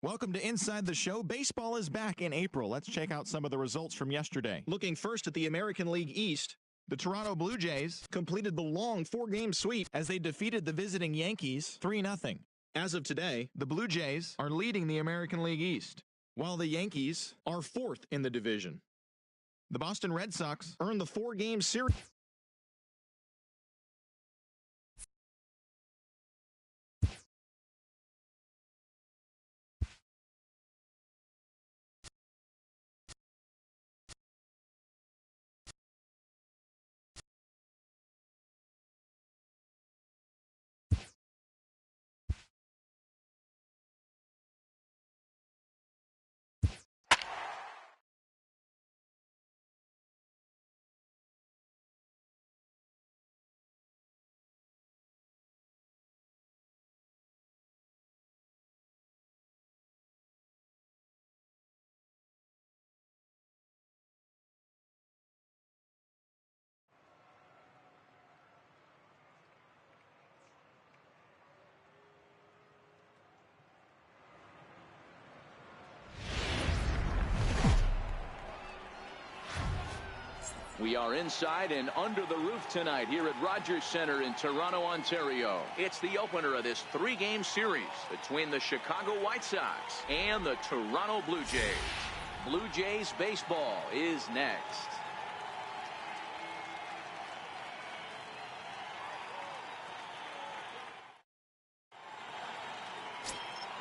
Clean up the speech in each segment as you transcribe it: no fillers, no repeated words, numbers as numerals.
Welcome to Inside the Show. Baseball is back in April. Let's check out some of the results from yesterday. Looking first at the American League East, the Toronto Blue Jays completed the long 4-game sweep as they defeated the visiting Yankees 3-0. As of today, the Blue Jays are leading the American League East, while the Yankees are 4th in the division. The Boston Red Sox earned the 4-game series. We are inside and under the roof tonight here at Rogers Centre in Toronto, Ontario. It's the opener of this 3-game series between the Chicago White Sox and the Toronto Blue Jays. Blue Jays baseball is next.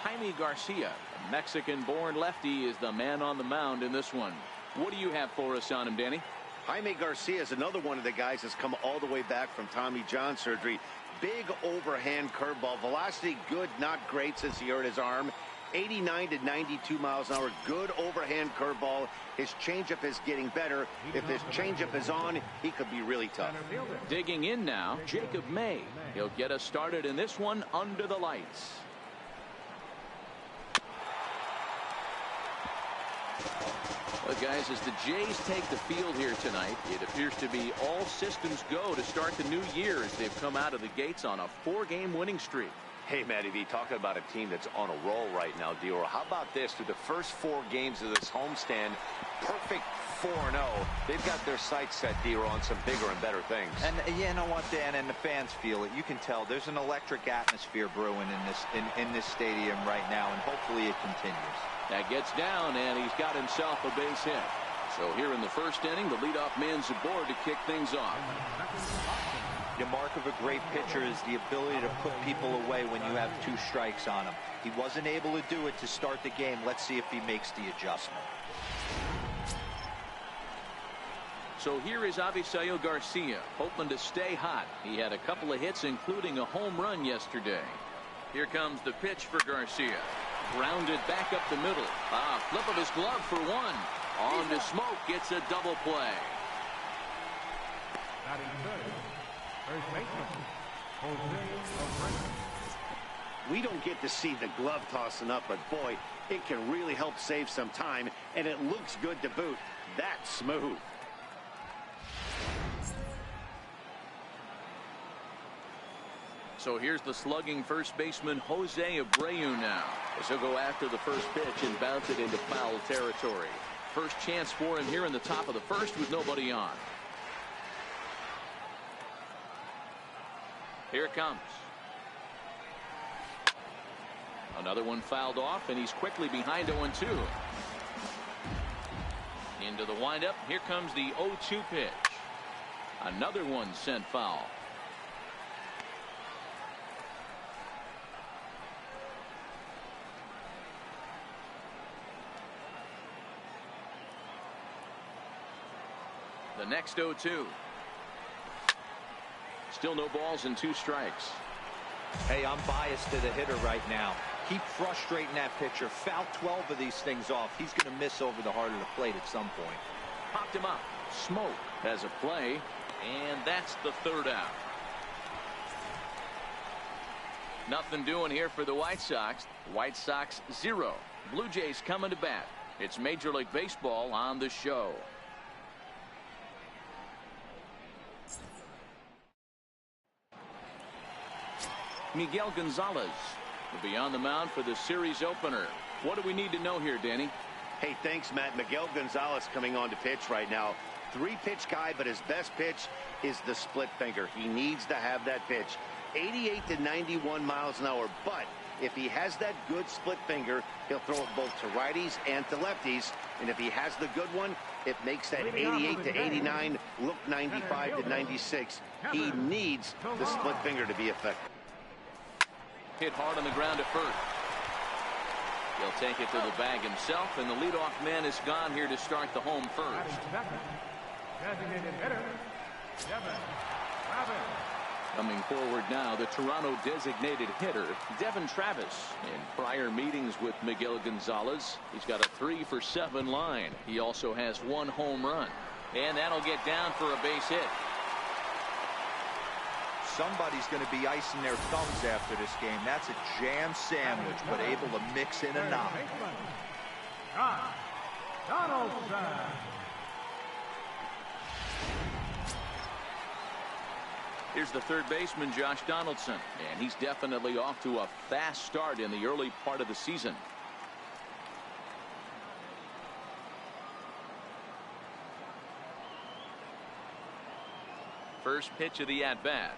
Jaime Garcia, a Mexican-born lefty, is the man on the mound in this one. What do you have for us on him, Danny? Jaime Garcia is another one of the guys that's come all the way back from Tommy John surgery. Big overhand curveball. Velocity good, not great since he hurt his arm. 89 to 92 miles an hour. Good overhand curveball. His changeup is getting better. If his changeup is on, he could be really tough. Digging in now, Jacob May. He'll get us started in this one under the lights. Well, guys, as the Jays take the field here tonight, it appears to be all systems go to start the new year as they've come out of the gates on a 4-game winning streak. Hey, Matty V, talking about a team that's on a roll right now, Dior. How about this? Through the first 4 games of this homestand, perfect 4-0. They've got their sights set, Dior, on some bigger and better things. And you know what, Dan, and the fans feel it. You can tell there's an electric atmosphere brewing in this stadium right now, and hopefully it continues. That gets down, and he's got himself a base hit. So here in the first inning, the leadoff man's aboard to kick things off. The mark of a great pitcher is the ability to put people away when you have 2 strikes on him. He wasn't able to do it to start the game. Let's see if he makes the adjustment. So here is Avisail Garcia, hoping to stay hot. He had a couple of hits, including a home run yesterday. Here comes the pitch for Garcia. Grounded back up the middle. Flip of his glove for one. On to Smoke, gets a double play. We don't get to see the glove tossing up, but boy, it can really help save some time, and it looks good to boot. That's smooth. So here's the slugging first baseman Jose Abreu now, as he'll go after the first pitch and bounce it into foul territory. First chance for him here in the top of the first with nobody on. Here it comes. Another one fouled off, and he's quickly behind 0-2. Into the windup. Here comes the 0-2 pitch. Another one sent foul. The next 0-2. Still no balls and 2 strikes. Hey, I'm biased to the hitter right now. Keep frustrating that pitcher. Foul 12 of these things off. He's going to miss over the heart of the plate at some point. Popped him up. Smoke has a play, and that's the 3rd out. Nothing doing here for the White Sox. White Sox 0. Blue Jays coming to bat. It's Major League Baseball on the show. Miguel Gonzalez will be on the mound for the series opener. What do we need to know here, Danny? Hey, thanks, Matt. Miguel Gonzalez coming on to pitch right now. 3-pitch guy, but his best pitch is the split finger. He needs to have that pitch. 88 to 91 miles an hour, but if he has that good split finger, he'll throw it both to righties and to lefties. And if he has the good one, it makes that 88 to 89 look 95 to 96. He needs the split finger to be effective. Hit hard on the ground at first. He'll take it to the bag himself, and the leadoff man is gone here to start the home first. Coming forward now, the Toronto designated hitter, Devin Travis. In prior meetings with Miguel Gonzalez, he's got a 3-for-7 line. He also has 1 home run, and that'll get down for a base hit. Somebody's going to be icing their thumbs after this game. That's a jam sandwich, but able to mix in a knock. Here's the third baseman, Josh Donaldson, and he's definitely off to a fast start in the early part of the season. First pitch of the at-bat.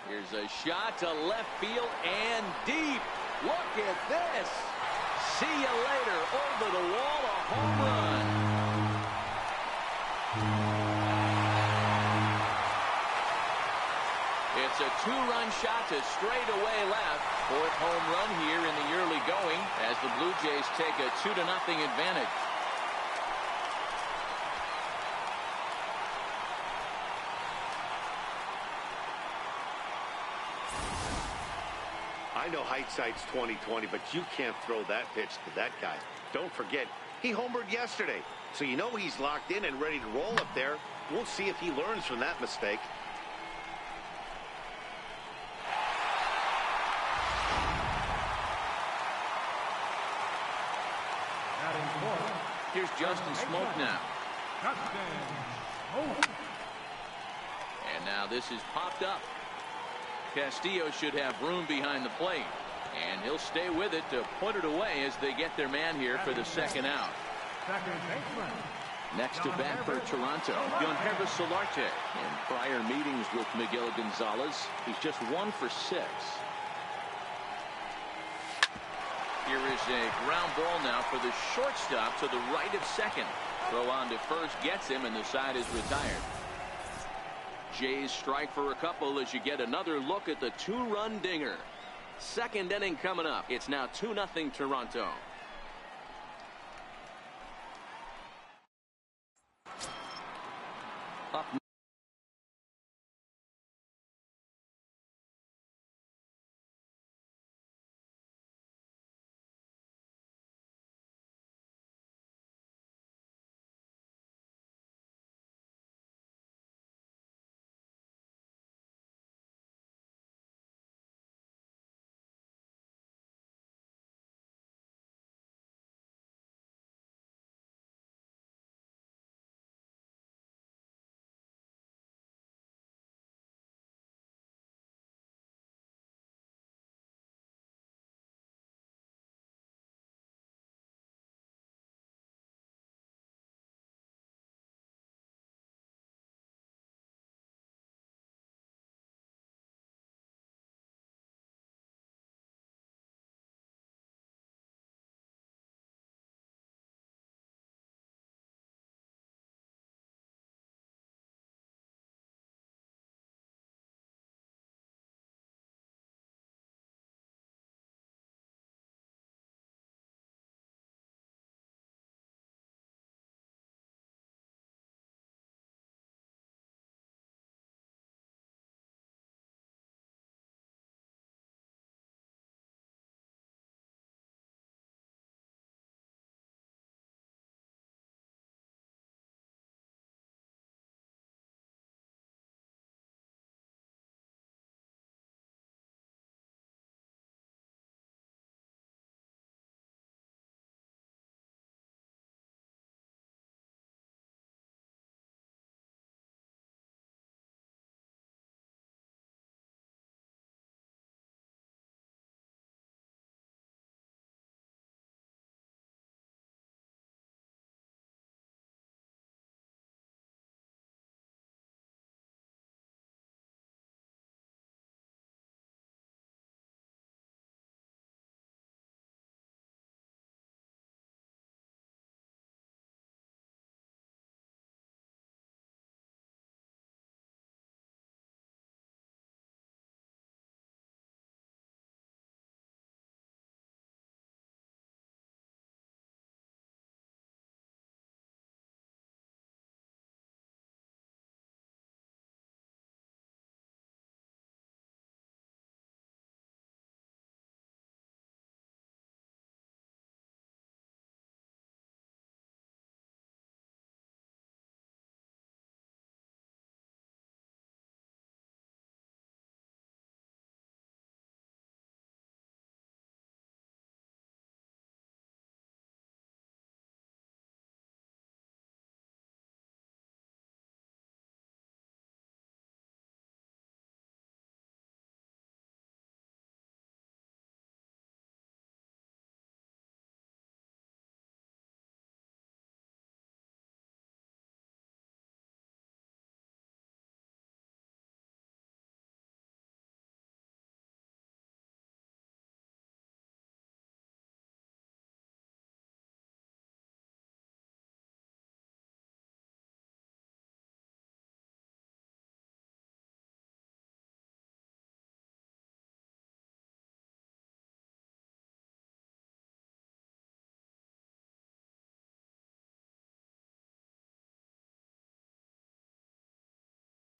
Here's a shot to left field and deep. Look at this. See you later. Over the wall, a home run. It's a 2-run shot to straightaway left. 4th home run here in the early going as the Blue Jays take a 2-0 advantage. I know hindsight's 20/20, but you can't throw that pitch to that guy. Don't forget, he homered yesterday, so you know he's locked in and ready to roll up there. We'll see if he learns from that mistake. Here's Justin Smoke now. And now this is popped up. Castillo should have room behind the plate, and he'll stay with it to put it away as they get their man here for the second out. Next to bat for Toronto, Yonhevis Solarte. In prior meetings with Miguel Gonzalez, he's just 1 for 6. Here is a ground ball now for the shortstop to the right of second. Throw on to first gets him, and the side is retired. Jays strike for a couple as you get another look at the 2-run dinger. Second inning coming up. It's now 2-0 Toronto. Up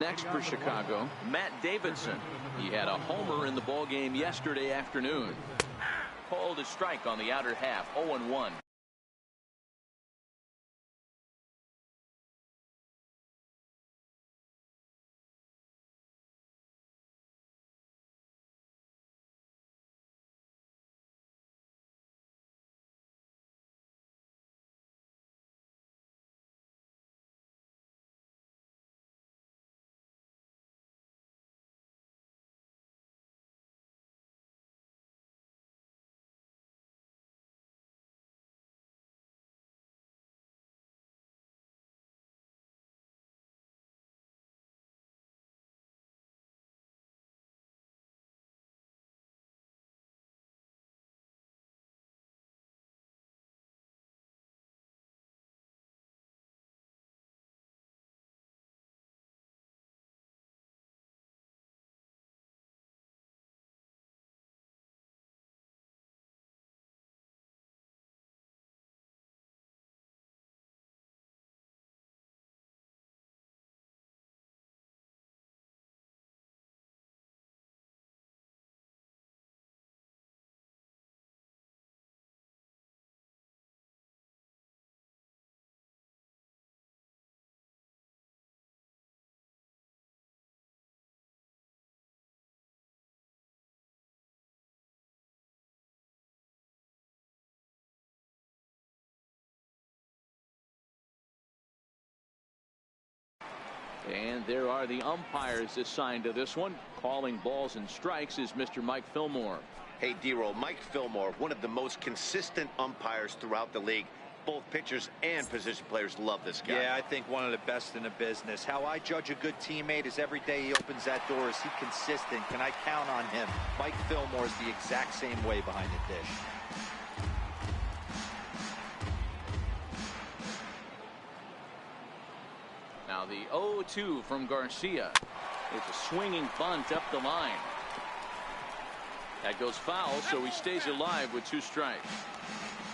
Next for Chicago, Matt Davidson. He had a homer in the ballgame yesterday afternoon. Called a strike on the outer half, 0-1. And there are the umpires assigned to this one. Calling balls and strikes is Mr. Mike Fillmore. Hey, D-Roll, Mike Fillmore, one of the most consistent umpires throughout the league. Both pitchers and position players love this guy. Yeah, I think one of the best in the business. How I judge a good teammate is every day he opens that door. Is he consistent? Can I count on him? Mike Fillmore is the exact same way behind the dish. Now the 0-2 from Garcia. It's a swinging bunt up the line. That goes foul, so he stays alive with 2 strikes.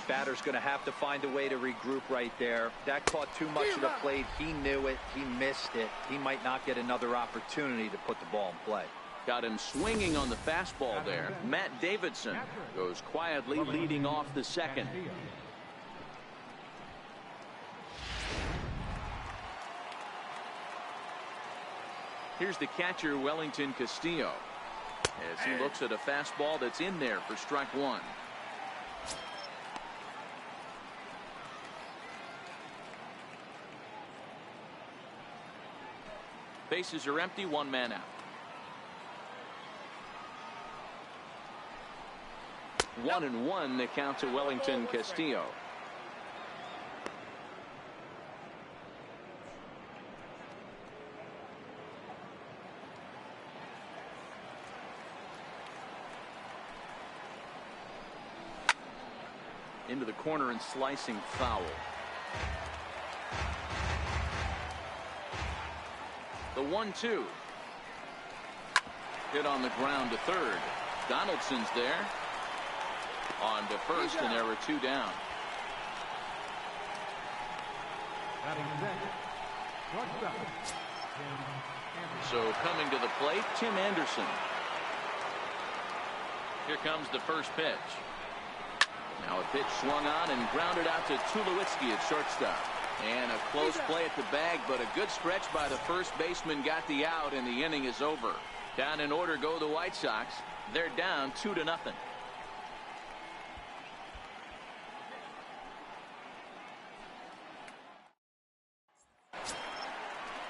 Batter's going to have to find a way to regroup right there. That caught too much of the plate. He knew it. He missed it. He might not get another opportunity to put the ball in play. Got him swinging on the fastball there. Matt Davidson goes quietly leading off the second. Here's the catcher, Wellington Castillo, as he looks at a fastball that's in there for strike 1. Bases are empty, 1 man out. 1-1 the count to Wellington Castillo. Into the corner and slicing foul. The 1-2. Hit on the ground to third. Donaldson's there. On to first, and there were 2 down. So coming to the plate, Tim Anderson. Here comes the first pitch. Now a pitch swung on and grounded out to Tulowitzki at shortstop. And a close play at the bag, but a good stretch by the first baseman got the out, and the inning is over. Down in order go the White Sox. They're down 2-0.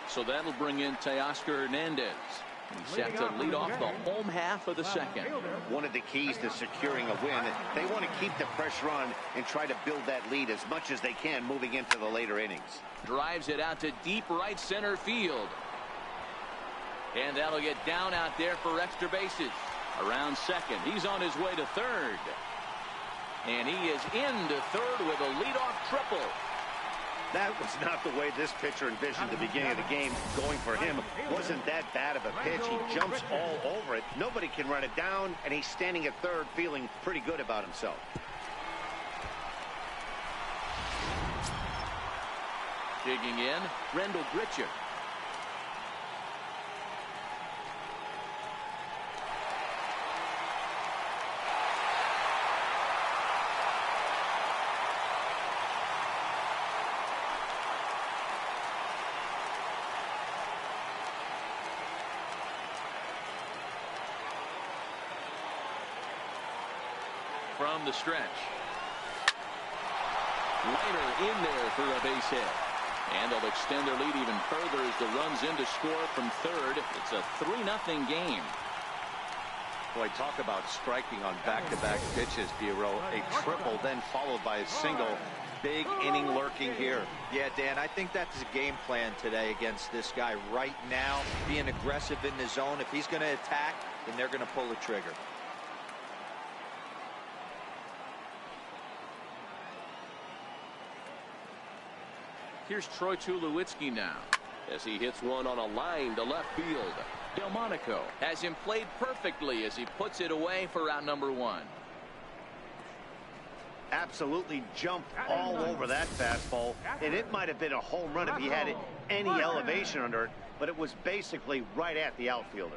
So that'll bring in Teoscar Hernandez. He's set to lead off the home half of the second. One of the keys to securing a win, they want to keep the pressure on and try to build that lead as much as they can moving into the later innings. Drives it out to deep right center field. And that'll get down out there for extra bases. Around second. He's on his way to third. And he is into third with a leadoff triple. That was not the way this pitcher envisioned the beginning of the game. Going for him wasn't that bad of a pitch. He jumps all over it. Nobody can run it down, and he's standing at third feeling pretty good about himself. Digging in, Rendell Gritcher. from the stretch. Liner in there for a base hit. And they'll extend their lead even further as the runs in to score from third. It's a 3-0 game. Boy, talk about striking on back-to-back pitches, Bureau. A triple, then followed by a single. Big inning lurking here. Yeah, Dan, I think that's a game plan today against this guy right now. Being aggressive in the zone. If he's going to attack, then they're going to pull the trigger. Here's Troy Tulowitzki now as he hits one on a line to left field. Delmonico has him played perfectly as he puts it away for out number 1. Absolutely jumped all over that fastball, and it might have been a home run if he had any elevation under it, but it was basically right at the outfielder.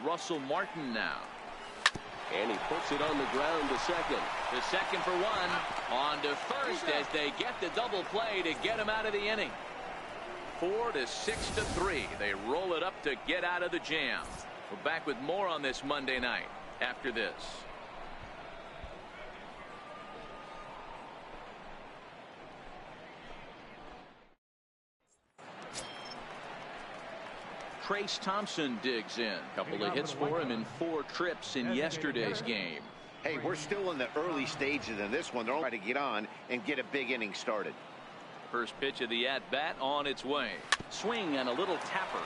Russell Martin now. And he puts it on the ground to second. To second for 1. On to first as they get the double play to get him out of the inning. 4-6-3. They roll it up to get out of the jam. We're back with more on this Monday night after this. Trace Thompson digs in. Couple of hits for him in 4 trips in yesterday's game. Hey, we're still in the early stages in this one. They're all trying to get on and get a big inning started. First pitch of the at-bat on its way. Swing and a little tapper.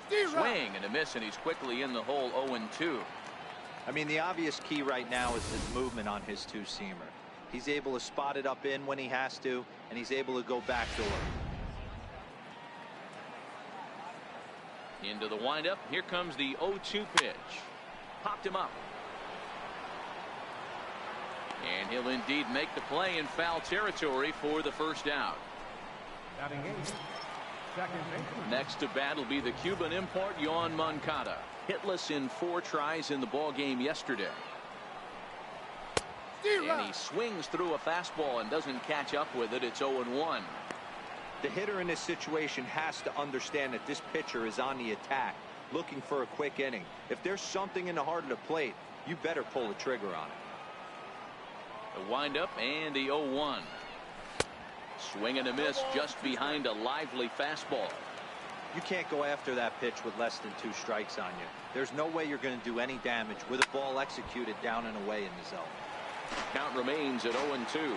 Swing and a miss, and he's quickly in the hole. 0-2. I mean, the obvious key right now is his movement on his two-seamer. He's able to spot it up in when he has to, and he's able to go backdoor. Into the windup. Here comes the 0-2 pitch. Popped him up. And he'll indeed make the play in foul territory for the first out. Next to bat will be the Cuban import Yoan Moncada. Hitless in 4 tries in the ball game yesterday. And he swings through a fastball and doesn't catch up with it. It's 0-1. The hitter in this situation has to understand that this pitcher is on the attack, looking for a quick inning. If there's something in the heart of the plate, you better pull the trigger on it. The windup and the 0-1. Swing and a miss just behind a lively fastball. You can't go after that pitch with less than 2 strikes on you. There's no way you're going to do any damage with a ball executed down and away in the zone. Count remains at 0-2.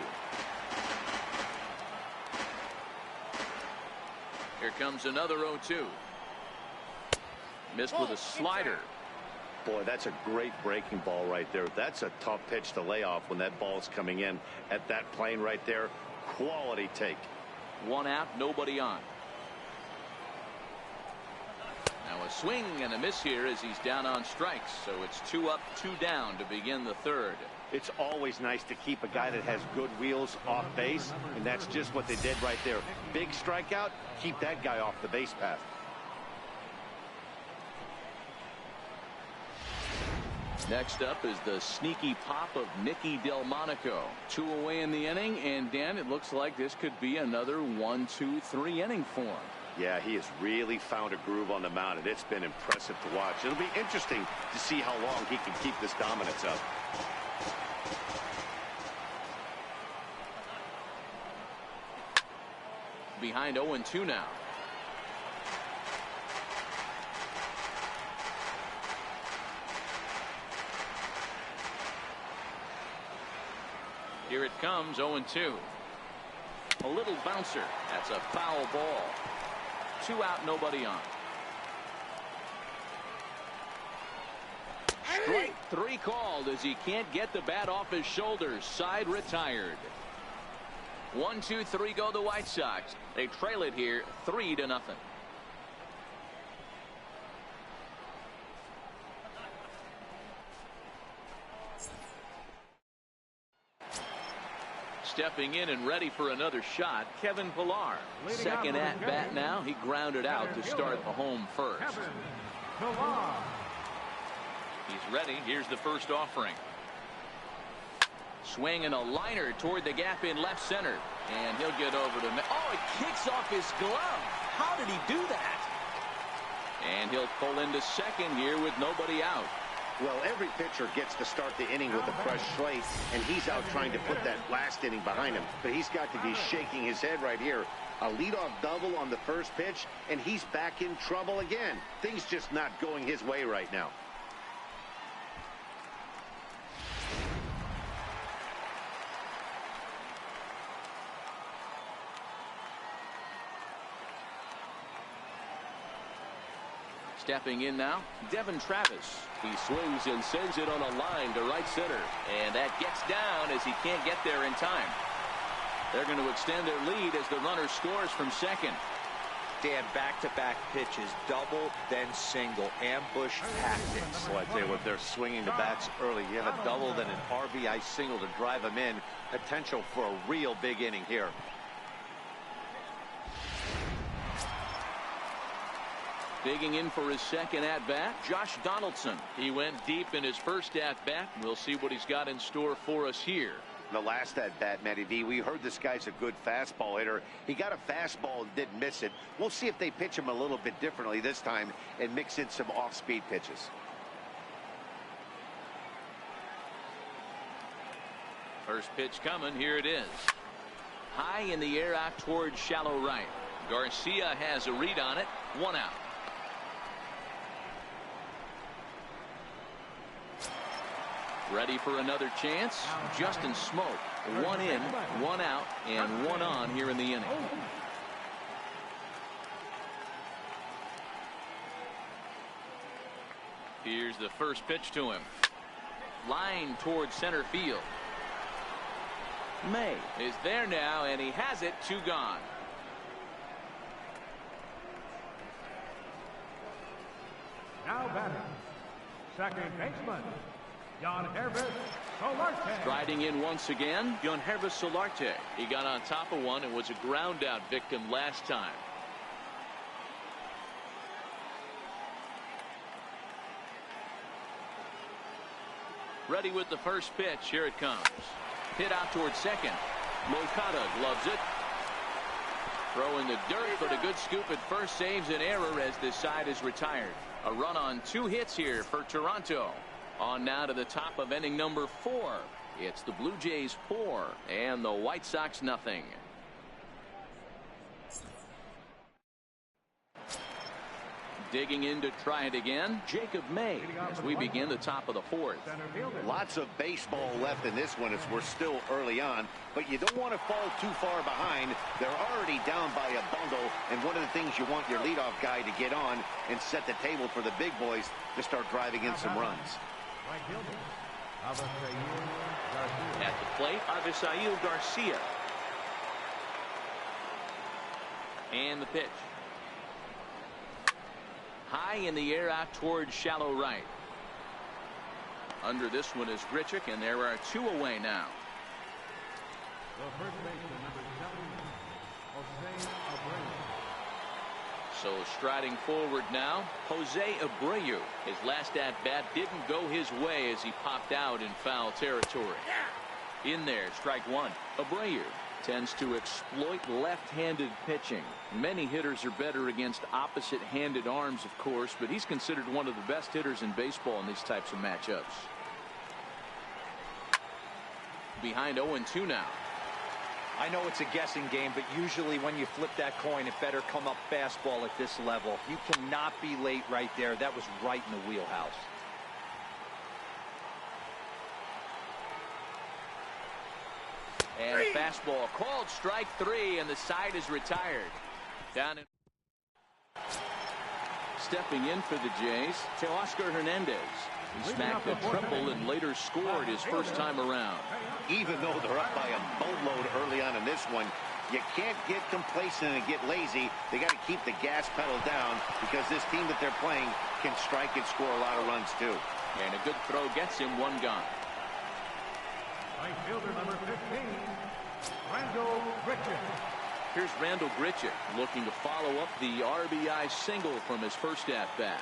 Here comes another 0-2. Missed with a slider. Boy, that's a great breaking ball right there. That's a tough pitch to lay off when that ball's coming in at that plane right there. Quality take. 1 out, nobody on. Now a swing and a miss here as he's down on strikes. So it's 2 up, 2 down to begin the third. It's always nice to keep a guy that has good wheels off base, and that's just what they did right there. Big strikeout, keep that guy off the base path. Next up is the sneaky pop of Nicky Delmonico. 2 away in the inning, and Dan, it looks like this could be another 1-2-3 inning for him. Yeah, he has really found a groove on the mound, and it's been impressive to watch. It'll be interesting to see how long he can keep this dominance up. Behind 0-2 now. Here it comes, 0-2. A little bouncer. That's a foul ball. 2 out, nobody on. Strike 3 called as he can't get the bat off his shoulders. Side retired. 1-2-3 go the White Sox. They trail it here 3-0. Stepping in and ready for another shot, Kevin Pillar. Second at bat now. He grounded out to start the home first. He's ready. Here's the first offering. Swinging a liner toward the gap in left center. And he'll get over to... Oh, it kicks off his glove. How did he do that? And he'll pull into second here with nobody out. Well, every pitcher gets to start the inning with a fresh slate, and he's out trying to put that last inning behind him. But he's got to be shaking his head right here. A leadoff double on the first pitch, and he's back in trouble again. Things just not going his way right now. Stepping in now, Devin Travis. He swings and sends it on a line to right center. And that gets down as he can't get there in time. They're going to extend their lead as the runner scores from second. Dan, back-to-back pitches, double, then single, ambush tactics. Well, I tell you what, they're swinging the bats early. You have a double, then an RBI single to drive them in. Potential for a real big inning here. Digging in for his second at-bat, Josh Donaldson. He went deep in his first at-bat. We'll see what he's got in store for us here. The last at-bat, Matty V, we heard this guy's a good fastball hitter. He got a fastball and didn't miss it. We'll see if they pitch him a little bit differently this time and mix in some off-speed pitches. First pitch coming. Here it is. High in the air out towards shallow right. Garcia has a read on it. 1 out. Ready for another chance. Justin Smoke. 1 in, 1 out, and 1 on here in the inning. Here's the first pitch to him. Line towards center field. May is there now, and he has it. 2 gone. Now batting, second baseman, Yangervis Solarte. Striding in once again, Yangervis Solarte. He got on top of one and was a ground out victim last time. Ready with the first pitch. Here it comes. Hit out towards second. Moncada gloves it. Throw in the dirt, but a good scoop at first saves an error as this side is retired. A run on 2 hits here for Toronto. On now to the top of inning number 4. It's the Blue Jays 4 and the White Sox nothing. Digging in to try it again, Jacob May, as we begin the top of the 4th. Lots of baseball left in this one as we're still early on, but you don't want to fall too far behind. They're already down by a bundle, and one of the things you want your leadoff guy to get on and set the table for the big boys to start driving in some runs. At the plate, Avisail Garcia. And the pitch. High in the air out towards shallow right. Under this one is Grichuk, and there are 2 away now. So striding forward now, Jose Abreu. His last at-bat didn't go his way as he popped out in foul territory. In there, strike 1. Abreu tends to exploit left-handed pitching. Many hitters are better against opposite-handed arms, of course, but he's considered one of the best hitters in baseball in these types of matchups. Behind 0-2 now. I know it's a guessing game, but usually when you flip that coin, it better come up fastball at this level. You cannot be late right there. That was right in the wheelhouse. And a fastball called strike 3, and the side is retired. Down in. Stepping in for the Jays, Teoscar Hernandez. He smacked a triple and later scored his first time around. Even though they're up by a boatload early on in this one, you can't get complacent and get lazy. They got to keep the gas pedal down because this team that they're playing can strike and score a lot of runs too. And a good throw gets him 1 gone. Right fielder number 15, Randall Grichuk. Here's Randall Grichuk looking to follow up the RBI single from his first at-bat.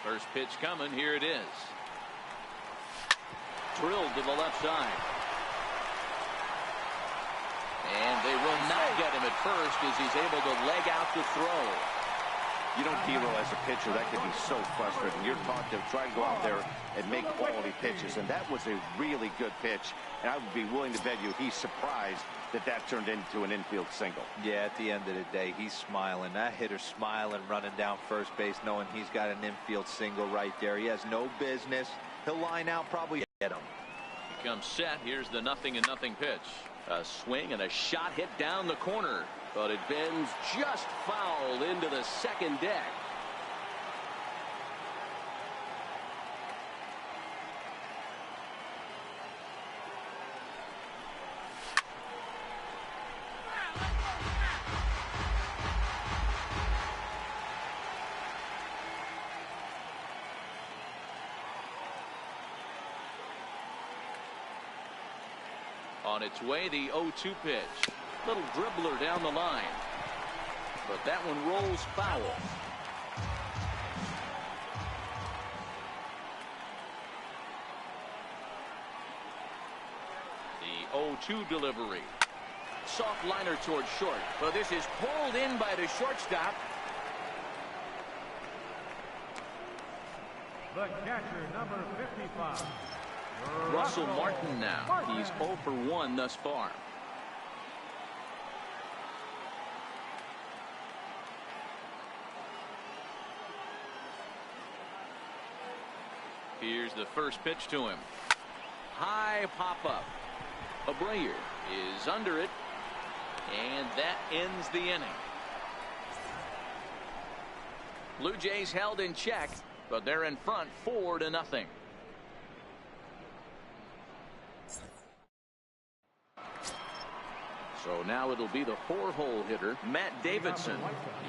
First pitch coming. Here it is. Drilled to the left side. And they will not get him at first as he's able to leg out the throw. You know, Dero, as a pitcher, that can be so frustrating. You're taught to try and go out there and make quality pitches, and that was a really good pitch. And I would be willing to bet you he's surprised that that turned into an infield single. Yeah, at the end of the day, he's smiling. That hitter's smiling, running down first base, knowing he's got an infield single right there. He has no business. He'll line out, probably get him. He comes set. Here's the 0-0 pitch. A swing and a shot hit down the corner, but it bends just foul into the second deck. On its way, the 0-2 pitch. Little dribbler down the line. But that one rolls foul. The 0-2 delivery. Soft liner towards short. But this is pulled in by the shortstop. The catcher, number 55. Russell Martin now. He's 0 for 1 thus far. Here's the first pitch to him. High pop up. Abreu is under it. And that ends the inning. Blue Jays held in check, but they're in front 4-0. So now it'll be the 4-hole hitter, Matt Davidson.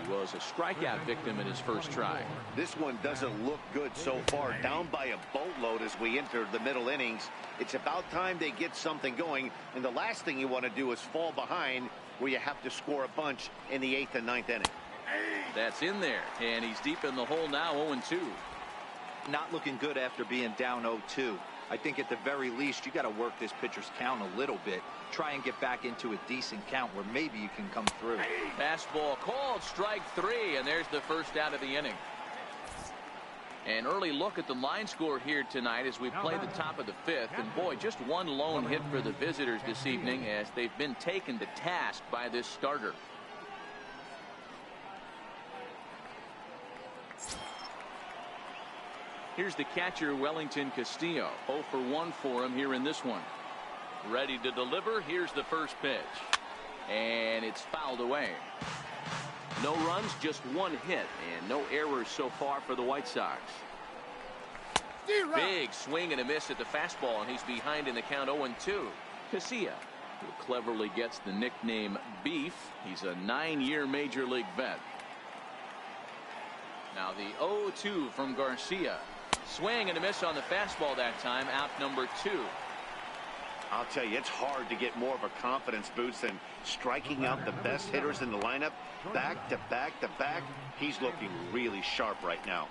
He was a strikeout victim in his first try. This one doesn't look good so far. Down by a boatload as we enter the middle innings. It's about time they get something going. And the last thing you want to do is fall behind where you have to score a bunch in the 8th and 9th inning. That's in there. And he's deep in the hole now, 0-2. Not looking good after being down 0-2. I think at the very least you got to work this pitcher's count a little bit. Try and get back into a decent count where maybe you can come through. Fastball called, strike 3, and there's the first out of the inning. An early look at the line score here tonight as we play the top of the 5th. And boy, just one lone hit for the visitors this evening as they've been taken to task by this starter. Here's the catcher, Wellington Castillo. 0 for 1 for him here in this one. Ready to deliver. Here's the first pitch. And it's fouled away. No runs, just one hit, and no errors so far for the White Sox. Big swing and a miss at the fastball, and he's behind in the count 0-2. Casilla, who cleverly gets the nickname Beef. He's a 9-year Major League vet. Now the 0-2 from Garcia. Swing and a miss on the fastball that time, out number 2. I'll tell you, it's hard to get more of a confidence boost than striking out the best hitters in the lineup. Back to back to back. He's looking really sharp right now.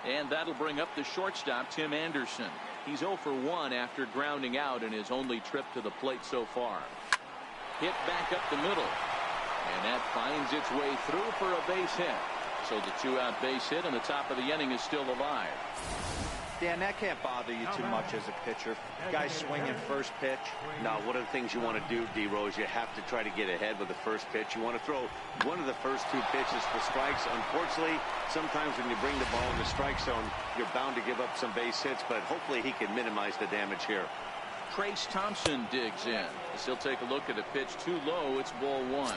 And that'll bring up the shortstop, Tim Anderson. He's 0 for 1 after grounding out in his only trip to the plate so far. Hit back up the middle. And that finds its way through for a base hit. So the 2-out base hit and the top of the inning is still alive. Dan, that can't bother you too much as a pitcher. Guy swinging first pitch. Now, one of the things you want to do, D-Rose, is you have to try to get ahead with the first pitch. You want to throw one of the first 2 pitches for strikes. Unfortunately, sometimes when you bring the ball in the strike zone, you're bound to give up some base hits, but hopefully he can minimize the damage here. Trace Thompson digs in. As he'll take a look at a pitch too low. It's ball 1.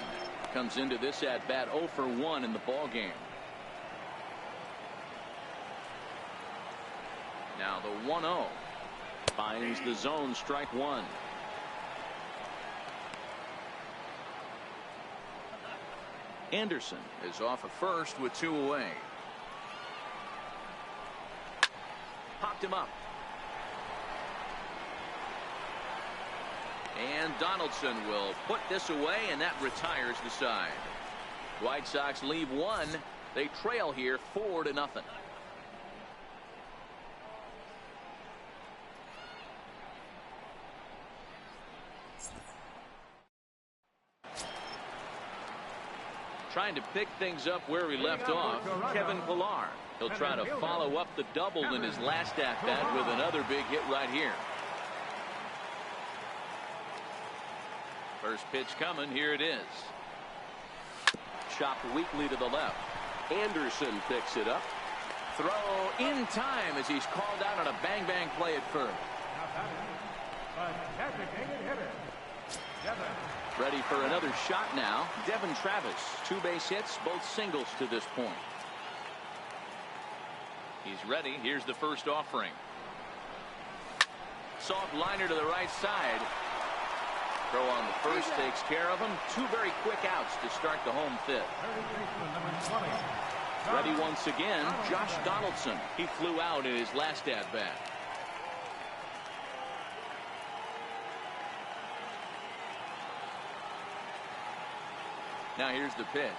Comes into this at bat 0 for 1 in the ball game. Now the 1-0 finds the zone, strike 1. Anderson is off at first with 2 away. Popped him up. And Donaldson will put this away, and that retires the side. White Sox leave one. They trail here 4-0. Trying to pick things up where he left off, Kevin Farr. He'll try to follow up the double in his last at-bat with another big hit right here. First pitch coming. Here it is. Chopped weakly to the left. Anderson picks it up. Throw in time as he's called out on a bang-bang play at first. Ready for another shot now. Devin Travis. 2 base hits, both singles to this point. He's ready. Here's the first offering. Soft liner to the right side. Throw on the first takes care of him. 2 very quick outs to start the home fifth. Ready once again, Josh Donaldson. He flew out in his last at-bat. Now here's the pitch.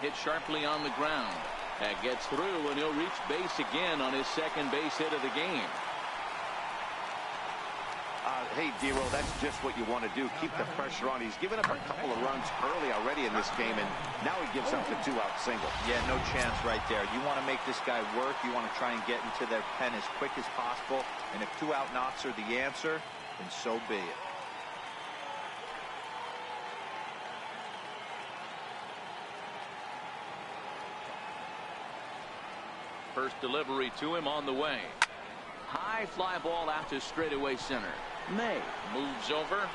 Hit sharply on the ground. That gets through, and he'll reach base again on his second base hit of the game. Hey, Dero, that's just what you want to do. Keep the pressure on. He's given up a couple of runs early already in this game, and now he gives up the 2-out single. Yeah, no chance right there. You want to make this guy work. You want to try and get into their pen as quick as possible. And if 2-out knocks are the answer, then so be it. First delivery to him on the way. High fly ball out to straightaway center. May moves over.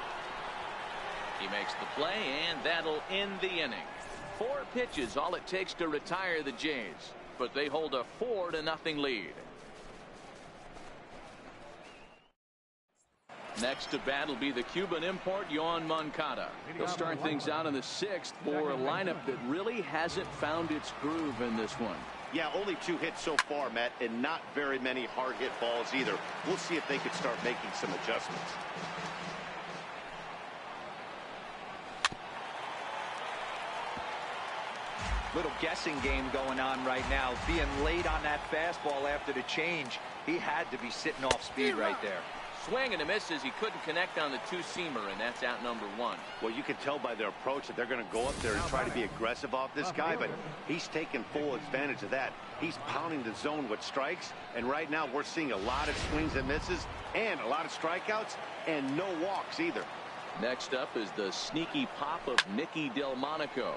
He makes the play, and that'll end the inning. 4 pitches, all it takes to retire the Jays, but they hold a 4-0 lead. Next to bat will be the Cuban import, Yoan Moncada. He'll start things out in the 6th for a lineup that really hasn't found its groove in this one. Yeah, only 2 hits so far, Matt, and not very many hard hit balls either. We'll see if they can start making some adjustments. Little guessing game going on right now. Being late on that fastball after the change, he had to be sitting off speed right there. Swing and a miss as he couldn't connect on the 2-seamer, and that's out number 1. Well, you can tell by their approach that they're going to go up there and try to be aggressive off this guy, but he's taking full advantage of that. He's pounding the zone with strikes, and right now we're seeing a lot of swings and misses and a lot of strikeouts and no walks either. Next up is the sneaky pop of Nicky Delmonico.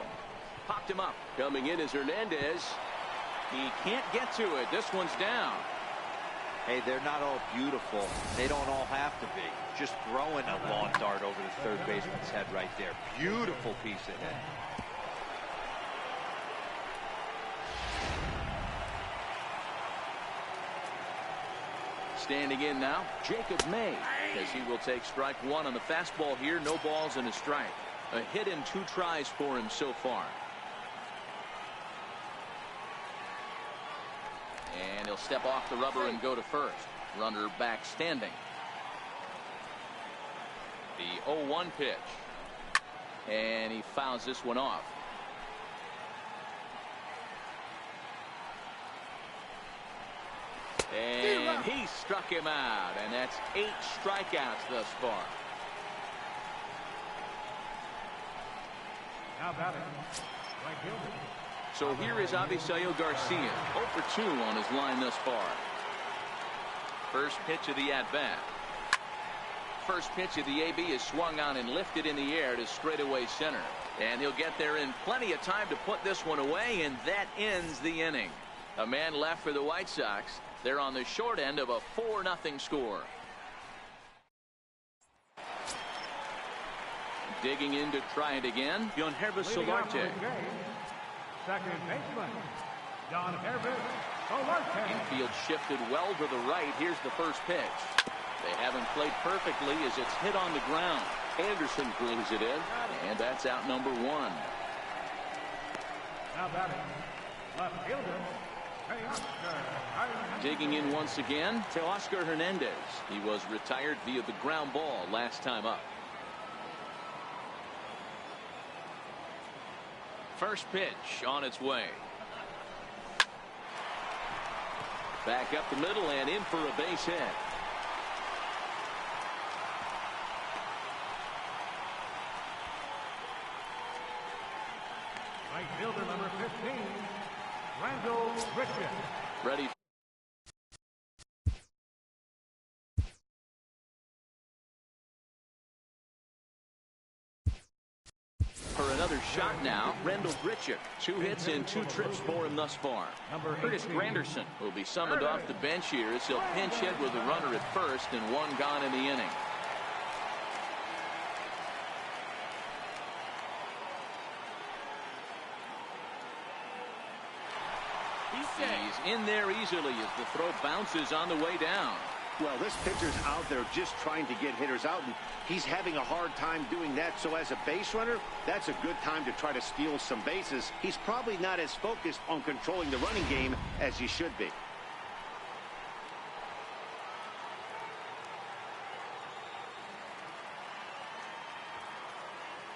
Popped him up. Coming in is Hernandez. He can't get to it. This one's down. Hey, they're not all beautiful. They don't all have to be. Just throwing a lawn dart over the third baseman's head right there. Beautiful piece of hit. Standing in now, Jacob May, as he will take strike 1 on the fastball here. No balls and a strike. A hit in 2 tries for him so far. And he'll step off the rubber and go to first. Runner back standing. The 0-1 pitch. And he fouls this one off. And he struck him out. And that's 8 strikeouts thus far. Now batting, right fielder. So here is Avisail Garcia, 0 for 2 on his line thus far. First pitch of the at-bat. First pitch of the AB is swung on and lifted in the air to straightaway center. And he'll get there in plenty of time to put this one away, and that ends the inning. A man left for the White Sox. They're on the short end of a 4-0 score. Digging in to try it again, Yonhervis Solarte. Second baseman, Yonhervis Solarte. Infield shifted well to the right. Here's the first pitch. They haven't played perfectly as it's hit on the ground. Anderson brings it in, and that's out number 1. Now batting, left fielder, Digging in once again to Oscar Hernandez. He was retired via the ground ball last time up. First pitch on its way. Back up the middle and in for a base hit. Right fielder number 15, Randall Richard. Ready for another shot now. Randall Grichuk, 2 hits in 2 trips for him thus far. Curtis Granderson will be summoned off the bench here as he'll pinch hit with a runner at first and 1 gone in the inning. He's in there easily as the throw bounces on the way down. Well, this pitcher's out there just trying to get hitters out, and he's having a hard time doing that. So as a base runner, that's a good time to try to steal some bases. He's probably not as focused on controlling the running game as he should be.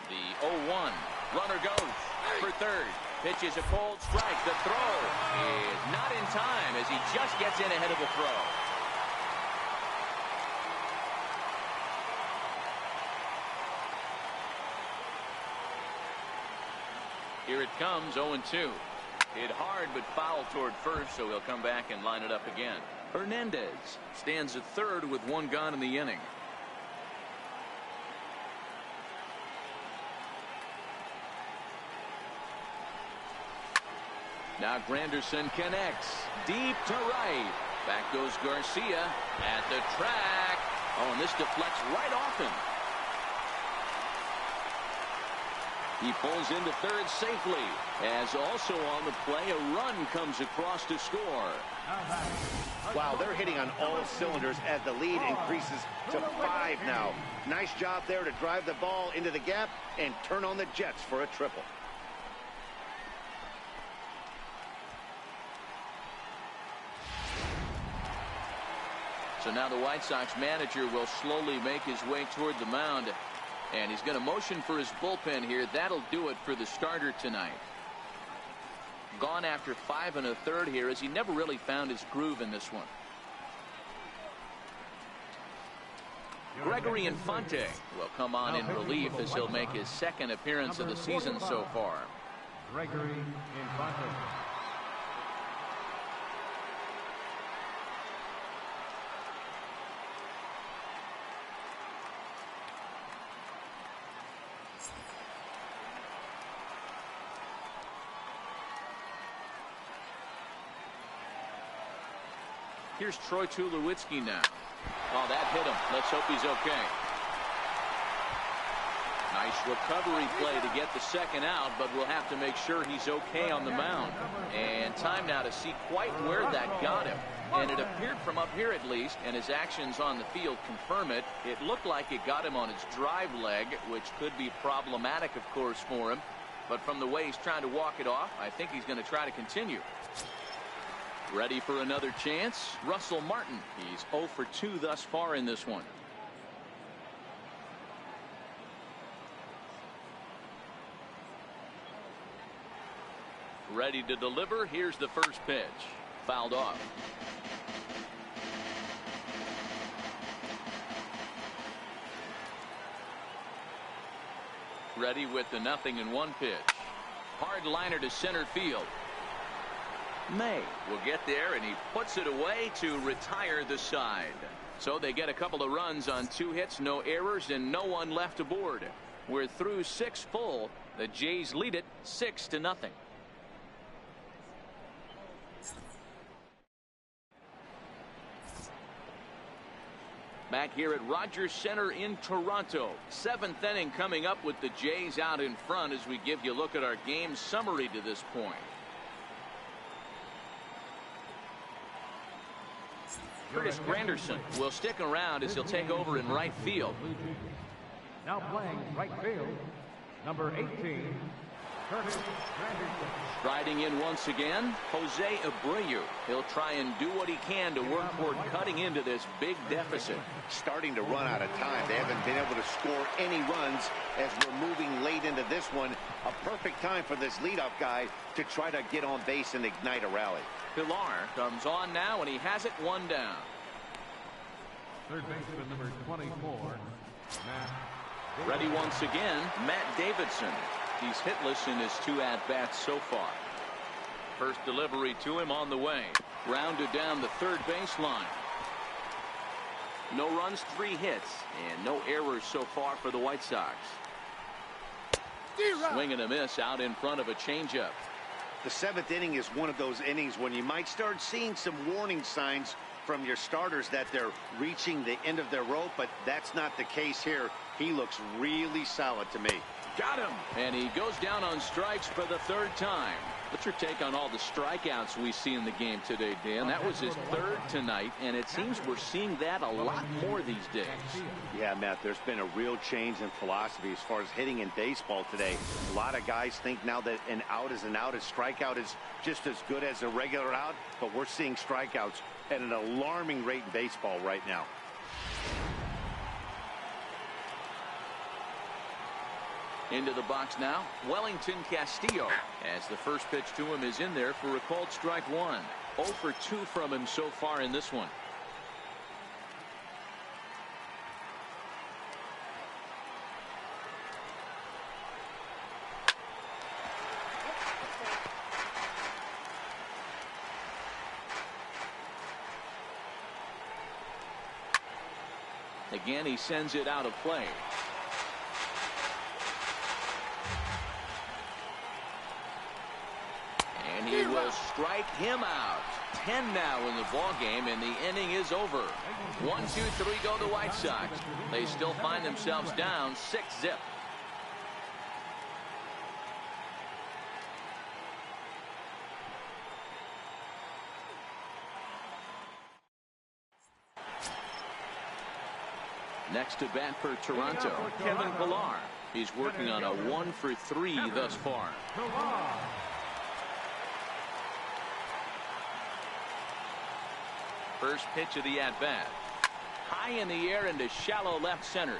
The 0-1. Runner goes for third. Pitch is a cold strike. The throw is not in time as he just gets in ahead of the throw. Here it comes, 0-2. Hit hard but foul toward first, so he'll come back and line it up again. Hernandez stands at third with 1 gone in the inning. Now Granderson connects deep to right. Back goes Garcia at the track. Oh, and this deflects right off him. He pulls into third safely, as also on the play a run comes across to score. Wow, they're hitting on all cylinders as the lead increases to 5 now. Nice job there to drive the ball into the gap and turn on the Jets for a triple. So now the White Sox manager will slowly make his way toward the mound, and he's going to motion for his bullpen here. That'll do it for the starter tonight. Gone after 5 1/3 here, as he never really found his groove in this one. Gregory Infante will come on in relief as he'll make his 2nd appearance of the season so far. Gregory Infante. Here's Troy Tulowitzki now. Oh, that hit him. Let's hope he's okay. Nice recovery play to get the 2nd out, but we'll have to make sure he's okay on the mound. And time now to see quite where that got him. And it appeared from up here at least, and his actions on the field confirm it. It looked like it got him on his drive leg, which could be problematic, of course, for him. But from the way he's trying to walk it off, I think he's going to try to continue. Ready for another chance? Russell Martin. He's 0 for 2 thus far in this one. Ready to deliver. Here's the first pitch. Fouled off. Ready with the 0-1 pitch. Hard liner to center field. May will get there, and he puts it away to retire the side. So they get a couple of runs on 2 hits, no errors, and no one left aboard. We're through 6 full. The Jays lead it 6-0. Back here at Rogers Center in Toronto. 7th inning coming up with the Jays out in front as we give you a look at our game summary to this point. Curtis Granderson will stick around as he'll take over in right field. Now playing right field, number 18, Riding in once again, Jose Abreu. He'll try and do what he can to work toward cutting into this big deficit. Starting to run out of time. They haven't been able to score any runs as we're moving late into this one. A perfect time for this leadoff guy to try to get on base and ignite a rally. Farr comes on now, and he has it one down. Third baseman number 24, Matt. Ready once again, Matt Davidson. He's hitless in his 2 at-bats so far. First delivery to him on the way. Grounded down the third baseline. No runs, 3 hits, and no errors so far for the White Sox. Swing and a miss out in front of a changeup. The 7th inning is one of those innings when you might start seeing some warning signs from your starters that they're reaching the end of their rope, but that's not the case here. He looks really solid to me. Got him. And he goes down on strikes for the 3rd time. What's your take on all the strikeouts we see in the game today, Dan? That was his 3rd tonight, and it seems we're seeing that a lot more these days. Yeah, Matt, there's been a real change in philosophy as far as hitting in baseball today. A lot of guys think now that an out is an out. A strikeout is just as good as a regular out, but we're seeing strikeouts at an alarming rate in baseball right now. Into the box now, Wellington Castillo, as the first pitch to him is in there for a called strike 1. 0 for 2 from him so far in this one. Again, he sends it out of play. And he will strike him out. 10 now in the ball game, and the inning is over. 1, 2, 3 go the White Sox. They still find themselves down 6-zip. Next to bat for Toronto, Kevin Farr. He's working on a 1 for 3 thus far. First pitch of the at-bat. High in the air into shallow left center.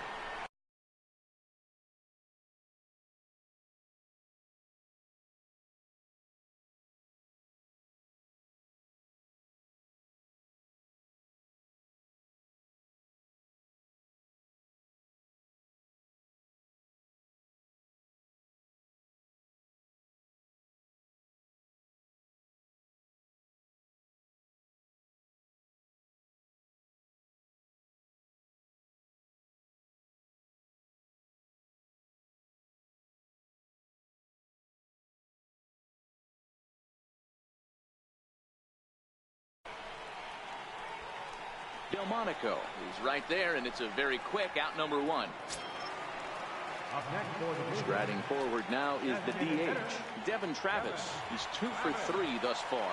Delmonico is right there, and it's a very quick out number 1. Striding forward now is the DH, Devin Travis. He's 2 for 3 thus far.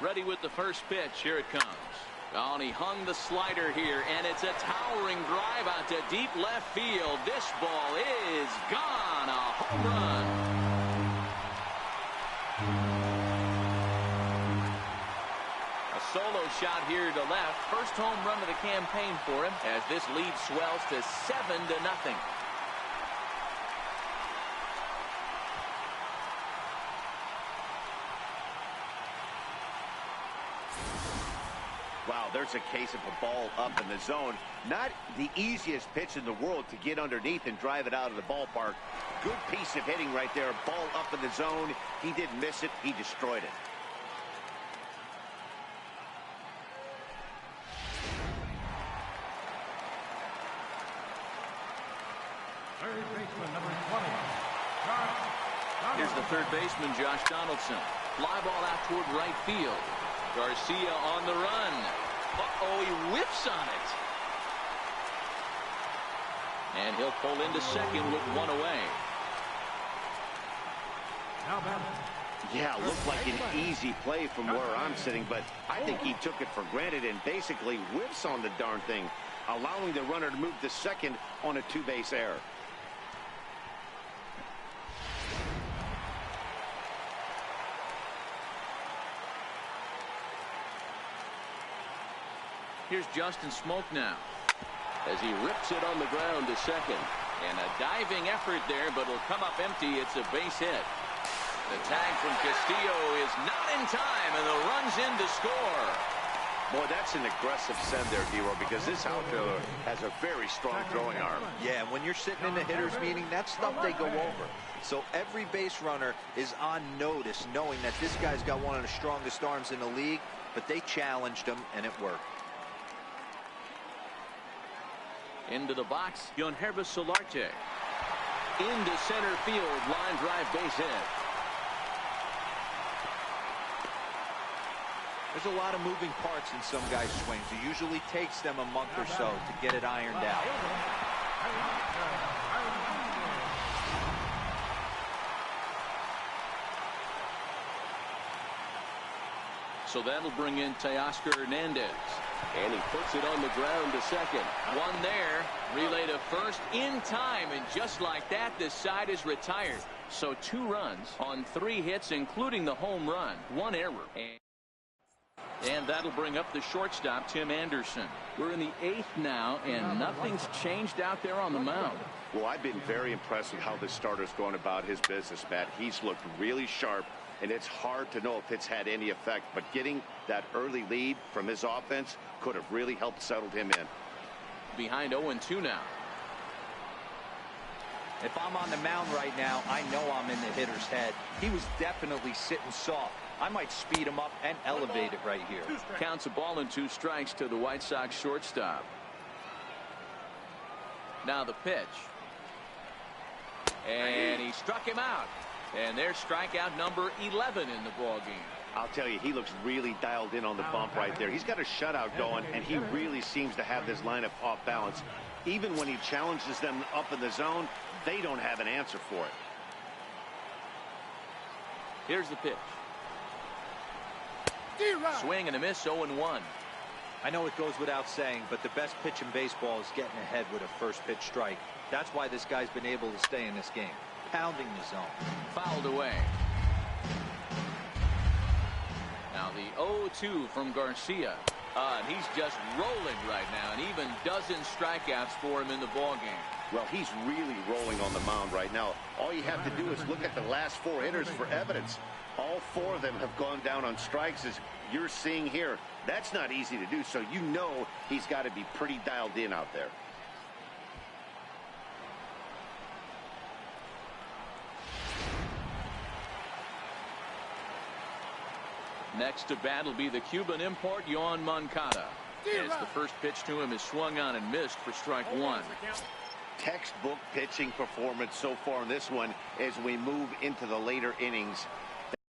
Ready with the first pitch. Here it comes. Oh, and he hung the slider here, and it's a towering drive out to deep left field. This ball is gone. A home run. A solo shot here to left. First home run of the campaign for him as this lead swells to 7-0. Wow, there's a case of a ball up in the zone. Not the easiest pitch in the world to get underneath and drive it out of the ballpark. Good piece of hitting right there. Ball up in the zone. He didn't miss it. He destroyed it. Third baseman number 20, Here's the third baseman, Josh Donaldson. Fly ball out toward right field. Garcia on the run. Uh-oh, he whiffs on it. And he'll pull into second with one away. Yeah, looked like an easy play from where I'm sitting, but I think he took it for granted and basically whiffs on the darn thing, allowing the runner to move to second on a two-base error. Here's Justin Smoke now, as he rips it on the ground to second. And a diving effort there, but it'll come up empty. It's a base hit. The tag from Castillo is not in time, and the run's in to score. Boy, that's an aggressive send there, D-Roll, because this outfielder has a very strong throwing arm. Yeah, when you're sitting in the hitter's meeting, that's stuff they go over. So every base runner is on notice, knowing that this guy's got one of the strongest arms in the league, but they challenged him, and it worked. Into the box, Yonhervis Solarte. Into center field, line drive base hit. There's a lot of moving parts in some guys' swings. It usually takes them a month or so to get it ironed out. So that'll bring in Teoscar Hernandez. And he puts it on the ground to second. One there, relay to first in time, and just like that, this side is retired. So 2 runs on 3 hits, including the home run, 1 error. And that'll bring up the shortstop, Tim Anderson. We're in the 8th now, and nothing's changed out there on the mound. Well, I've been very impressed with how this starter's going about his business, Matt. He's looked really sharp, and it's hard to know if it's had any effect, but getting that early lead from his offense could have really helped settle him in. Behind 0-2 now. If I'm on the mound right now, I know I'm in the hitter's head. He was definitely sitting soft. I might speed him up and elevate it right here. Counts a ball and 2 strikes to the White Sox shortstop. Now the pitch. And he struck him out. And there's strikeout number 11 in the ball game. I'll tell you, he looks really dialed in on the bump right there. He's got a shutout going, and he really seems to have this lineup off balance. Even when he challenges them up in the zone, they don't have an answer for it. Here's the pitch. Swing and a miss, 0-1. I know it goes without saying, but the best pitch in baseball is getting ahead with a first pitch strike. That's why this guy's been able to stay in this game. Pounding the zone. Fouled away. Now the 0-2 from Garcia. And he's just rolling right now, and even dozen strikeouts for him in the ball game. Well, he's really rolling on the mound right now. All you have to do is look at the last 4 hitters for evidence. All 4 of them have gone down on strikes, as you're seeing here. That's not easy to do, so you know he's got to be pretty dialed in out there. Next to bat will be the Cuban import, Yoan Moncada. As the first pitch to him is swung on and missed for strike 1. Textbook pitching performance so far in this one as we move into the later innings.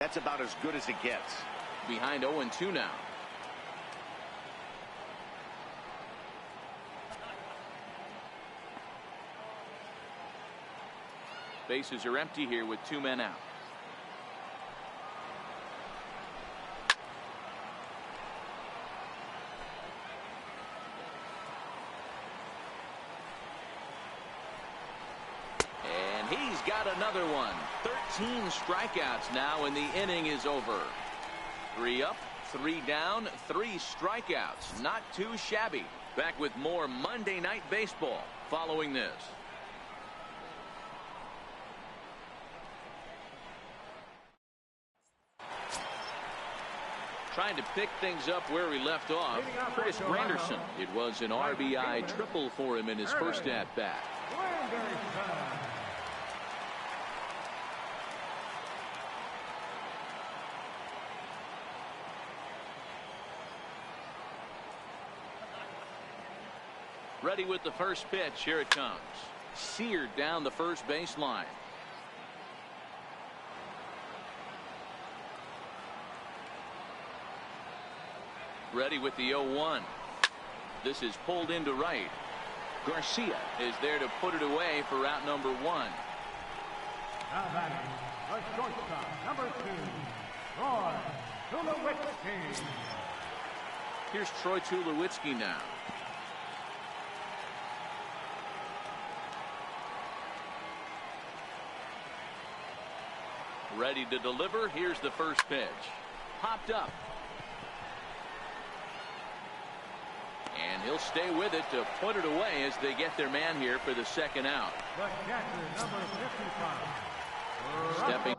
That's about as good as it gets. Behind 0-2 now. Bases are empty here with 2 men out. And he's got another one. 13 strikeouts now, and the inning is over. 3 up, 3 down, 3 strikeouts. Not too shabby. Back with more Monday Night Baseball following this. Trying to pick things up where we left off, Chris Granderson. It was an RBI triple for him in his first at-bat. Ready with the first pitch. Here it comes. Seared down the first baseline. Ready with the 0-1. This is pulled into right. Garcia is there to put it away for out number 1. Now batting, the shortstop, number 2, Troy Tulowitzki. Here's Troy Tulowitzki now. Ready to deliver. Here's the first pitch. Popped up. And he'll stay with it to put it away as they get their man here for the second out. The catcher, number 55. Stepping.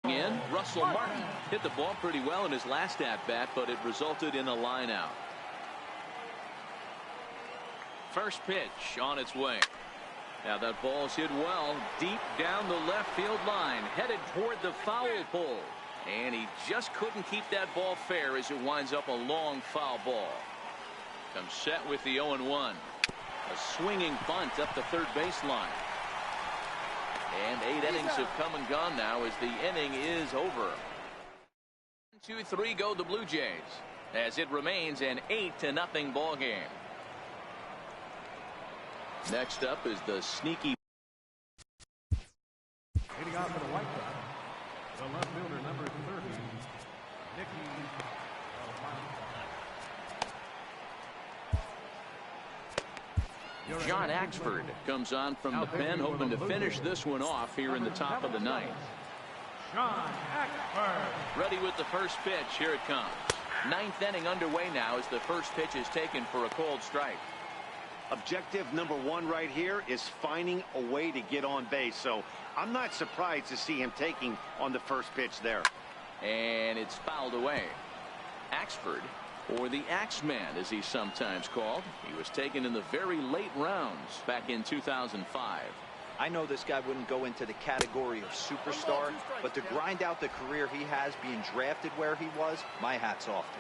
In. Russell Martin hit the ball pretty well in his last at-bat, but it resulted in a line out. First pitch on its way. Now that ball's hit well deep down the left field line, headed toward the foul pole, and he just couldn't keep that ball fair as it winds up a long foul ball. Comes set with the 0-1. A swinging bunt up the third baseline. And 8 innings have come and gone now as the inning is over. 2-3 go the Blue Jays as it remains an 8-0 ball game. Next up is the sneaky. Hitting out for the White Sox, the left fielder, number 30, Nicky. John Axford comes on from the pen, hoping to finish this one off here in the top of the ninth. John Axford. Ready with the first pitch. Here it comes. Ninth inning underway now as the first pitch is taken for a called strike. Objective number 1 right here is finding a way to get on base. So I'm not surprised to see him taking on the first pitch there. And it's fouled away. Axford, or the Axeman as he's sometimes called, he was taken in the very late rounds back in 2005. I know this guy wouldn't go into the category of superstar, but to grind out the career he has being drafted where he was, my hat's off to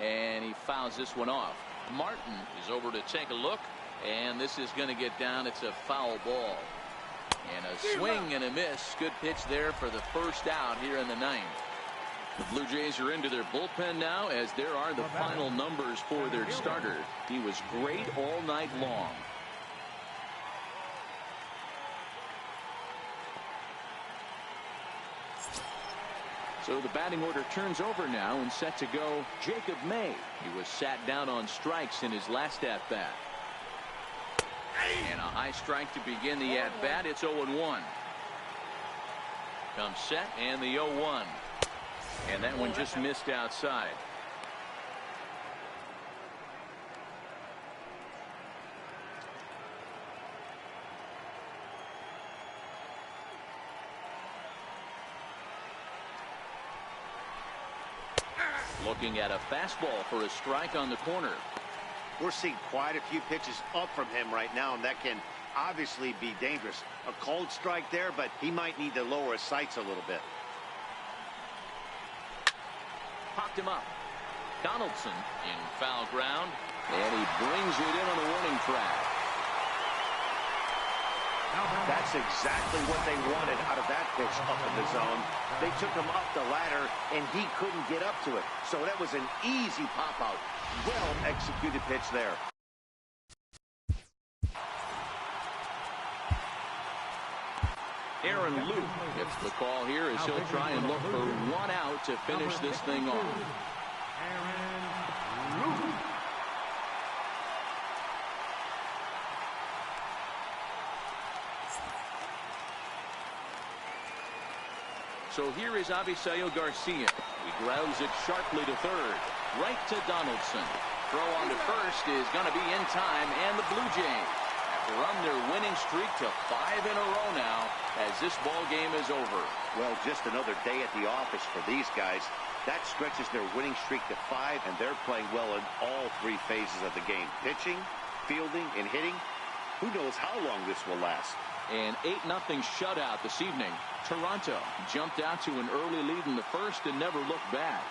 him. And he fouls this one off. Martin is over to take a look, and this is going to get down. It's a foul ball. And a swing and a miss. Good pitch there for the first out here in the ninth. The Blue Jays are into their bullpen now as there are the final numbers for their starter. He was great all night long. So the batting order turns over now and set to go Jacob May. He was sat down on strikes in his last at-bat. And a high strike to begin the at-bat. It's 0-1. Comes set and the 0-1. And that one just missed outside. Looking at a fastball for a strike on the corner. We're seeing quite a few pitches up from him right now, and that can obviously be dangerous. A cold strike there, but he might need to lower his sights a little bit. Popped him up. Donaldson in foul ground, and he brings it in on the warning track. That's exactly what they wanted out of that pitch up in the zone. They took him up the ladder, and he couldn't get up to it. So that was an easy pop-out. Well-executed pitch there. Aaron Luke gets the call here as he'll try and look for one out to finish this thing off. Aaron Luke. So here is Avisail Garcia. He grounds it sharply to third. Right to Donaldson. Throw on to first is going to be in time, and the Blue Jays have run their winning streak to 5 in a row now as this ball game is over. Well, just another day at the office for these guys. That stretches their winning streak to 5, and they're playing well in all 3 phases of the game. Pitching, fielding, and hitting. Who knows how long this will last. An 8-0 shutout this evening. Toronto jumped out to an early lead in the first and never looked back.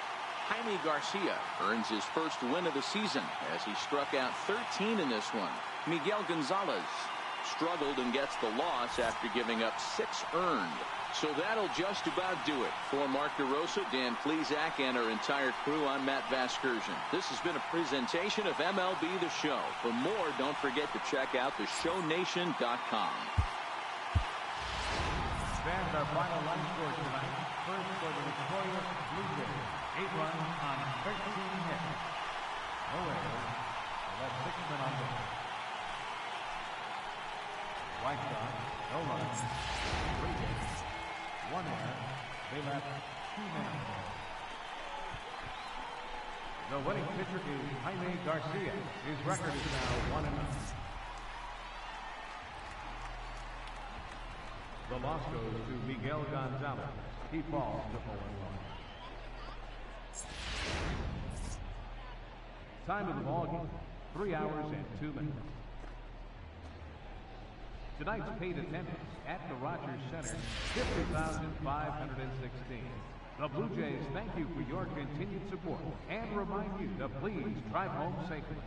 Jaime Garcia earns his first win of the season as he struck out 13 in this one. Miguel Gonzalez struggled and gets the loss after giving up 6 earned. So that'll just about do it. For Mark DeRosa, Dan Plesac, and our entire crew, I'm Matt Vasgersian. This has been a presentation of MLB The Show. For more, don't forget to check out theshownation.com. That's our final line score tonight. First for the victorious Blue Jays. 8 runs on 13 hits. No errors. That's 6 men on base. White Sox, no runs. 3 hits. 1 error. They left 2 men on base. The winning pitcher is Jaime Garcia. His record is now 1-0. The loss goes to Miguel Gonzalez. He falls to 0-1. Time of the ball game, 3 hours and 2 minutes. Tonight's paid attendance at the Rogers Center, 50,516. The Blue Jays thank you for your continued support and remind you to please drive home safely.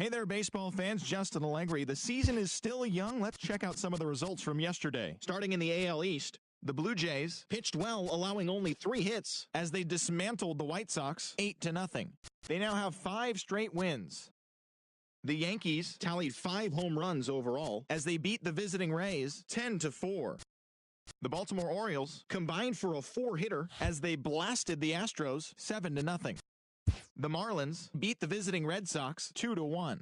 Hey there, baseball fans. Justin Allegri. The season is still young. Let's check out some of the results from yesterday. Starting in the AL East, the Blue Jays pitched well, allowing only 3 hits as they dismantled the White Sox 8-0. They now have 5 straight wins. The Yankees tallied 5 home runs overall as they beat the visiting Rays 10-4. The Baltimore Orioles combined for a 4-hitter as they blasted the Astros 7-0. The Marlins beat the visiting Red Sox 2-1.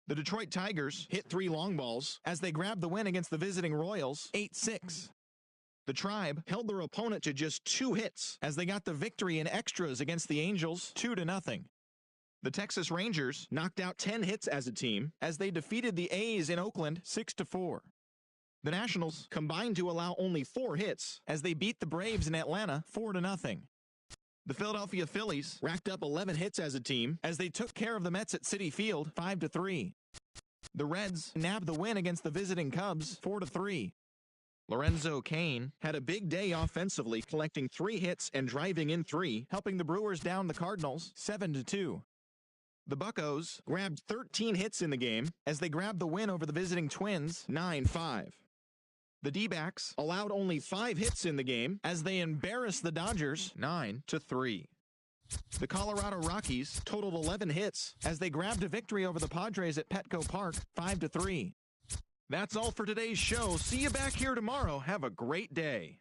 The Detroit Tigers hit 3 long balls as they grabbed the win against the visiting Royals 8-6. The Tribe held their opponent to just 2 hits as they got the victory in extras against the Angels 2-0. The Texas Rangers knocked out 10 hits as a team as they defeated the A's in Oakland 6-4. The Nationals combined to allow only 4 hits as they beat the Braves in Atlanta 4-0. The Philadelphia Phillies racked up 11 hits as a team as they took care of the Mets at Citi Field 5-3. The Reds nabbed the win against the visiting Cubs 4-3. Lorenzo Cain had a big day offensively, collecting 3 hits and driving in 3, helping the Brewers down the Cardinals 7-2. The Buccos grabbed 13 hits in the game as they grabbed the win over the visiting Twins 9-5. The D-backs allowed only 5 hits in the game as they embarrassed the Dodgers 9-3. The Colorado Rockies totaled 11 hits as they grabbed a victory over the Padres at Petco Park 5-3. That's all for today's show. See you back here tomorrow. Have a great day.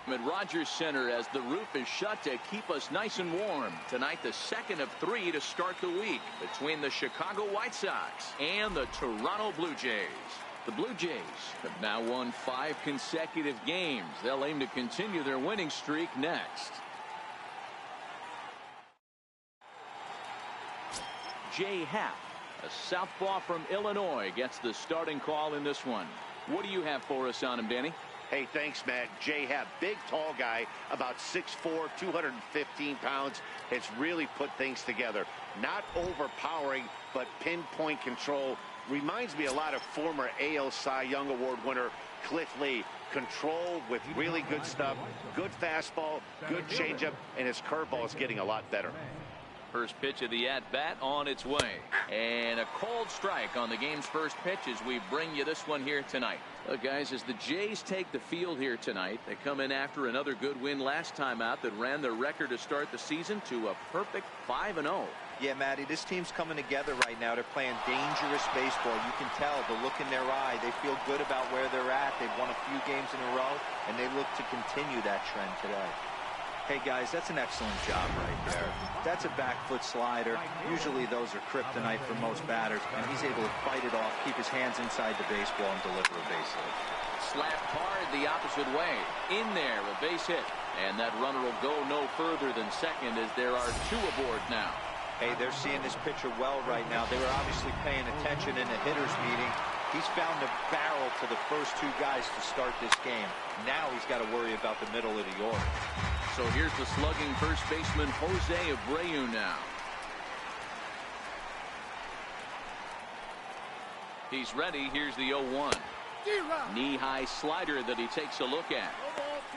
At Rogers Center as the roof is shut to keep us nice and warm. Tonight, the second of 3 to start the week between the Chicago White Sox and the Toronto Blue Jays. The Blue Jays have now won 5 consecutive games. They'll aim to continue their winning streak next. Jay Happ, a southpaw from Illinois, gets the starting call in this one. What do you have for us on him, Danny? Hey, thanks, Matt. Jay Happ, big, tall guy, about 6'4", 215 pounds. Has really put things together. Not overpowering, but pinpoint control. Reminds me a lot of former AL Cy Young Award winner Cliff Lee. Control with really good stuff. Good fastball, good changeup, and his curveball is getting a lot better. First pitch of the at-bat on its way. And a cold strike on the game's first pitch as we bring you this one here tonight. Look, guys, as the Jays take the field here tonight, they come in after another good win last time out that ran their record to start the season to a perfect 5-0. Yeah, Matty, this team's coming together right now. They're playing dangerous baseball. You can tell the look in their eye. They feel good about where they're at. They've won a few games in a row, and they look to continue that trend today. Hey, guys, that's an excellent job right there. That's a back foot slider. Usually those are kryptonite for most batters, and he's able to fight it off, keep his hands inside the baseball, and deliver a base hit. Slapped hard the opposite way. In there, a base hit. And that runner will go no further than second as there are 2 aboard now. Hey, they're seeing this pitcher well right now. They were obviously paying attention in the hitters meeting. He's found the barrel to the first 2 guys to start this game. Now he's got to worry about the middle of the order. So here's the slugging first baseman Jose Abreu now. He's ready. Here's the 0-1. Knee-high slider that he takes a look at.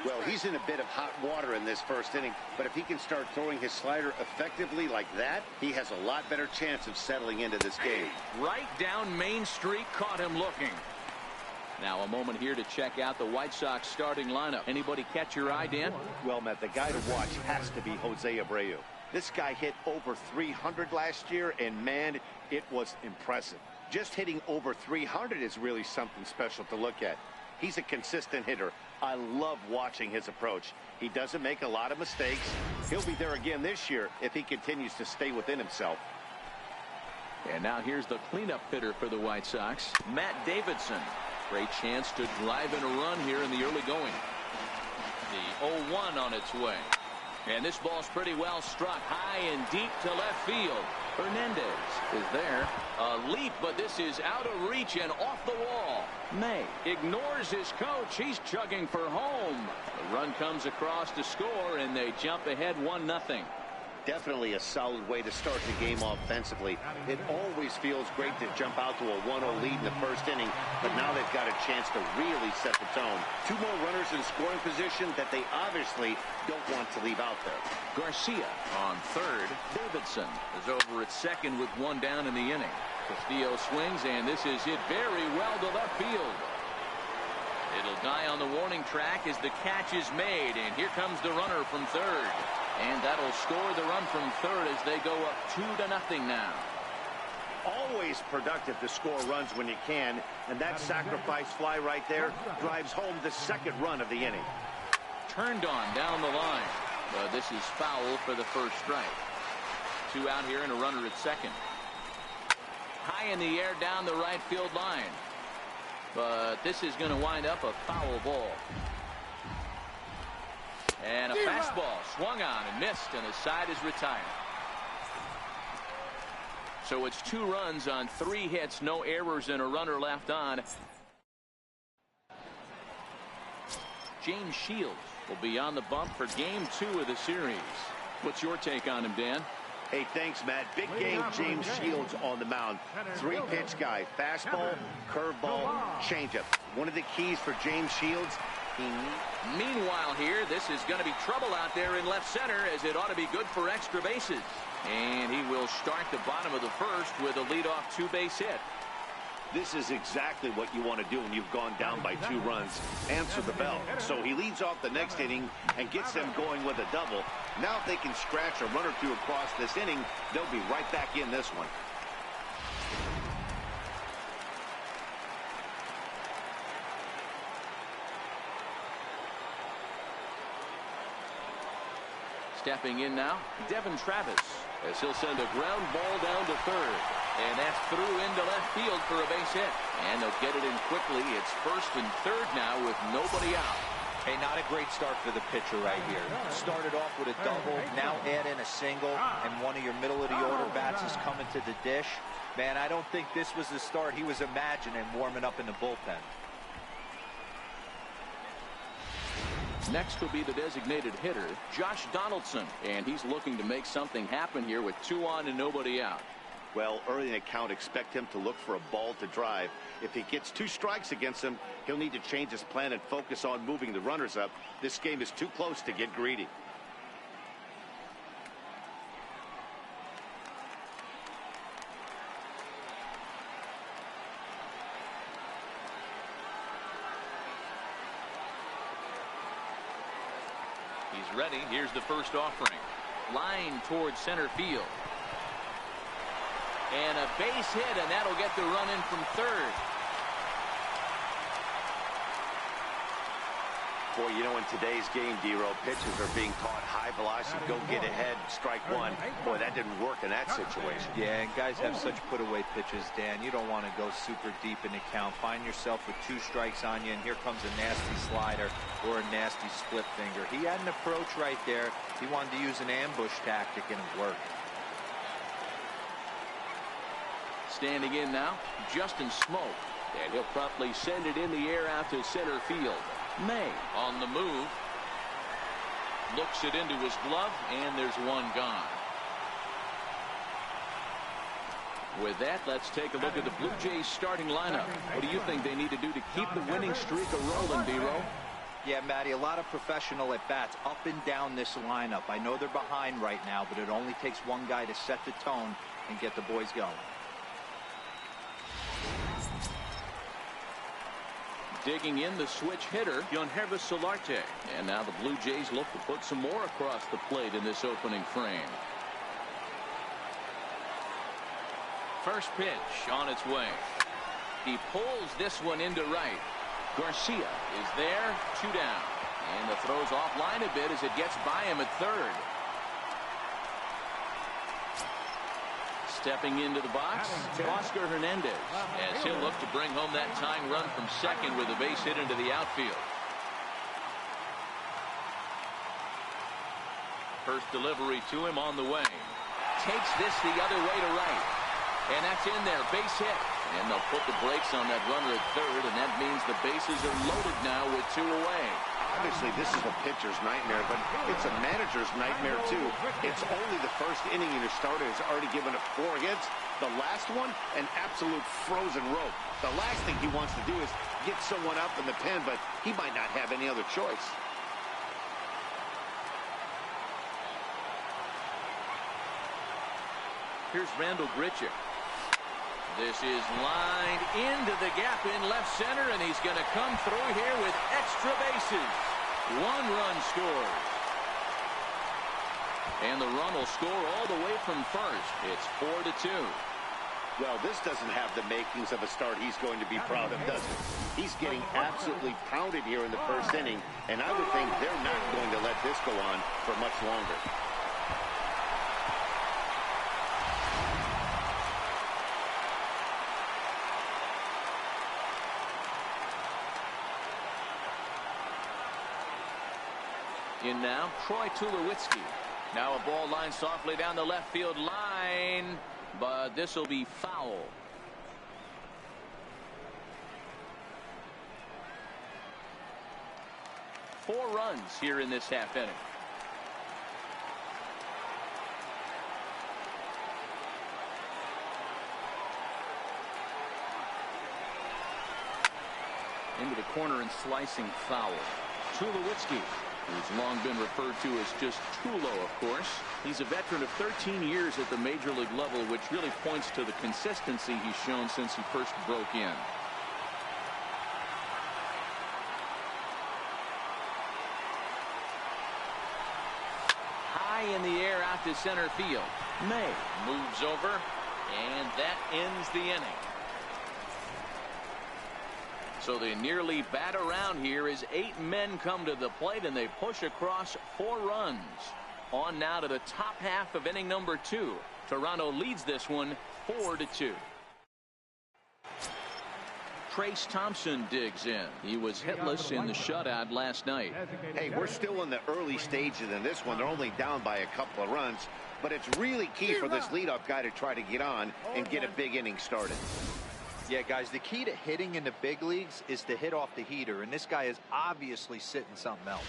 Well, he's in a bit of hot water in this first inning, but if he can start throwing his slider effectively like that, he has a lot better chance of settling into this game. Right down Main Street, caught him looking. Now a moment here to check out the White Sox starting lineup. Anybody catch your eye, Dan? Well, Matt, the guy to watch has to be Jose Abreu. This guy hit over 300 last year, and man, it was impressive. Just hitting over 300 is really something special to look at. He's a consistent hitter. I love watching his approach. He doesn't make a lot of mistakes. He'll be there again this year if he continues to stay within himself. And now here's the cleanup hitter for the White Sox, Matt Davidson. Great chance to drive in a run here in the early going. The 0-1 on its way. And this ball's pretty well struck high and deep to left field. Hernandez is there. A leap, but this is out of reach and off the wall. May ignores his coach. He's chugging for home. The run comes across to score, and they jump ahead 1-0. Definitely a solid way to start the game offensively. It always feels great to jump out to a 1-0 lead in the first inning, but now they've got a chance to really set the tone. Two more runners in scoring position that they obviously don't want to leave out there. Garcia on third. Davidson is over at second with one down in the inning. Castillo swings, and this is hit very well to left field. It'll die on the warning track as the catch is made, and here comes the runner from third. And that'll score the run from third as they go up 2-0 now. Always productive to score runs when you can, and that sacrifice fly right there drives home the second run of the inning. Turned on down the line, but this is foul for the first strike. Two out here and a runner at second. High in the air down the right field line, but this is going to wind up a foul ball. And a fastball swung on and missed, and the side is retired. So it's 2 runs on 3 hits, no errors, and a runner left on. James Shields will be on the bump for game 2 of the series. What's your take on him, Dan? Hey, thanks, Matt. Big game, James Shields on the mound. 3-pitch guy. Fastball, curveball, changeup. One of the keys for James Shields. Meanwhile here, this is going to be trouble out there in left center, as it ought to be good for extra bases. And he will start the bottom of the first with a leadoff 2-base hit. This is exactly what you want to do when you've gone down by 2 runs. Answer the bell. So he leads off the next inning and gets them going with a double. Now if they can scratch a run or two across this inning, they'll be right back in this one. Stepping in now, Devin Travis, as he'll send a ground ball down to third. And that's through into left field for a base hit. And they'll get it in quickly. It's first and third now with nobody out. Hey, not a great start for the pitcher right here. Started off with a double, now add in a single, and one of your middle-of-the-order bats is coming to the dish. Man, I don't think this was the start he was imagining warming up in the bullpen. Next will be the designated hitter, Josh Donaldson, and he's looking to make something happen here with 2 on and nobody out. Well, early in the count, expect him to look for a ball to drive. If he gets 2 strikes against him, he'll need to change his plan and focus on moving the runners up. This game is too close to get greedy. He's ready. Here's the first offering. Line towards center field. And a base hit, and that'll get the run in from third. Boy, you know, in today's game, D-Row, pitchers are being taught high velocity, go get ahead, strike one. Boy, that didn't work in that situation. Yeah, and guys have such put-away pitches, Dan. You don't want to go super deep in the count. Find yourself with 2 strikes on you, and here comes a nasty slider or a nasty split finger. He had an approach right there. He wanted to use an ambush tactic, and it worked. Standing in now, Justin Smoke. And he'll promptly send it in the air out to center field. May on the move. Looks it into his glove, and there's one gone. With that, let's take a look at the Blue Jays starting lineup. What do you think they need to do to keep the winning streak a-rolling, D-Row? Yeah, Matty, a lot of professional at-bats up and down this lineup. I know they're behind right now, but it only takes one guy to set the tone and get the boys going. Digging in the switch hitter, Yangervis Solarte. And now the Blue Jays look to put some more across the plate in this opening frame. First pitch on its way. He pulls this one into right. Garcia is there, 2 down. And the throw's offline a bit as it gets by him at third. Stepping into the box, Oscar Hernandez, as he'll look to bring home that tying run from second with a base hit into the outfield. First delivery to him on the way. Takes this the other way to right. And that's in there, base hit. And they'll put the brakes on that runner at third, and that means the bases are loaded now with 2 away. Obviously, this is a pitcher's nightmare, but it's a manager's nightmare, too. It's only the first inning, and your starter has already given up 4 hits. The last one, an absolute frozen rope. The last thing he wants to do is get someone up in the pen, but he might not have any other choice. Here's Randall Grichuk. This is lined into the gap in left center, and he's going to come through here with extra bases. 1 run scored. And the run will score all the way from first. It's 4-2. Well, this doesn't have the makings of a start he's going to be proud of, does it? He's getting absolutely pounded here in the first inning, and I would think they're not going to let this go on for much longer. In now, Troy Tulowitzki. Now a ball lined softly down the left field line, but this will be foul. Four runs here in this half inning. Into the corner and slicing foul. Tulowitzki, who's long been referred to as just Tulo, of course. He's a veteran of 13 years at the major league level, which really points to the consistency he's shown since he first broke in. High in the air out to center field. May moves over, and that ends the inning. So they nearly bat around here as 8 men come to the plate, and they push across 4 runs. On now to the top half of inning number 2. Toronto leads this one 4-2. Trace Thompson digs in. He was hitless in the shutout last night. Hey, we're still in the early stages in this one. They're only down by a couple of runs, but it's really key for this leadoff guy to try to get on and get a big inning started. Yeah, guys, the key to hitting in the big leagues is to hit off the heater, and this guy is obviously sitting something else.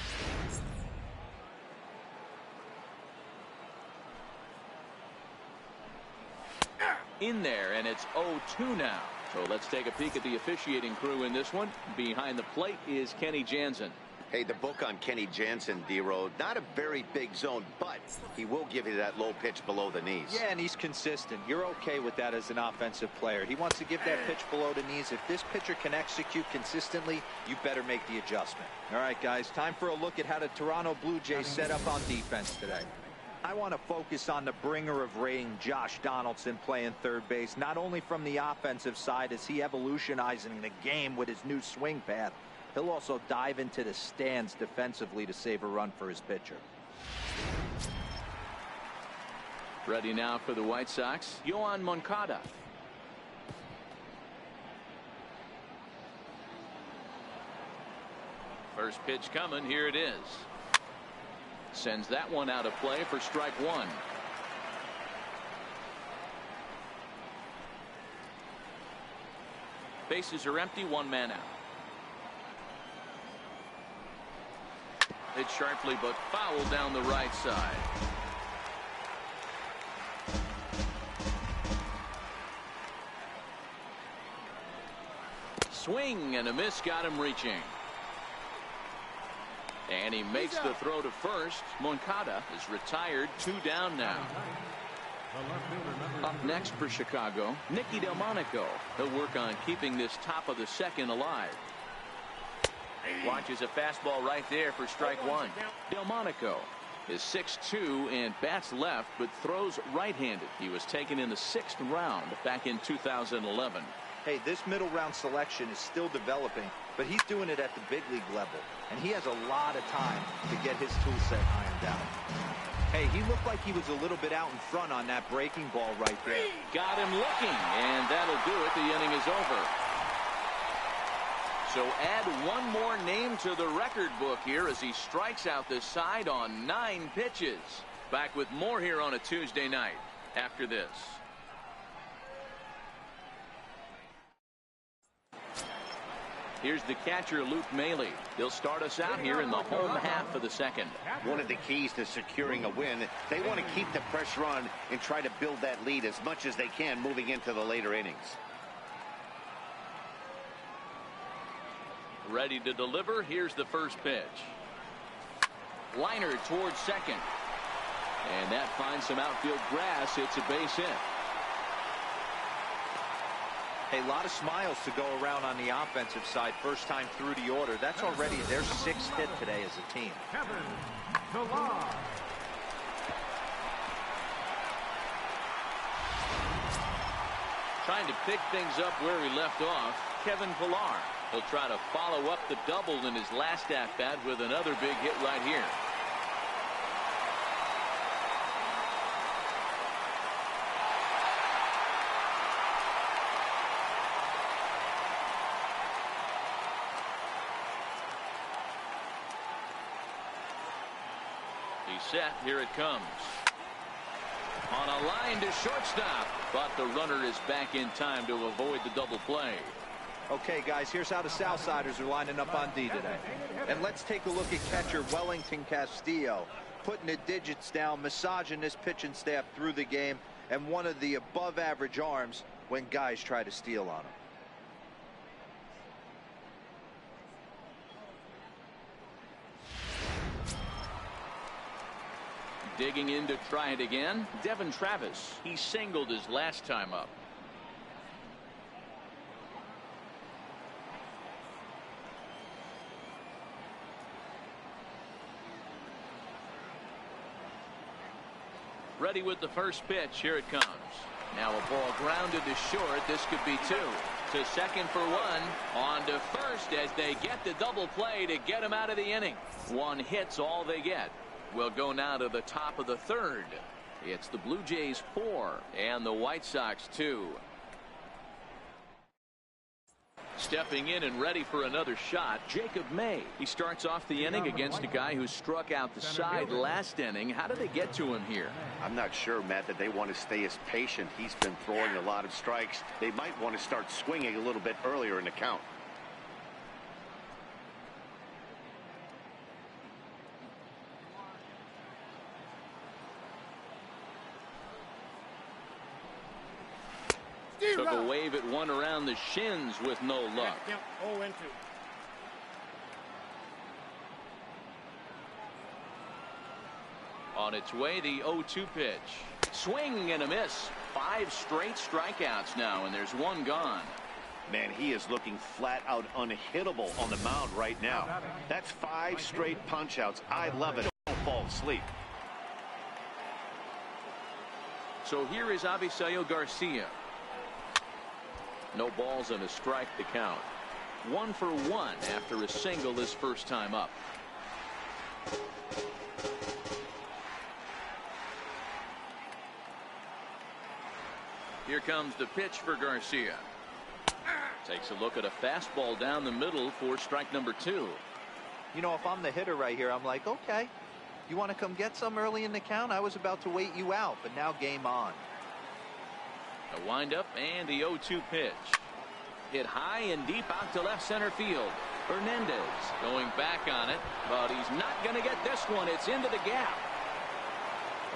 In there, and it's 0-2 now. So let's take a peek at the officiating crew in this one. Behind the plate is Kenny Jansen. Hey, the book on Kenny Jansen, D-Road, not a very big zone, but he will give you that low pitch below the knees. Yeah, and he's consistent. You're okay with that as an offensive player. He wants to give that pitch below the knees. If this pitcher can execute consistently, you better make the adjustment. All right, guys, time for a look at how the Toronto Blue Jays set up on defense today. I want to focus on the bringer of rain, Josh Donaldson, playing third base, not only from the offensive side as he evolutionizing the game with his new swing path. He'll also dive into the stands defensively to save a run for his pitcher. Ready now for the White Sox, Yoan Moncada. First pitch coming, here it is. Sends that one out of play for strike 1. Bases are empty, 1 man out. Hit sharply but foul down the right side. Swing and a miss got him reaching. And he makes the throw to first. Moncada is retired, 2 down now. Up next for Chicago, Nicky Delmonico. He'll work on keeping this top of the second alive. Watches a fastball right there for strike 1. Delmonico is 6'2" and bats left but throws right-handed. He was taken in the 6th round back in 2011. Hey, this middle round selection is still developing, but he's doing it at the big league level, and he has a lot of time to get his tool set ironed out. Hey, he looked like he was a little bit out in front on that breaking ball right there. Got him looking, and that'll do it. The inning is over. So add one more name to the record book here as he strikes out the side on 9 pitches. Back with more here on a Tuesday night after this. Here's the catcher, Luke Maile. He'll start us out here in the home half of the second. One of the keys to securing a win, they want to keep the pressure on and try to build that lead as much as they can moving into the later innings. Ready to deliver. Here's the first pitch. Liner towards second. And that finds some outfield grass. It's a base hit. Hey, a lot of smiles to go around on the offensive side. First time through the order. That's already their 6th hit today as a team. Trying to pick things up where he left off, Kevin Farr. He'll try to follow up the double in his last at-bat with another big hit right here. He's set. Here it comes. On a line to shortstop, but the runner is back in time to avoid the double play. Okay, guys, here's how the Southsiders are lining up on D today. And let's take a look at catcher Wellington Castillo, putting the digits down, massaging this pitching staff through the game, and one of the above-average arms when guys try to steal on him. Digging in to try it again, Devin Travis. He singled his last time up. Ready with the first pitch. Here it comes. Now a ball grounded to short. This could be 2. To second for 1. On to first as they get the double play to get him out of the inning. 1 hit's all they get. We'll go now to the top of the 3rd. It's the Blue Jays 4 and the White Sox 2. Stepping in and ready for another shot, Jacob May. He starts off the inning against a guy who struck out the side last inning. How did they get to him here? I'm not sure, Matt, that they want to stay as patient. He's been throwing a lot of strikes. They might want to start swinging a little bit earlier in the count. Took a wave at one around the shins with no luck. On its way, the 0-2 pitch. Swing and a miss. 5 straight strikeouts now, and there's 1 gone. Man, he is looking flat out unhittable on the mound right now. That's 5 straight punch outs. I love it. Don't fall asleep. So here is Avisail Garcia. No balls and a strike to count. 1 for 1 after a single his first time up. Here comes the pitch for Garcia. Takes a look at a fastball down the middle for strike number 2. You know, if I'm the hitter right here, I'm like, okay, you want to come get some early in the count? I was about to wait you out, but now game on. A windup and the 0-2 pitch. Hit high and deep out to left center field. Hernandez going back on it, but he's not going to get this one. It's into the gap.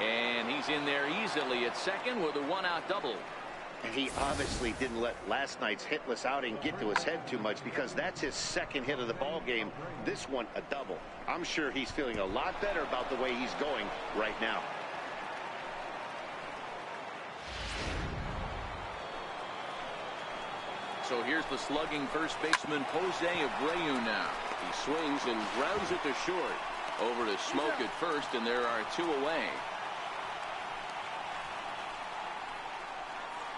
And he's in there easily at second with a 1-out double. And he obviously didn't let last night's hitless outing get to his head too much, because that's his 2nd hit of the ball game. This one a double. I'm sure he's feeling a lot better about the way he's going right now. So here's the slugging first baseman Jose Abreu now. He swings and grounds it to short. Over to Smoke at first, and there are 2 away.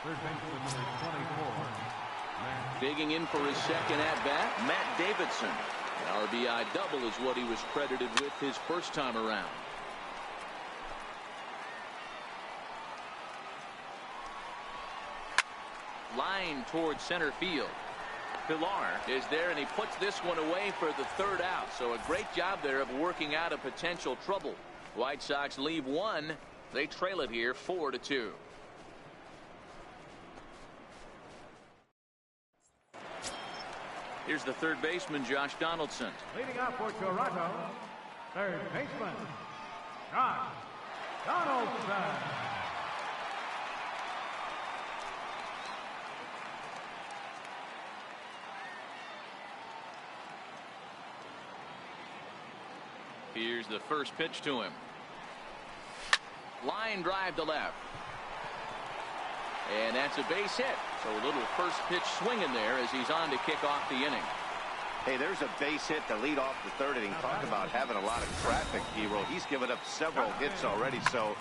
Third baseman number 24. Digging in for his second at-bat, Matt Davidson. An RBI double is what he was credited with his first time around. Line towards center field. Farr is there, and he puts this one away for the 3rd out. So a great job there of working out a potential trouble. White Sox leave 1. They trail it here 4-2. Here's the third baseman, Josh Donaldson. Leading off for Toronto, third baseman, Josh Donaldson. Here's the first pitch to him. Line drive to left. And that's a base hit. So a little first pitch swing in there as he's on to kick off the inning. Hey, there's a base hit to lead off the 3rd inning. Talk about having a lot of traffic, Hero. He's given up several hits already, so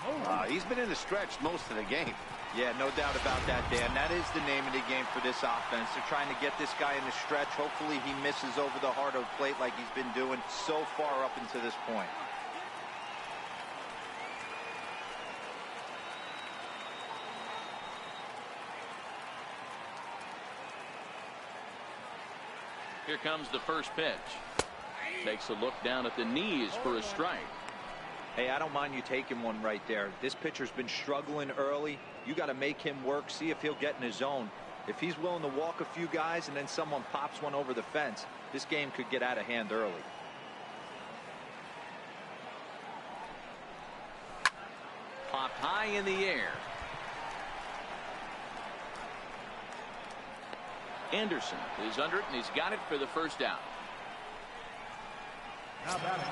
he's been in the stretch most of the game. Yeah, no doubt about that, Dan. That is the name of the game for this offense. They're trying to get this guy in the stretch. Hopefully he misses over the heart of the plate like he's been doing so far up until this point. Here comes the first pitch. Takes a look down at the knees for a strike. Hey, I don't mind you taking one right there. This pitcher's been struggling early. You got to make him work, see if he'll get in his zone. If he's willing to walk a few guys and then someone pops one over the fence, this game could get out of hand early. Popped high in the air. Anderson is under it, and he's got it for the first out. Now batting,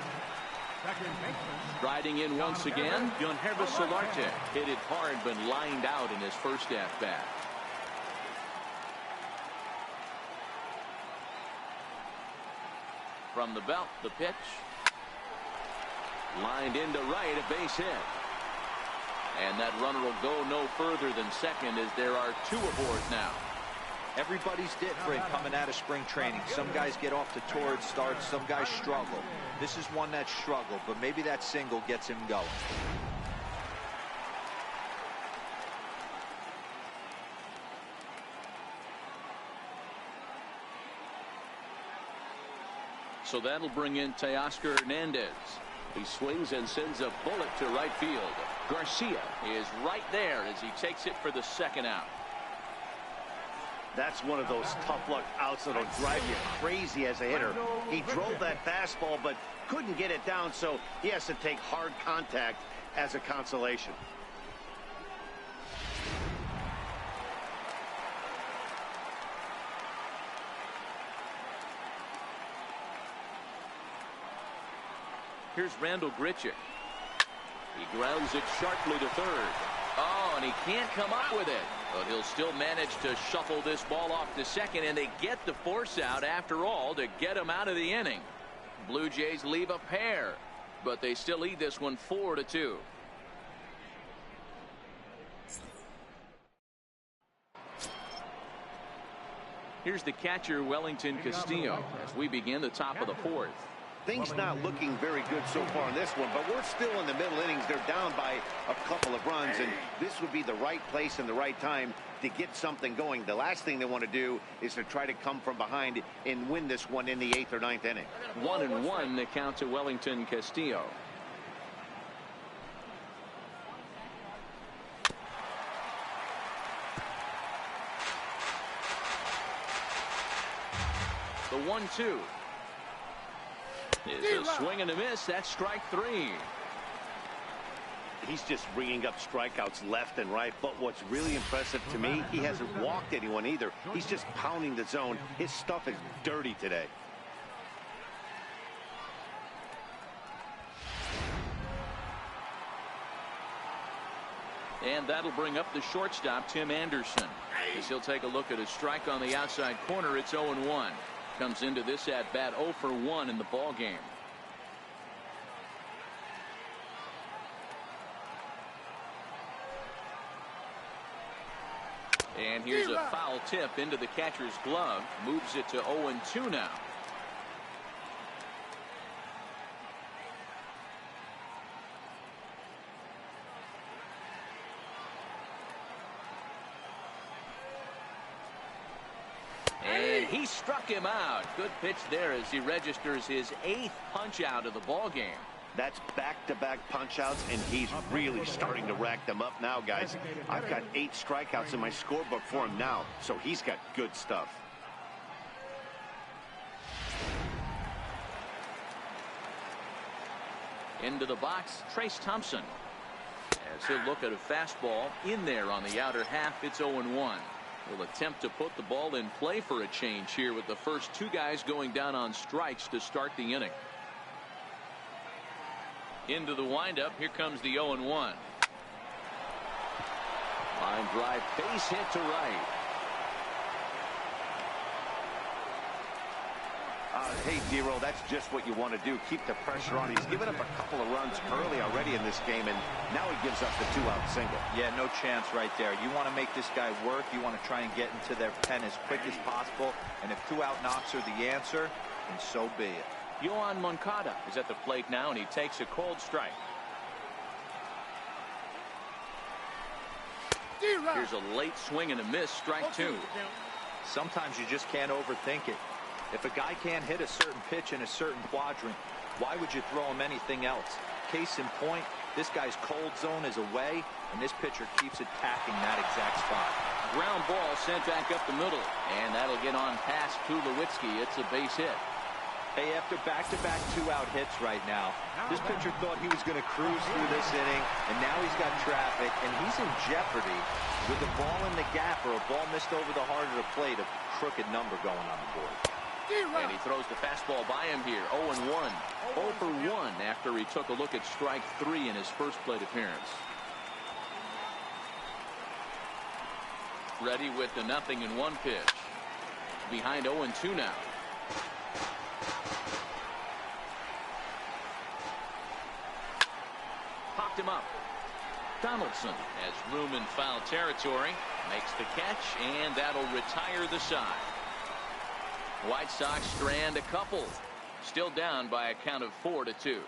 second baseman. Riding in once again, Yonhervis Solarte hit it hard, but lined out in his first at-bat. From the belt, the pitch. Lined into right, a base hit. And that runner will go no further than second as there are 2 aboard now. Everybody's different coming out of spring training. Some guys get off to torrid starts, some guys struggle. This is one that struggled, but maybe that single gets him going. So that'll bring in Teoscar Hernandez. He swings and sends a bullet to right field. Garcia is right there as he takes it for the second out. That's one of those tough luck outs that'll drive you crazy as a hitter. He drove that fastball but couldn't get it down, so he has to take hard contact as a consolation. Here's Randall Grichuk. He grounds it sharply to third. Oh, and he can't come up with it. But he'll still manage to shuffle this ball off to second, and they get the force out after all to get him out of the inning. Blue Jays leave a pair, but they still lead this one 4-2. Here's the catcher, Wellington Castillo, as we begin the top of the 4th. Things not looking very good so far in this one, but we're still in the middle innings. They're down by a couple of runs, and this would be the right place and the right time to get something going. The last thing they want to do is to try to come from behind and win this one in the 8th or 9th inning. 1-1 the count to Wellington Castillo. The 1-2. It's a swing and a miss. That's strike 3. He's just bringing up strikeouts left and right, but what's really impressive to me, he hasn't walked anyone either. He's just pounding the zone. His stuff is dirty today. And that'll bring up the shortstop, Tim Anderson, as he'll take a look at a strike on the outside corner. It's 0-1. Comes into this at bat 0 for 1 in the ball game. And here's a foul tip into the catcher's glove. Moves it to 0-2 now. And he struck him out. Good pitch there as he registers his 8th punch out of the ball game. That's back-to-back punch-outs, and he's really starting to rack them up now, guys. I've got 8 strikeouts in my scorebook for him now, so he's got good stuff. Into the box, Trace Thompson. As he'll look at a fastball in there on the outer half, it's 0-1. He'll attempt to put the ball in play for a change here with the first 2 guys going down on strikes to start the inning. Into the windup, here comes the 0-1. Line drive, base hit to right. Hey, D-Roll, that's just what you want to do. Keep the pressure on. He's given up a couple of runs early already in this game, and now he gives up the 2-out single. Yeah, no chance right there. You want to make this guy work. You want to try and get into their pen as quick as possible. And if 2-out knocks are the answer, then so be it. Yohan Moncada is at the plate now, and he takes a cold strike. Here's a late swing and a miss, strike 2. Sometimes you just can't overthink it. If a guy can't hit a certain pitch in a certain quadrant, why would you throw him anything else? Case in point, this guy's cold zone is away, and this pitcher keeps attacking that exact spot. Ground ball sent back up the middle, and that'll get on past Tulowitzki. It's a base hit. Hey, after back-to-back 2-out hits right now, this pitcher thought he was going to cruise through this inning, and now he's got traffic, and he's in jeopardy with a ball in the gap or a ball missed over the heart of the plate, a crooked number going on the board. And he throws the fastball by him here. 0-1. 0 for 1 after he took a look at strike 3 in his first plate appearance. Ready with the 0-1 pitch. Behind 0-2 now. Popped him up. Donaldson has room in foul territory. Makes the catch, and that'll retire the side. White Sox strand a couple. Still down by a count of 4-2.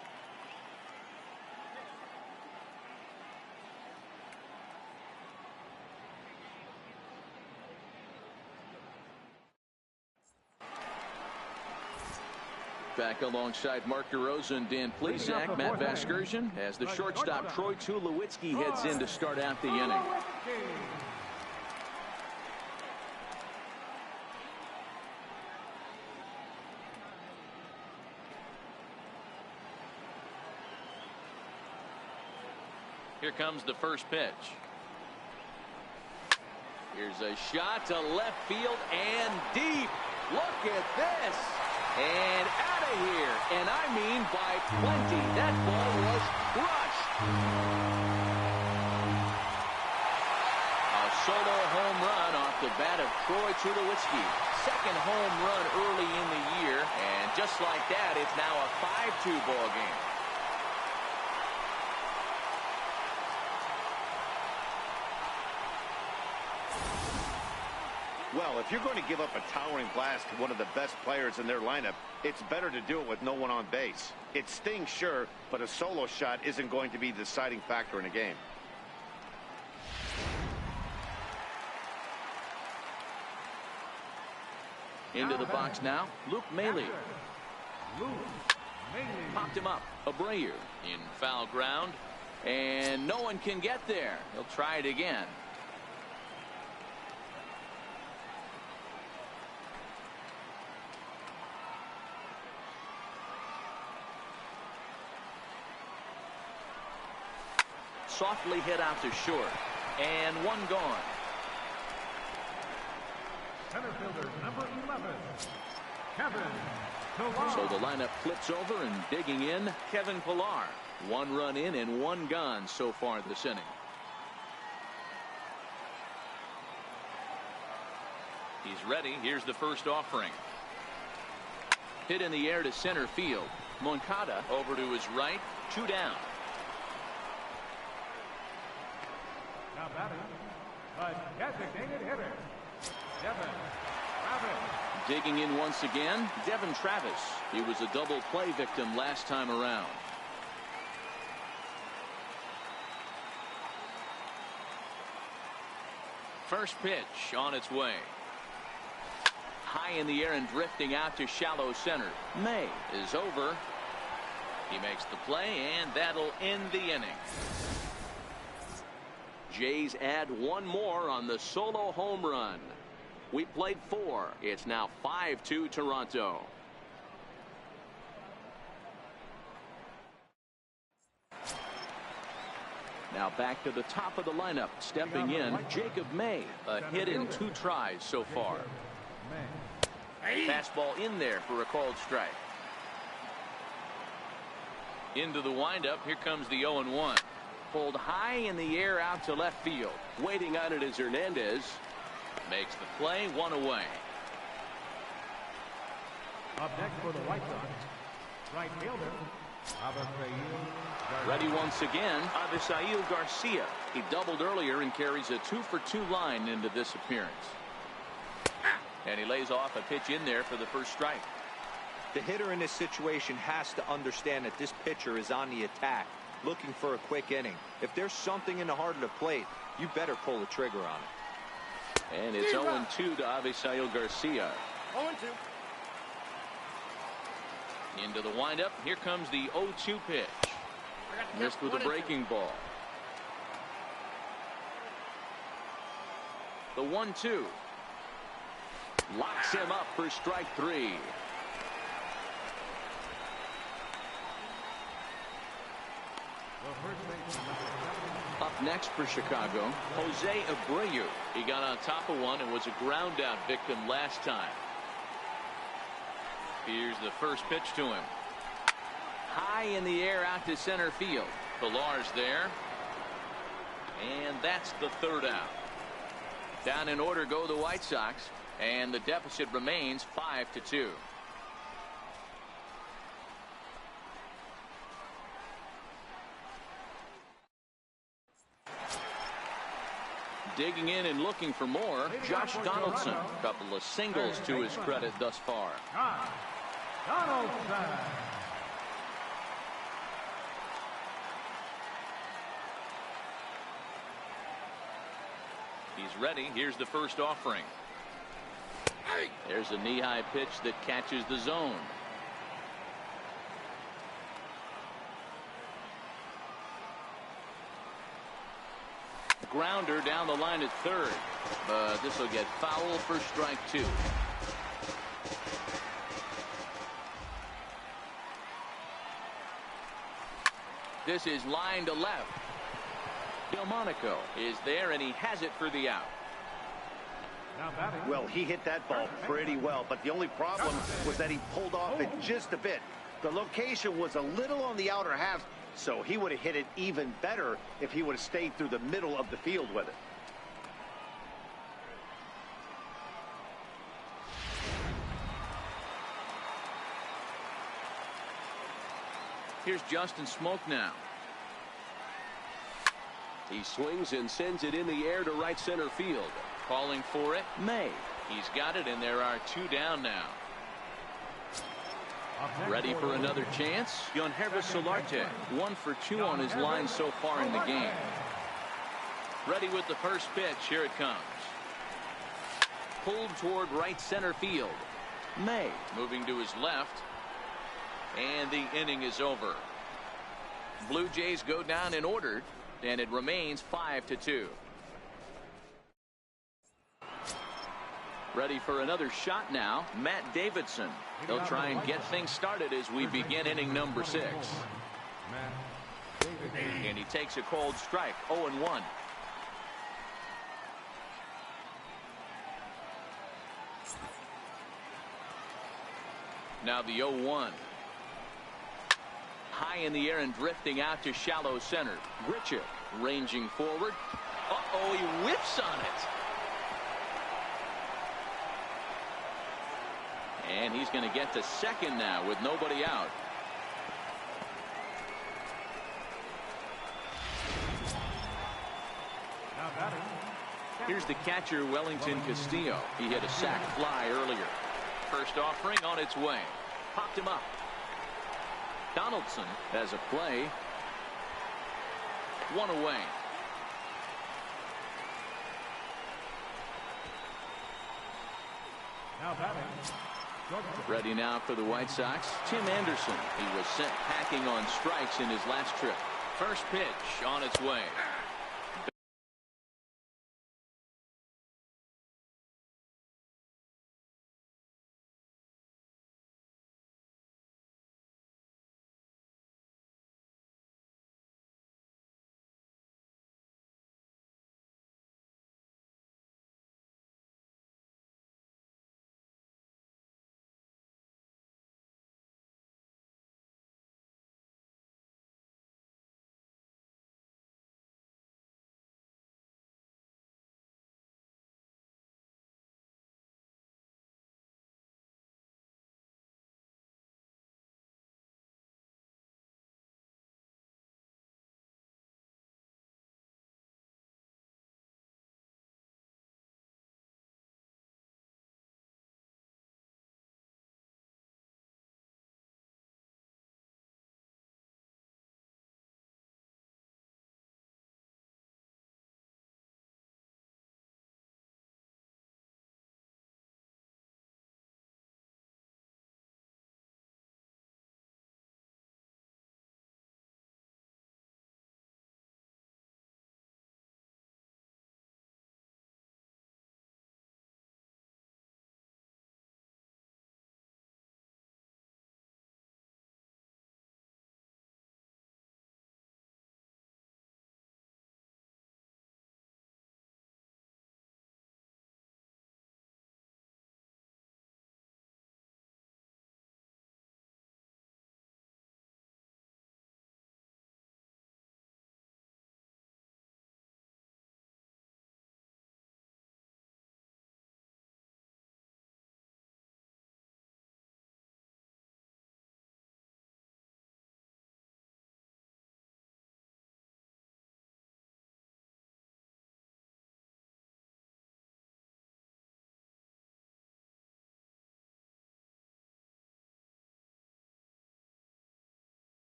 Back alongside Mark DeRosa and Dan Plesac, Matt Vasgersian, as the shortstop Troy Tulowitzki heads in to start out the inning. Here comes the first pitch. Here's a shot to left field and deep. Look at this. And out of here. And I mean by plenty. That ball was crushed. A solo home run off the bat of Troy Tulowitzki. Second home run early in the year. And just like that, it's now a 5-2 ball game. Well, if you're going to give up a towering blast to one of the best players in their lineup, it's better to do it with no one on base. It stings, sure, but a solo shot isn't going to be the deciding factor in a game. Into the box now, Luke Maile. Popped him up. Abreu in foul ground, and no one can get there. He'll try it again. Softly hit out to short, and one gone. Center fielder number 11, Kevin Pillar. So the lineup flips over, and digging in, Kevin Pillar. 1 run in and 1 gone so far this inning. He's ready. Here's the first offering. Hit in the air to center field. Moncada over to his right. 2 down. Now batting, The designated hitter, Devin Travis. Digging in once again, Devin Travis. He was a double play victim last time around. First pitch on its way. High in the air and drifting out to shallow center. May is over. He makes the play, and that'll end the inning. Jays add one more on the solo home run. We played 4. It's now 5-2 Toronto. Now back to the top of the lineup. Stepping in, Jacob May. A hit in 2 tries so far. Fastball in there for a called strike. Into the windup. Here comes the 0-1. Pulled high in the air out to left field. Waiting on it is Hernandez. Makes the play, 1 away. Up next for the White Sox, right fielder, Avisail. Ready once again, Avisail Garcia. He doubled earlier and carries a 2-for-2 line into this appearance. And he lays off a pitch in there for the first strike. The hitter in this situation has to understand that this pitcher is on the attack, looking for a quick inning. If there's something in the heart of the plate, you better pull the trigger on it. And it's 0-2 to Avisail Garcia. 0-2. Into the windup. Here comes the 0-2 pitch. Missed with a breaking ball. The 1-2. Locks him up for strike 3. Up next for Chicago, Jose Abreu. He got on top of one and was a ground out victim last time. Here's the first pitch to him. High in the air out to center field. Villar's there. And that's the 3rd out. Down in order go the White Sox, and the deficit remains 5-2. Digging in and looking for more, Josh Donaldson. A couple of singles to his credit thus far. Donaldson. He's ready. Here's the first offering. There's a knee-high pitch that catches the zone. Grounder down the line at 3rd, but this will get foul for strike 2. This is line to left. Delmonico is there, and he has it for the out. Well, he hit that ball pretty well, but the only problem was that he pulled off it just a bit. The location was a little on the outer half, so he would have hit it even better if he would have stayed through the middle of the field with it. Here's Justin Smoke now. He swings and sends it in the air to right center field. Calling for it, May. He's got it, and there are 2 down now. Ready for another chance? Yonhervis Solarte, 1 for 2 on his line so far in the game. Ready with the first pitch. Here it comes. Pulled toward right center field. May moving to his left. And the inning is over. Blue Jays go down in order, and it remains 5-2. Ready for another shot now, Matt Davidson. They'll try and get things started as we begin inning number 6. And he takes a cold strike, 0-1. Now the 0-1. High in the air and drifting out to shallow center. Grichuk ranging forward. Uh-oh, he whiffs on it. And he's going to get to second now with nobody out. Now batting, Here's the catcher, Wellington Castillo. He hit a sac fly earlier. First offering on its way. Popped him up. Donaldson has a play. One away. Now batting. Ready now for the White Sox, Tim Anderson. He was sent packing on strikes in his last trip. First pitch on its way.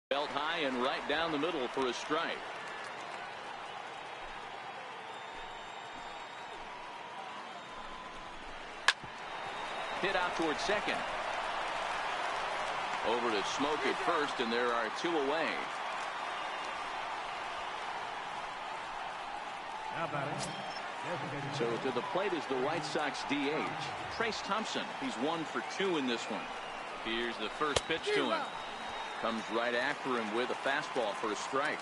Belt high and right down the middle for a strike. Hit out towards second. Over to Smoke at first, and there are two away. Now batting. So to the plate is the White Sox DH, Trace Thompson. He's 1 for 2 in this one. Here's the first pitch to him. Comes right after him with a fastball for a strike.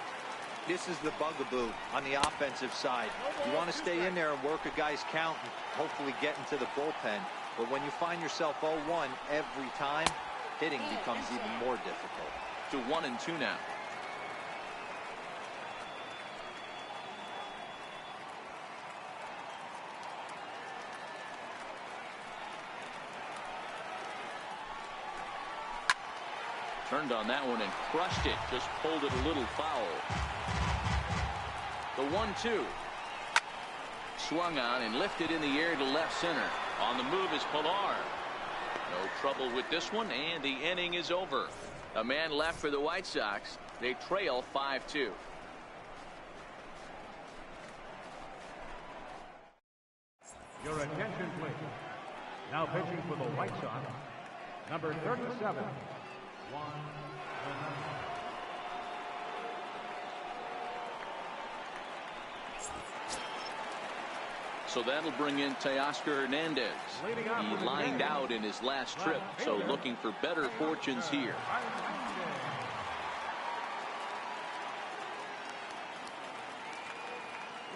This is the bugaboo on the offensive side. You want to stay in there and work a guy's count and hopefully get into the bullpen. But when you find yourself 0-1 every time, hitting becomes even more difficult. To 1-2 now. Turned on that one and crushed it. Just pulled it a little foul. The 1-2. Swung on and lifted in the air to left center. On the move is Farr. No trouble with this one, and the inning is over. A man left for the White Sox. They trail 5-2. Your attention, please. Now pitching for the White Sox, number 37. So that'll bring in Teoscar Hernandez. He lined out in his last trip, so looking for better fortunes here.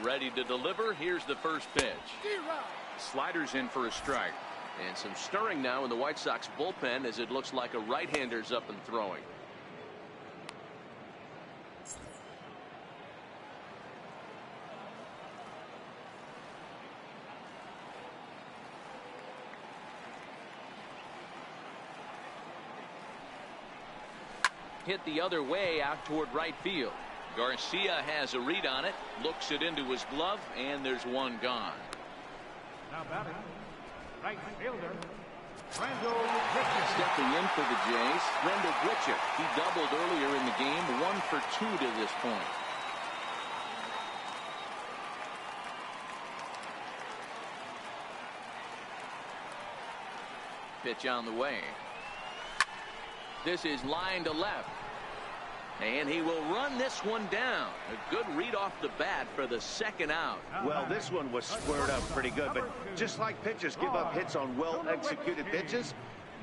Ready to deliver. Here's the first pitch. Sliders in for a strike. And some stirring now in the White Sox bullpen as it looks like a right-hander's up and throwing. Hit the other way out toward right field. Garcia has a read on it, looks it into his glove, and there's one gone. Now batting, right fielder, Randall Grichuk. Stepping in for the Jays, Randall Grichuk. He doubled earlier in the game, 1 for 2 to this point. Pitch on the way. This is line to left. And he will run this one down. A good read off the bat for the second out. Well, this one was squared up pretty good, but just like pitchers give up hits on well-executed pitches,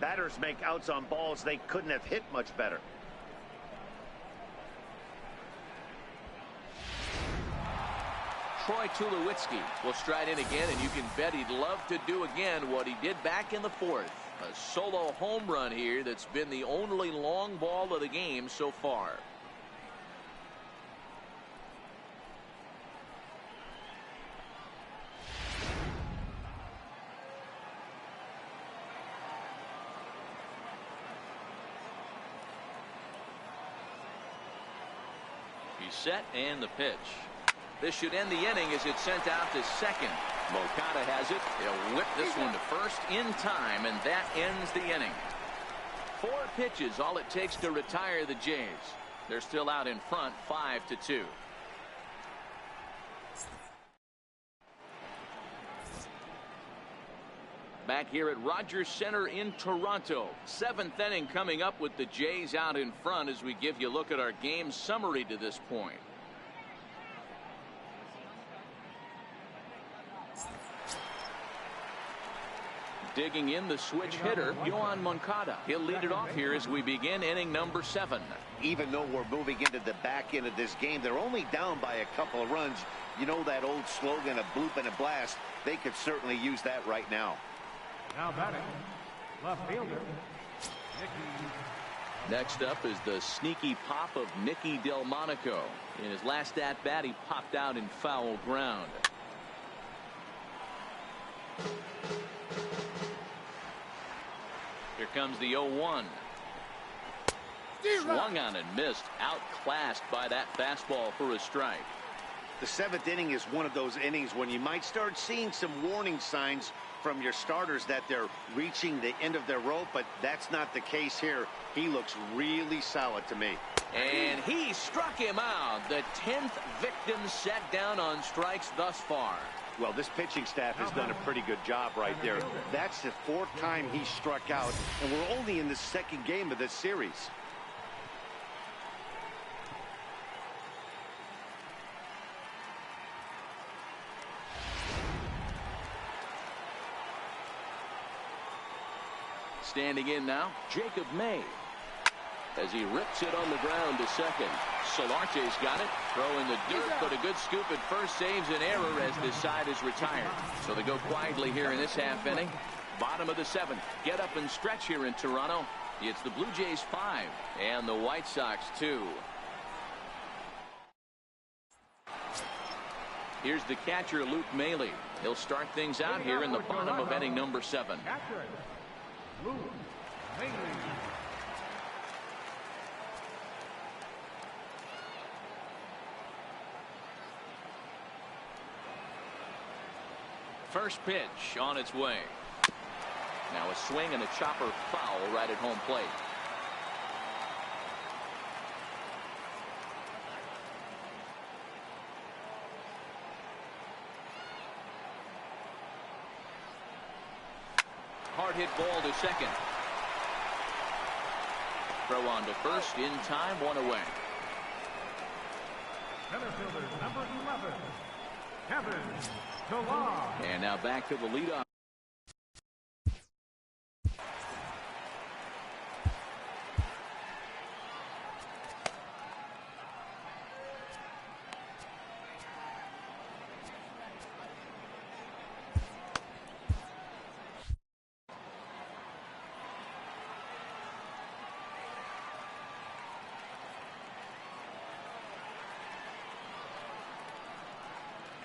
batters make outs on balls they couldn't have hit much better. Troy Tulowitzki will stride in again, and you can bet he'd love to do again what he did back in the fourth. A solo home run here that's been the only long ball of the game so far. He's set, and the pitch. This should end the inning as it's sent out to second. Moncada has it. He'll whip this one to first in time, and that ends the inning. 4 pitches, all it takes to retire the Jays. They're still out in front, 5-2. Back here at Rogers Center in Toronto. 7th inning coming up with the Jays out in front as we give you a look at our game summary to this point. Digging in the switch hitter, Yoan Moncada. He'll lead it off here as we begin inning number 7. Even though we're moving into the back end of this game, they're only down by a couple of runs. You know that old slogan, a bloop and a blast. They could certainly use that right now. Now batting, left fielder, Nicky. Next up is the sneaky pop of Nicky Delmonico. In his last at-bat, he popped out in foul ground. Here comes the 0-1. Swung on and missed. Outclassed by that fastball for a strike. The 7th inning is one of those innings when you might start seeing some warning signs from your starters that they're reaching the end of their rope, but that's not the case here. He looks really solid to me. And he struck him out. The 10th victim set down on strikes thus far. Well, this pitching staff has done a pretty good job right there. That's the 4th time he struck out, and we're only in the 2nd game of this series. Standing in now, Jacob May. As he rips it on the ground to second. Solarte's got it. Throw in the dirt, but a good scoop at first saves an error as this side is retired. So they go quietly here in this half inning. Bottom of the 7th. Get up and stretch here in Toronto. It's the Blue Jays 5 and the White Sox 2. Here's the catcher, Luke Maile. He'll start things out here in the bottom of inning number 7. Catcher, Luke Maile. First pitch on its way. Now a swing and a chopper foul right at home plate. Hard hit ball to second. Throw on to first in time, 1 away. Center fielder number 11, Kevin Pillar. And now back to the leadoff.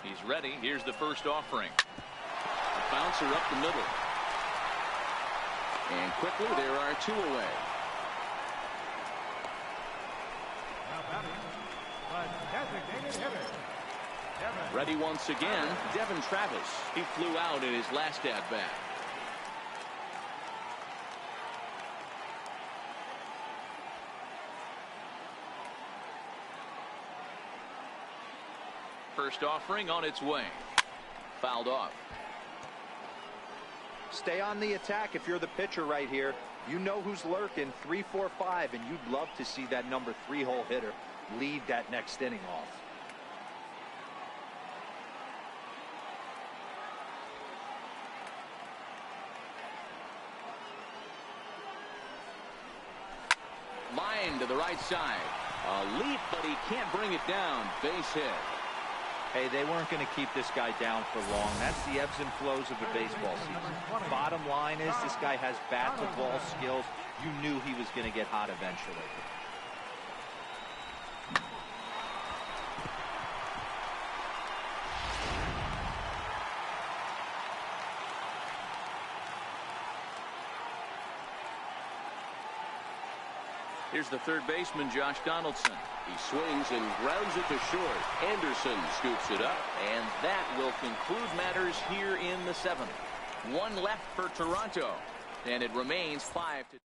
He's ready. Here's the first offering. A bouncer up the middle. And quickly there are 2 away. Now batting, the designated hitter, Kevin Ready once again, Devin Travis. He flew out in his last at-bat. First offering on its way. Fouled off. Stay on the attack if you're the pitcher right here. You know who's lurking, 3, 4, 5, and you'd love to see that number 3-hole hitter lead that next inning off. Line to the right side. A leap, but he can't bring it down. Base hit. Hey, they weren't going to keep this guy down for long. That's the ebbs and flows of a baseball season. Bottom line is this guy has bat-to-ball skills. You knew he was going to get hot eventually. Here's the third baseman, Josh Donaldson. He swings and grounds it to short. Anderson scoops it up. And that will conclude matters here in the seventh. One left for Toronto. And it remains 5-2.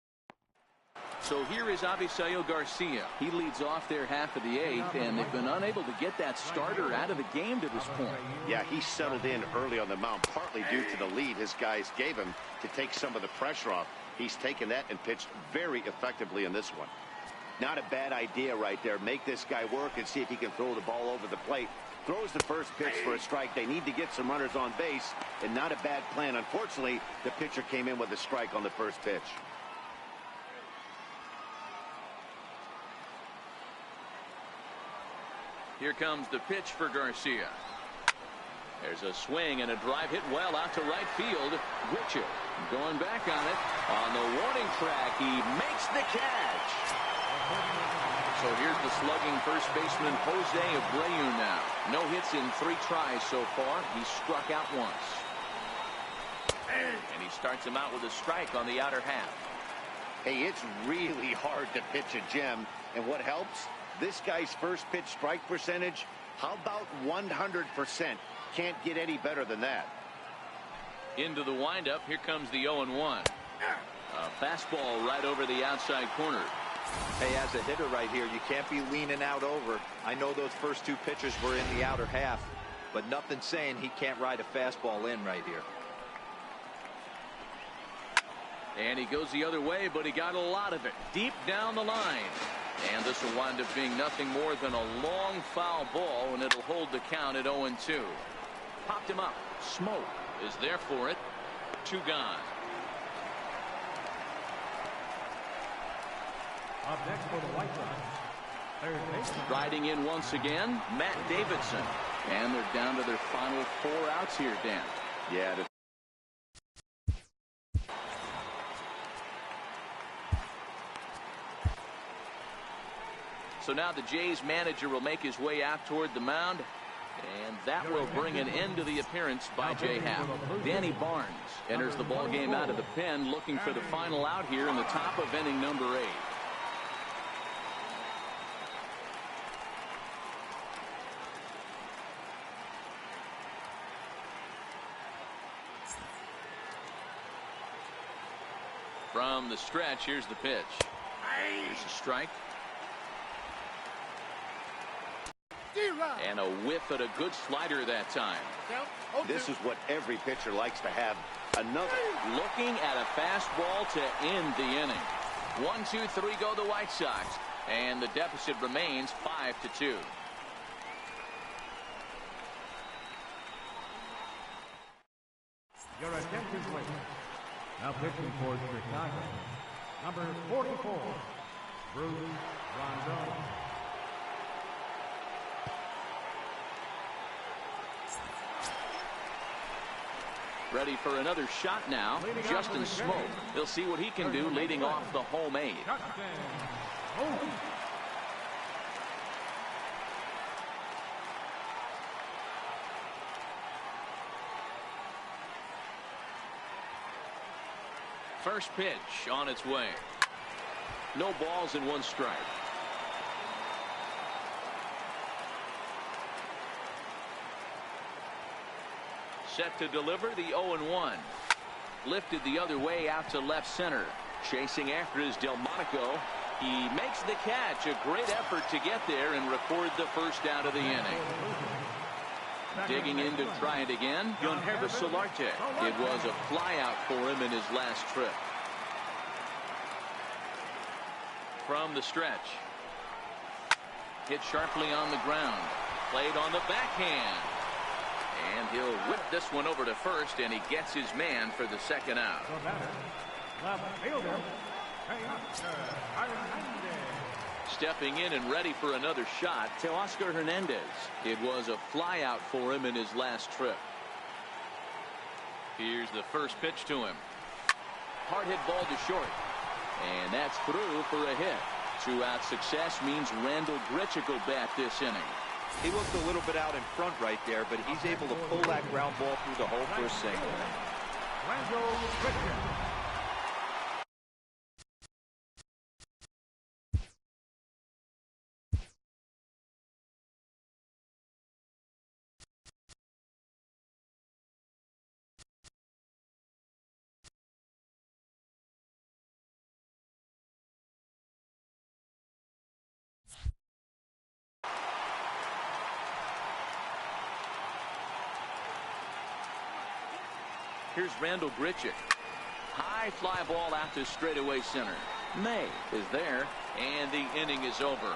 So here is Avisail Garcia. He leads off their half of the eighth, and they've been unable to get that starter out of the game to this point. Yeah, he settled in early on the mound, partly due to the lead his guys gave him to take some of the pressure off. He's taken that and pitched very effectively in this one. Not a bad idea right there. Make this guy work and see if he can throw the ball over the plate. Throws the first pitch for a strike. They need to get some runners on base, and not a bad plan. Unfortunately, the pitcher came in with a strike on the first pitch. Here comes the pitch for Garcia. There's a swing and a drive hit well out to right field. Richard going back on it. On the warning track, he makes the catch. So here's the slugging first baseman Jose Abreu now. No hits in 3 tries so far. He struck out once. And he starts him out with a strike on the outer half. Hey, it's really hard to pitch a gem. And what helps? This guy's first pitch strike percentage, how about 100%? Can't get any better than that. Into the windup. Here comes the 0-1. A fastball right over the outside corner. Hey, as a hitter right here, you can't be leaning out over. I know those first 2 pitches were in the outer half, but nothing saying he can't ride a fastball in right here. And he goes the other way, but he got a lot of it deep down the line. And this will wind up being nothing more than a long foul ball, and it'll hold the count at 0-2. Popped him up. Smoke is there for it. 2 gone. Up next for the White Sox, third baseman. Riding in once again, Matt Davidson. And they're down to their final 4 outs here, Dan. Yeah. So now the Jays manager will make his way out toward the mound. And that will bring an end to the appearance by Jay Happ. Danny Barnes enters the ball game out of the pen, looking for the final out here in the top of inning number 8. From the stretch, here's the pitch. Here's a strike. And a whiff at a good slider that time. This is what every pitcher likes to have. Another. Looking at a fastball to end the inning. 1, 2, 3 go the White Sox. And the deficit remains 5-2. Your attention, please. Now pitching for Chicago, number 44, Bruce Rondon. Ready for another shot now. Justin Smoke. He'll see what he can do leading off the home 8. First pitch on its way. No balls and 1 strike. Set to deliver the 0-1. Lifted the other way out to left center. Chasing after his Delmonico. He makes the catch. A great effort to get there and record the first out of the inning. Digging in to try it again, Yonherba Solarte. It was a flyout for him in his last trip. From the stretch. Hit sharply on the ground. Played on the backhand. And he'll whip this one over to first, and he gets his man for the second out. Stepping in and ready for another shot, Teoscar Hernandez. It was a flyout for him in his last trip. Here's the first pitch to him. Hard hit ball to short. And that's through for a hit. 2-out success means Randall Grichuk will bat this inning. He looked a little bit out in front right there, but he's able to pull that ground ball through the hole for a single. Randall Grichuk. Here's Randall Grichuk. High fly ball out to straightaway center. May is there, and the inning is over.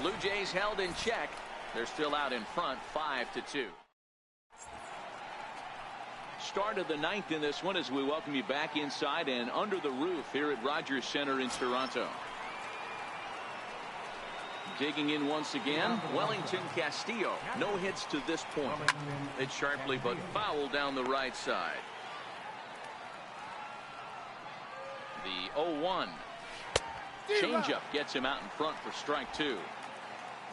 Blue Jays held in check. They're still out in front, 5-2. Start of the ninth in this one as we welcome you back inside and under the roof here at Rogers Center in Toronto. Digging in once again, Wellington Castillo. No hits to this point. Hit sharply but foul down the right side. The 0-1. Changeup gets him out in front for strike 2.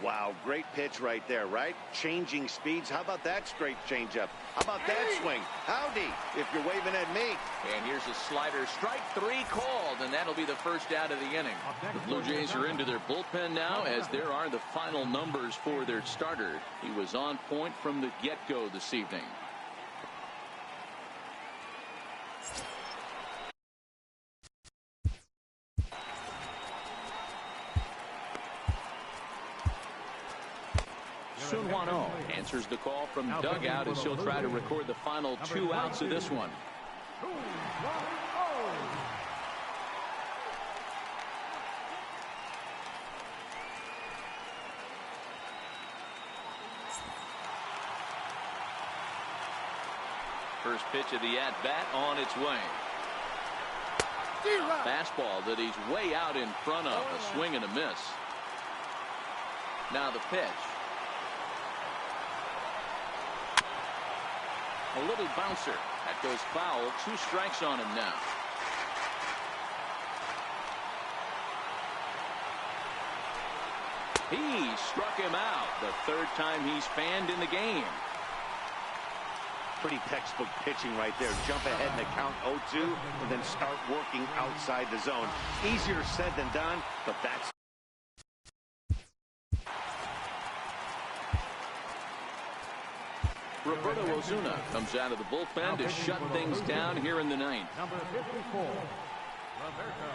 Wow, great pitch right there, right? Changing speeds. How about that straight changeup? How about that swing? Howdy, if you're waving at me. And here's a slider. Strike 3 called, and that'll be the first out of the inning. The Blue Jays are into their bullpen now, as there are the final numbers for their starter. He was on point from the get-go this evening. Sunhwano answers the call from dugout as he'll try to record the final 2 outs of this one. First pitch of the at-bat on its way. Fastball that he's way out in front of. A swing and a miss. Now the pitch. A little bouncer. That goes foul. 2 strikes on him now. He struck him out. The 3rd time he's fanned in the game. Pretty textbook pitching right there. Jump ahead in the count 0-2 and then start working outside the zone. Easier said than done, but that's Roberto Ozuna comes out of the bullpen to shut things down here in the 9th. Number 54, Roberto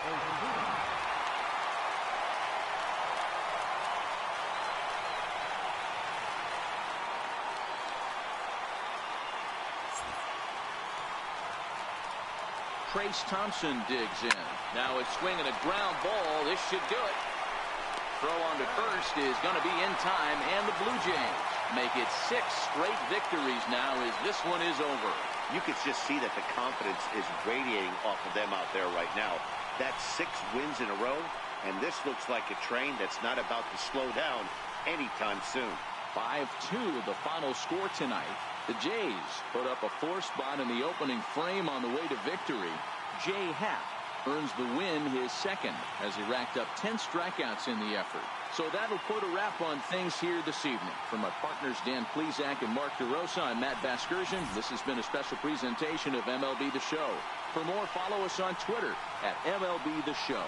Ozuna. Trace Thompson digs in. Now a swing and a ground ball. This should do it. Throw on to first is going to be in time, and the Blue Jays make it 6 straight victories now as this one is over. You could just see that the confidence is radiating off of them out there right now. That's 6 wins in a row, and this looks like a train that's not about to slow down anytime soon. 5-2 the final score tonight. The Jays put up a 4 spot in the opening frame on the way to victory. Jay Happ earns the win, his 2nd, as he racked up 10 strikeouts in the effort. So that'll put a wrap on things here this evening. From my partners Dan Plesac and Mark DeRosa, I'm Matt Vasgersian. This has been a special presentation of MLB The Show. For more, follow us on Twitter at MLB The Show.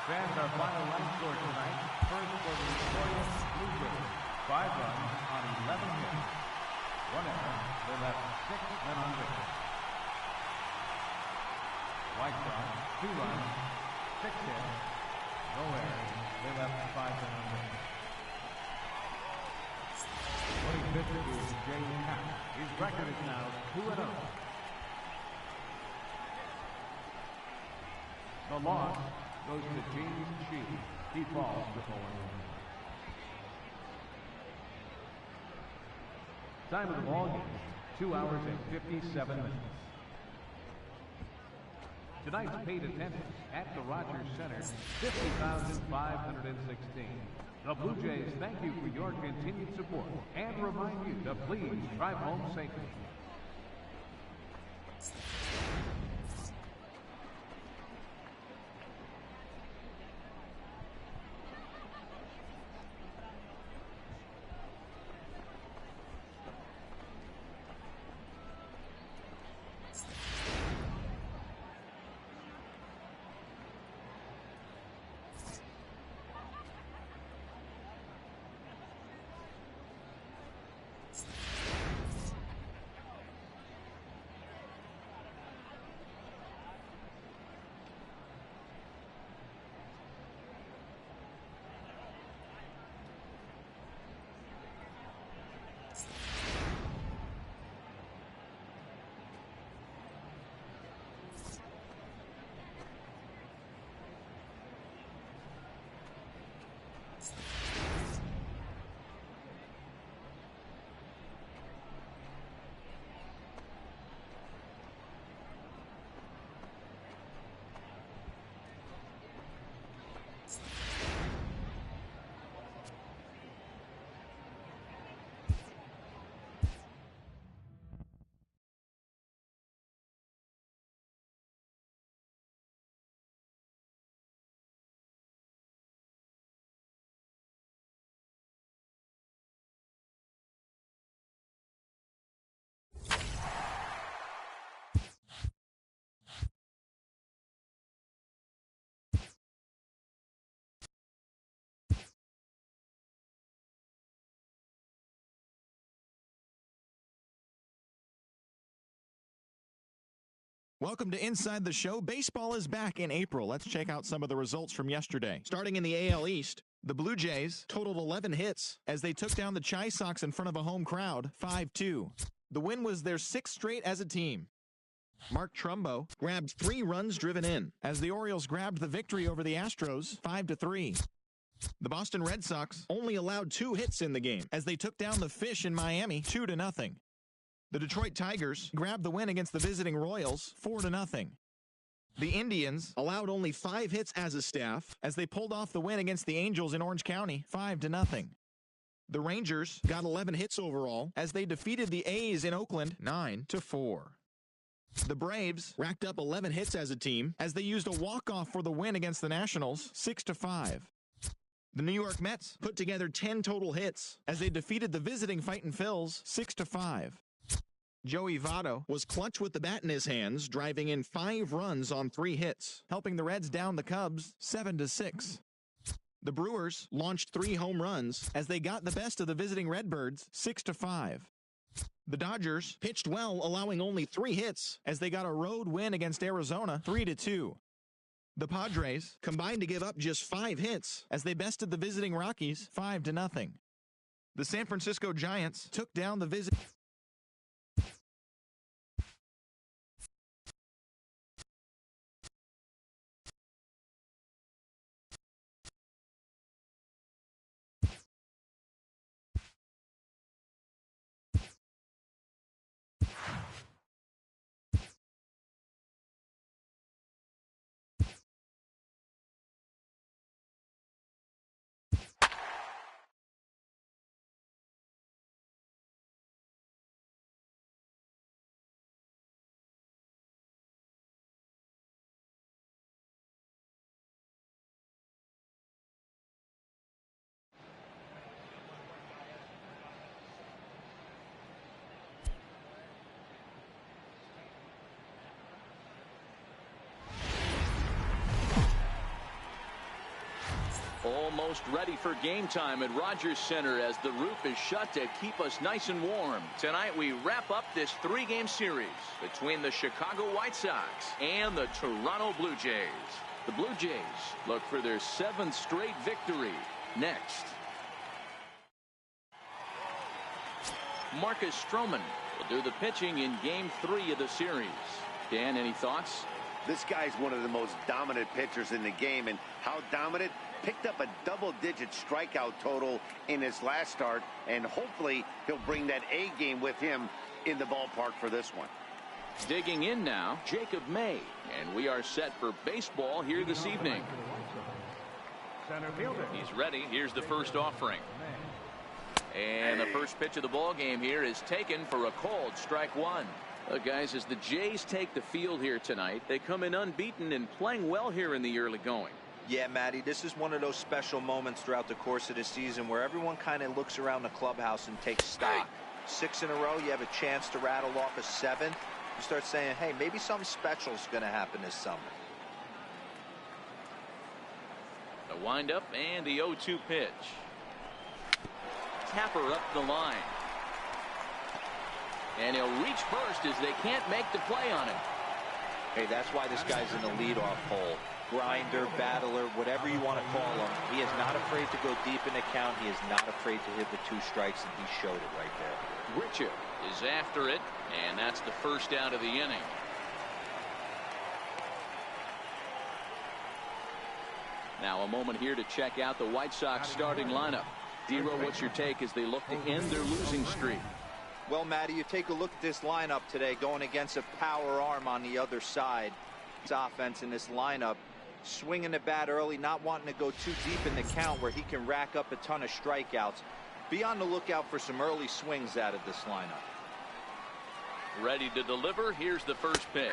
Fans, our final line score tonight. First for the victorious Blue Jays. 5 runs on 11 hits. 1 error. They left 6 men on base. White Sox, 2 runs, 6 hits, no errors. They left 5 men on base. Winning pitcher is Jay Happ. His record is now 2-0. The loss goes to James Shee. He falls to 4-1. Time of the ball game, 2 hours and 57 minutes. Tonight's paid attendance at the Rogers Center, 50,516. The Blue Jays thank you for your continued support and remind you to please drive home safely. Welcome to Inside the Show. Baseball is back in April. Let's check out some of the results from yesterday. Starting in the AL East, the Blue Jays totaled 11 hits as they took down the Chi Sox in front of a home crowd, 5-2. The win was their 6th straight as a team. Mark Trumbo grabbed 3 runs driven in as the Orioles grabbed the victory over the Astros, 5-3. The Boston Red Sox only allowed 2 hits in the game as they took down the Fish in Miami, 2-0. The Detroit Tigers grabbed the win against the visiting Royals, 4-0. The Indians allowed only 5 hits as a staff as they pulled off the win against the Angels in Orange County, 5-0. The Rangers got 11 hits overall as they defeated the A's in Oakland, 9-4. The Braves racked up 11 hits as a team as they used a walk-off for the win against the Nationals, 6-5. The New York Mets put together 10 total hits as they defeated the visiting Fightin' Phils, 6-5. Joey Votto was clutch with the bat in his hands, driving in 5 runs on 3 hits, helping the Reds down the Cubs 7-6. The Brewers launched 3 home runs as they got the best of the visiting Redbirds 6-5. The Dodgers pitched well, allowing only 3 hits as they got a road win against Arizona 3-2. The Padres combined to give up just 5 hits as they bested the visiting Rockies 5-0. The San Francisco Giants took down the visiting Almost ready for game time at Rogers Center as the roof is shut to keep us nice and warm. Tonight we wrap up this 3-game series between the Chicago White Sox and the Toronto Blue Jays. The Blue Jays look for their 7th straight victory next. Marcus Stroman will do the pitching in Game 3 of the series. Dan, any thoughts? This guy's one of the most dominant pitchers in the game, and how dominant? Picked up a double-digit strikeout total in his last start, and hopefully he'll bring that A game with him in the ballpark for this one. Digging in now, Jacob May, and we are set for baseball here this evening. He's ready. Here's the first offering. And the first pitch of the ball game here is taken for a called strike one. Guys, as the Jays take the field here tonight, they come in unbeaten and playing well here in the early going. Yeah, Matty, this is one of those special moments throughout the course of the season where everyone kind of looks around the clubhouse and takes stock. 6 in a row, you have a chance to rattle off a 7th. You start saying, hey, maybe something special is going to happen this summer. The windup and the 0-2 pitch. Tapper up the line. And he'll reach first as they can't make the play on him. Hey, that's why this guy's in the leadoff hole. Grinder, battler, whatever you want to call him. He is not afraid to go deep in the count. He is not afraid to hit the 2 strikes, and he showed it right there. Richard is after it, and that's the first out of the inning. Now a moment here to check out the White Sox starting lineup. D-Row, what's your take as they look to end their losing streak? Well, Matty, you take a look at this lineup today going against a power arm on the other side. It's offense in this lineup. Swinging the bat early, not wanting to go too deep in the count where he can rack up a ton of strikeouts. Be on the lookout for some early swings out of this lineup. Ready to deliver. Here's the first pitch.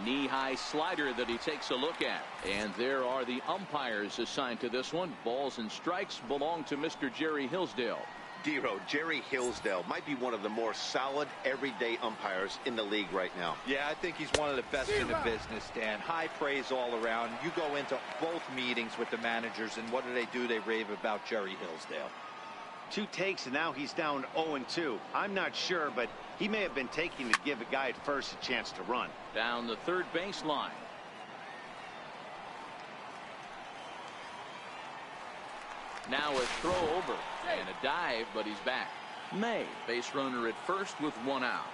Knee-high slider that he takes a look at. And there are the umpires assigned to this one. Balls and strikes belong to Mr. Jerry Hillsdale. D-Row, Jerry Hillsdale might be one of the more solid everyday umpires in the league right now. Yeah, I think he's one of the best in the business, Dan. High praise all around. You go into both meetings with the managers, and what do? They rave about Jerry Hillsdale. 2 takes, and now he's down 0-2. I'm not sure, but he may have been taking to give a guy at first a chance to run. Down the third baseline. Now a throw over and a dive, but he's back. May, base runner at first with 1 out.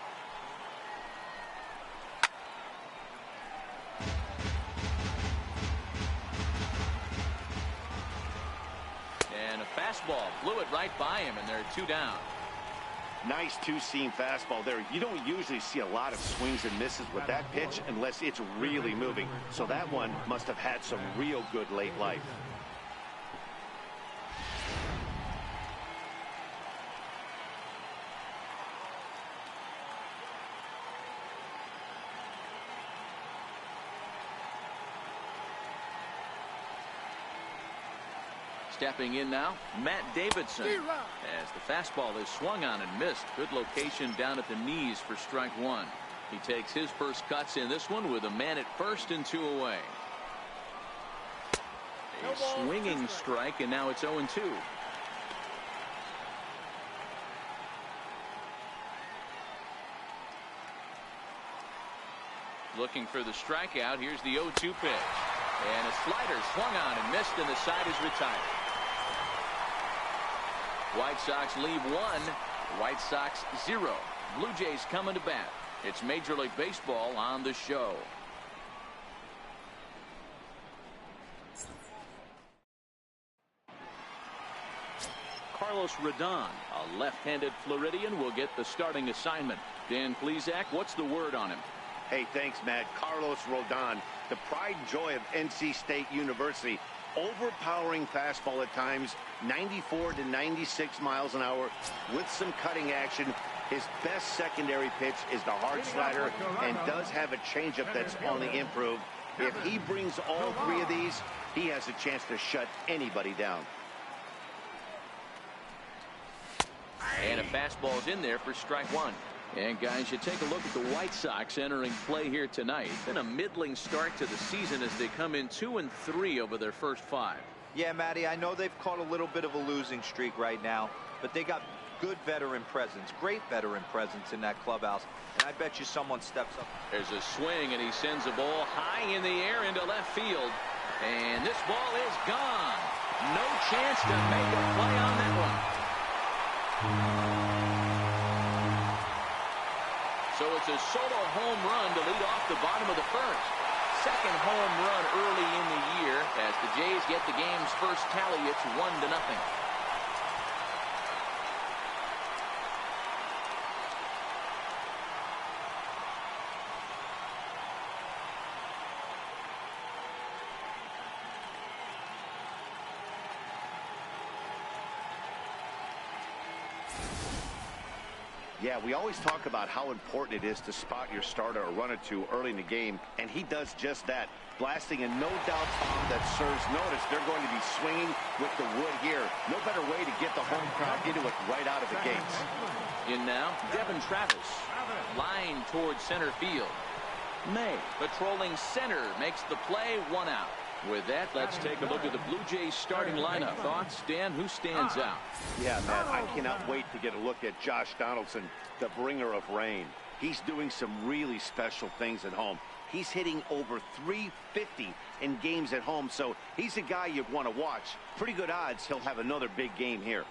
And a fastball blew it right by him, and there are 2 down. Nice 2-seam fastball there. You don't usually see a lot of swings and misses with that pitch unless it's really moving. So that one must have had some real good late life. Stepping in now, Matt Davidson. As the fastball is swung on and missed. Good location down at the knees for strike 1. He takes his first cuts in this one with a man at first and 2 away. A swinging strike, and now it's 0-2. Looking for the strikeout. Here's the 0-2 pitch. And a slider swung on and missed, and the side is retired. White Sox leave 1, White Sox 0. Blue Jays coming to bat. It's Major League Baseball on the show. Carlos Rodon, a left-handed Floridian, will get the starting assignment. Dan Plesac, what's the word on him? Hey, thanks, Matt. Carlos Rodon, the pride and joy of NC State University. Overpowering fastball at times, 94 to 96 miles an hour with some cutting action. His best secondary pitch is the hard slider and does have a changeup that's on the improve. If he brings all 3 of these, he has a chance to shut anybody down. And a fastball's in there for strike 1. And guys, you take a look at the White Sox entering play here tonight. Been a middling start to the season as they come in 2-3 over their first 5. Yeah, Matty, I know they've caught a little bit of a losing streak right now, but they got good veteran presence, great veteran presence in that clubhouse, and I bet you someone steps up. There's a swing, and he sends a ball high in the air into left field, and this ball is gone. No chance to make a play on that one. So it's a solo home run to lead off the bottom of the first. Second home run early in the year as the Jays get the game's first tally. It's 1-0. Yeah, we always talk about how important it is to spot your starter or run it to early in the game, and he does just that. Blasting a no-doubt bomb that serves notice. They're going to be swinging with the wood here. No better way to get the home crowd into it right out of the gates. In now, Devin Travis. Line towards center field. May, patrolling center, makes the play, 1 out. With that, let's take a look at the Blue Jays starting lineup. Thoughts, Dan? Who stands out? Yeah, Matt, I cannot wait to get a look at Josh Donaldson, the bringer of rain. He's doing some really special things at home. He's hitting over 350 in games at home, so he's a guy you'd want to watch. Pretty good odds he'll have another big game here.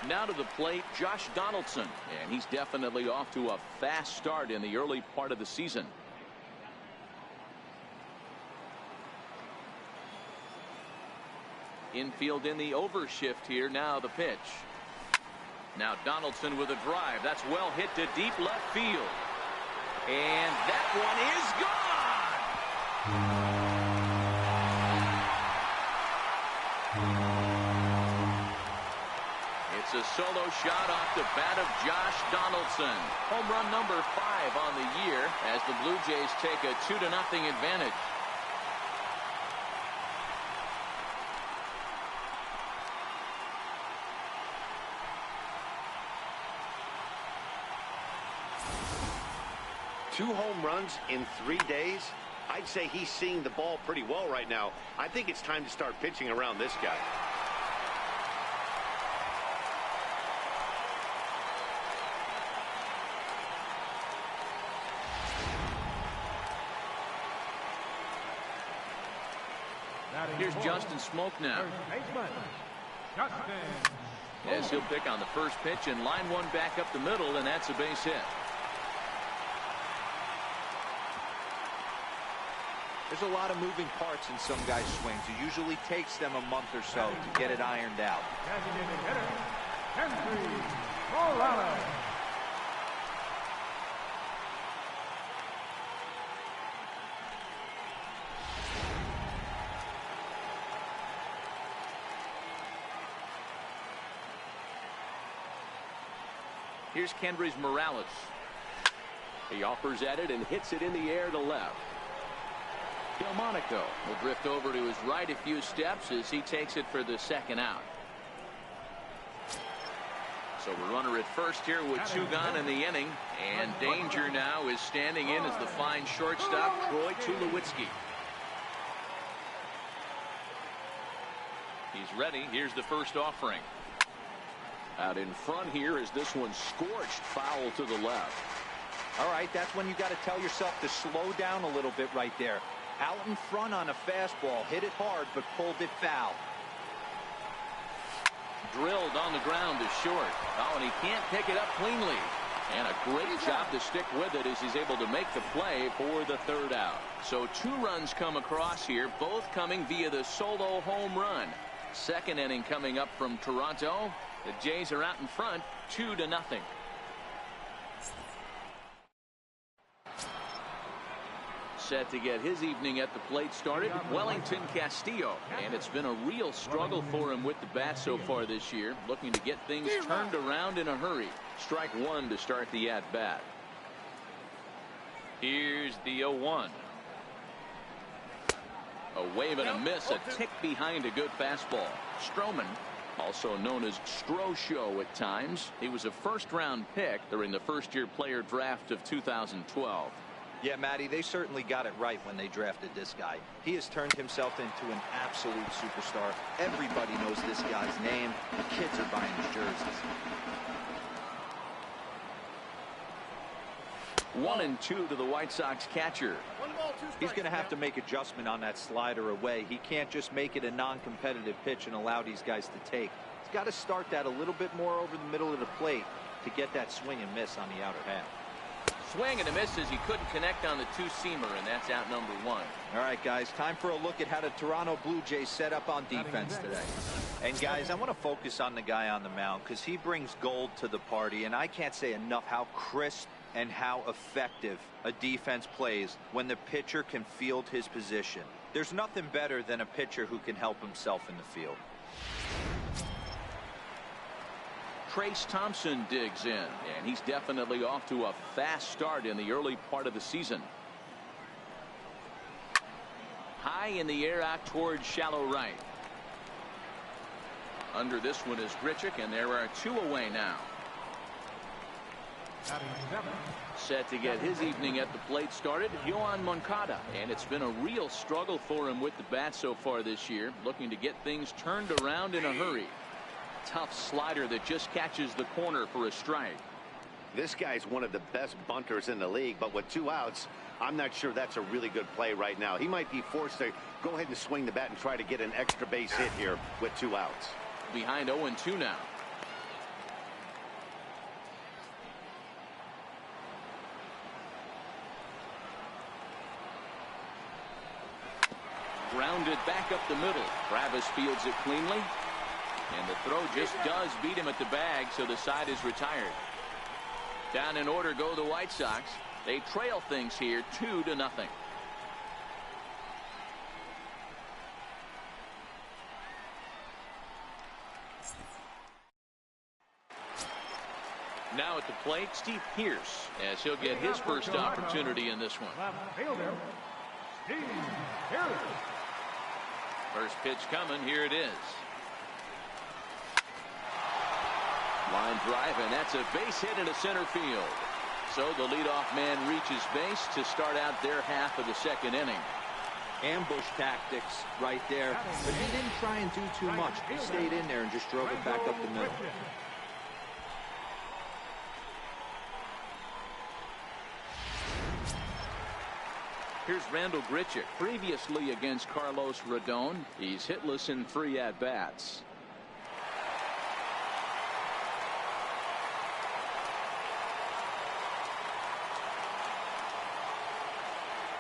Now to the plate, Josh Donaldson, and he's definitely off to a fast start in the early part of the season. Infield in the overshift here. Now the pitch. Now Donaldson with a drive. That's well hit to deep left field. And that one is gone. It's a solo shot off the bat of Josh Donaldson. Home run number 5 on the year as the Blue Jays take a 2-0 advantage. Two home runs in 3 days. I'd say he's seeing the ball pretty well right now. I think it's time to start pitching around this guy. Here's Justin Smoke now. As he'll pick on the first pitch and line one back up the middle, and that's a base hit. There's a lot of moving parts in some guys' swings. It usually takes them a month or so to get it ironed out. Here's Kendrys Morales. He offers at it and hits it in the air to left. Delmonico will drift over to his right a few steps as he takes it for the second out. So a runner at first here with 2 gone in the inning, and danger now is standing in as the fine shortstop Troy Tulowitzki. He's ready. Here's the first offering. Out in front here as this one scorched foul to the left. All right, that's when you got to tell yourself to slow down a little bit right there. Out in front on a fastball, hit it hard, but pulled it foul. Drilled on the ground to short. Oh, and he can't pick it up cleanly. And a great job to stick with it as he's able to make the play for the third out. So 2 runs come across here, both coming via the solo home run. Second inning coming up from Toronto. The Jays are out in front, 2-0. Set to get his evening at the plate started, Wellington Castillo. And it's been a real struggle for him with the bat so far this year, looking to get things turned around in a hurry. Strike 1 to start the at-bat. Here's the 0-1. A wave and a miss, a tick behind a good fastball. Stroman, also known as Strosho at times. He was a first-round pick during the first-year player draft of 2012. Yeah, Matty, they certainly got it right when they drafted this guy. He has turned himself into an absolute superstar. Everybody knows this guy's name. The kids are buying his jerseys. 1-2 to the White Sox catcher. He's going to have to make adjustment on that slider away. He can't just make it a non-competitive pitch and allow these guys to take. He's got to start that a little bit more over the middle of the plate to get that swing and miss on the outer half. Swing and a miss as he couldn't connect on the two-seamer, and that's out number 1. All right, guys, time for a look at how the Toronto Blue Jays set up on defense today. And, guys, I want to focus on the guy on the mound because he brings gold to the party, and I can't say enough how crisp and how effective a defense plays when the pitcher can field his position. There's nothing better than a pitcher who can help himself in the field. Trace Thompson digs in, and he's definitely off to a fast start in the early part of the season. High in the air out towards shallow right. Under this one is Grichuk, and there are 2 away now. Set to get his evening at the plate started, Yohan Moncada, and it's been a real struggle for him with the bat so far this year, looking to get things turned around in a hurry. Tough slider that just catches the corner for a strike. This guy's one of the best bunters in the league, but with 2 outs, I'm not sure that's a really good play right now. He might be forced to go ahead and swing the bat and try to get an extra base hit here with 2 outs. Behind 0-2 now. Grounded back up the middle. Travis fields it cleanly. And the throw just does beat him at the bag, so the side is retired. Down in order go the White Sox. They trail things here 2-0. Now at the plate, Steve Pearce, as he'll get his first opportunity in this one. First pitch coming. Here it is. Line drive, and that's a base hit into center field. So the leadoff man reaches base to start out their half of the second inning. Ambush tactics right there, but he didn't try and do too much. He stayed in there and just drove it back up the middle. Here's Randall Grichuk. Previously against Carlos Rodon, he's hitless in 3 at-bats.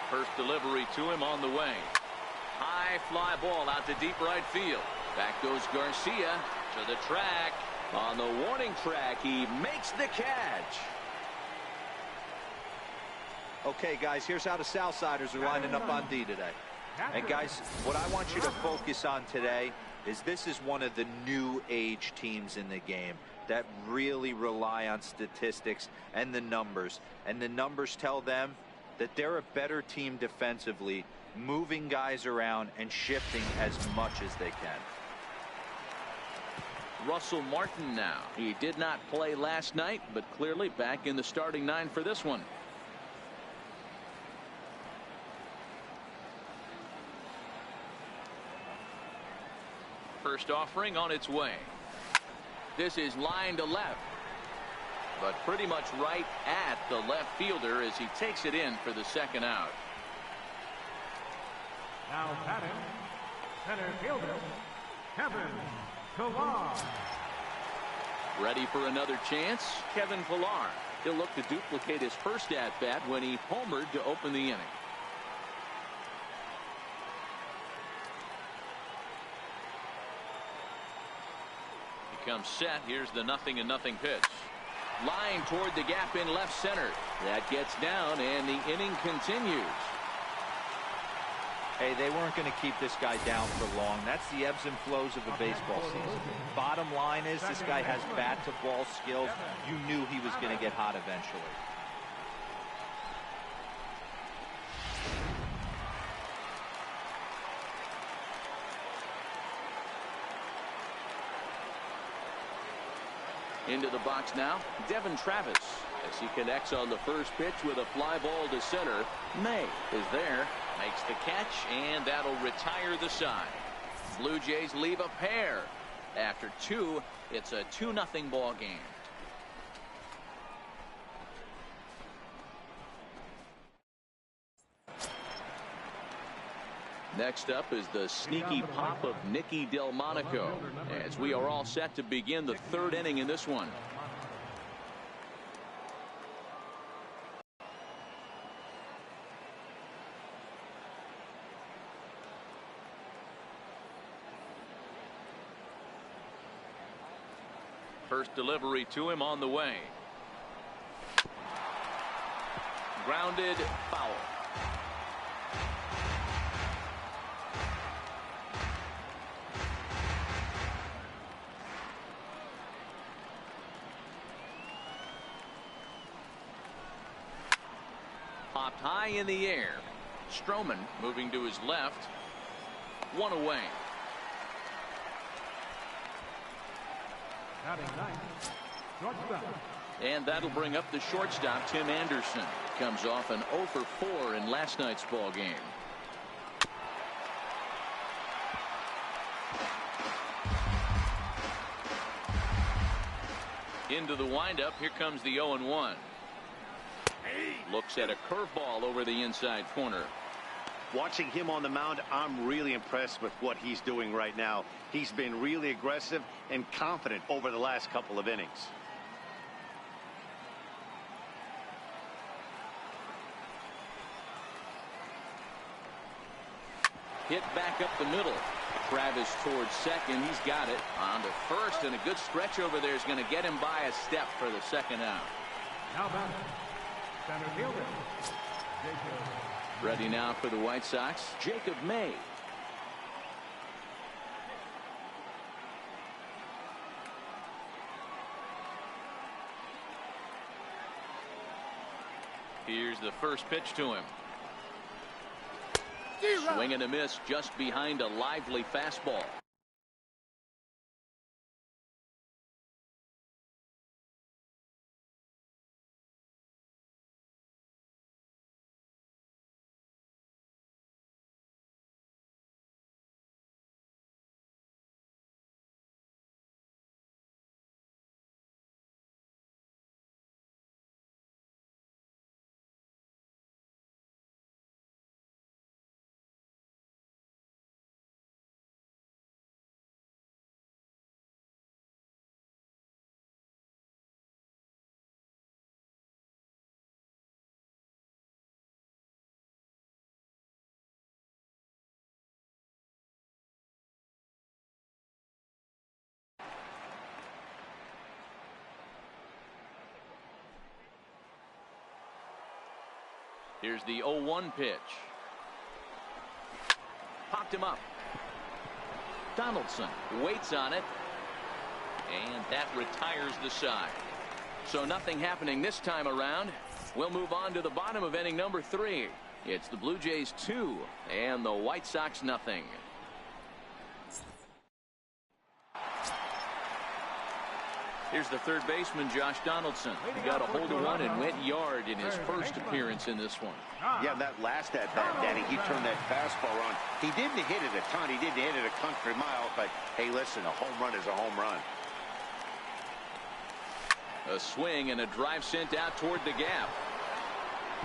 First delivery to him on the way. High fly ball out to deep right field. Back goes Garcia to the track. On the warning track, he makes the catch. Okay, guys, here's how the Southsiders are lining up on D today. And, guys, what I want you to focus on today is this is one of the new age teams in the game that really rely on statistics and the numbers. And the numbers tell them that they're a better team defensively, moving guys around and shifting as much as they can. Russell Martin now. He did not play last night, but clearly back in the starting 9 for this one. First offering on its way. This is line to left, but pretty much right at the left fielder as he takes it in for the second out. Now batting, center fielder, Kevin Pillar. Ready for another chance, Kevin Pillar. He'll look to duplicate his first at-bat when he homered to open the inning. Comes set. Here's the 0-0 pitch. Line toward the gap in left center. That gets down, and the inning continues. Hey, they weren't going to keep this guy down for long. That's the ebbs and flows of a baseball season. Bottom line is this guy has bat-to-ball skills. You knew he was going to get hot eventually. Into the box now, Devin Travis, as he connects on the first pitch with a fly ball to center. May is there, makes the catch, and that'll retire the side. Blue Jays leave a pair. After 2, it's a 2-0 ball game. Next up is the sneaky pop of Nicky Delmonico, as we are all set to begin the 3rd inning in this one. First delivery to him on the way. Grounded, foul. Popped high in the air. Stroman moving to his left. 1 away. And that'll bring up the shortstop, Tim Anderson. Comes off an 0 for 4 in last night's ball game. Into the windup. Here comes the 0-1. Looks at a curveball over the inside corner. Watching him on the mound, I'm really impressed with what he's doing right now. He's been really aggressive and confident over the last couple of innings. Hit back up the middle. Travis towards second. He's got it. On to first, and a good stretch over there is going to get him by a step for the second out. Now back, center fielder, Jacob. Ready now for the White Sox, Jacob May. Here's the first pitch to him. Swing and a miss just behind a lively fastball. Here's the 0-1 pitch. Popped him up. Donaldson waits on it, and that retires the side. So nothing happening this time around. We'll move on to the bottom of inning number 3. It's the Blue Jays 2 and the White Sox nothing. Here's the third baseman, Josh Donaldson. He got a hold of one and went yard in his first appearance in this one. Yeah, that last at bat, Danny, he turned that fastball on. He didn't hit it a ton. He didn't hit it a country mile, but hey, listen, a home run is a home run. A swing and a drive sent out toward the gap.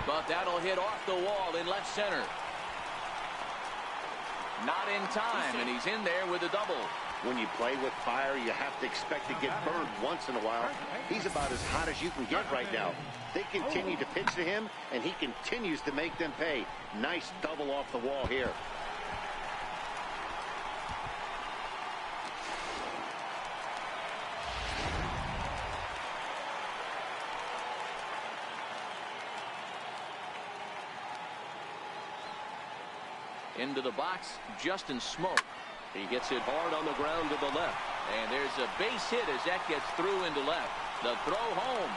But that'll hit off the wall in left center. Not in time, and he's in there with a double. When you play with fire, you have to expect to get burned once in a while. He's about as hot as you can get right now. They continue to pitch to him, and he continues to make them pay. Nice double off the wall here. Into the box, Justin Smoke. He gets it hard on the ground to the left. And there's a base hit as that gets through into left. The throw home.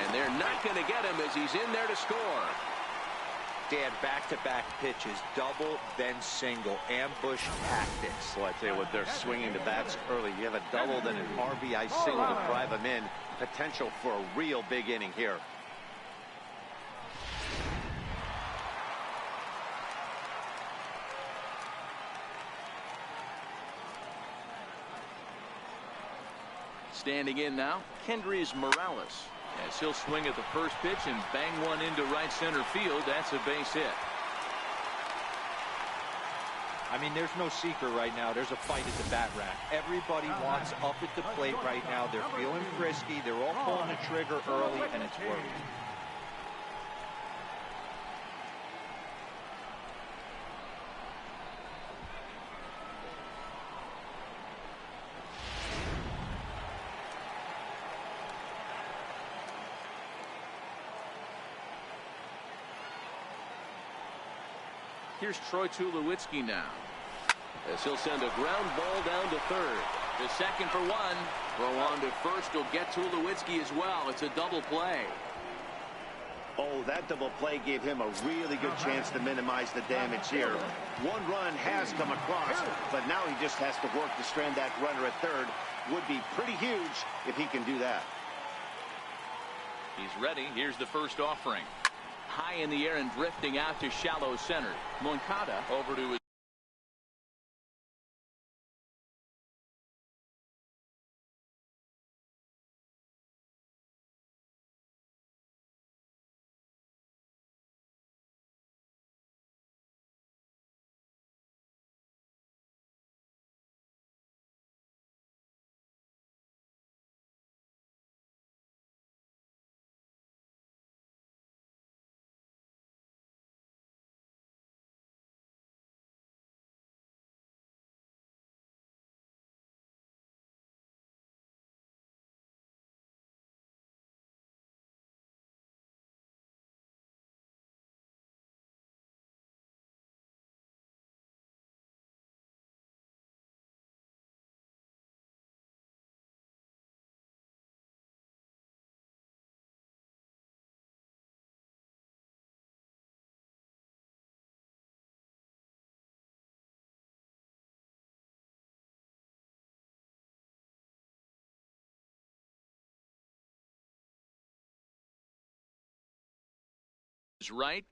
And they're not going to get him as he's in there to score. Dan, back-to-back pitches, double, then single, ambush tactics. Well, I tell you what, they're swinging the bats early. You have a double, then an RBI single to drive them in. Potential for a real big inning here. Standing in now, Kendrys Morales, as he'll swing at the first pitch and bang one into right center field. That's a base hit. I mean, there's no secret right now. There's a fight at the bat rack. Everybody wants up at the plate right now. They're feeling frisky. They're all pulling the trigger early, and it's working. Here's Troy Tulowitzki now, as he'll send a ground ball down to third. The second for one. Throw on to first will get Tulowitzki as well. It's a double play. Oh, that double play gave him a really good chance to minimize the damage here. One run has come across, but now he just has to work to strand that runner at third. Would be pretty huge if he can do that. He's ready. Here's the first offering. High in the air and drifting out to shallow center. Moncada over to his right.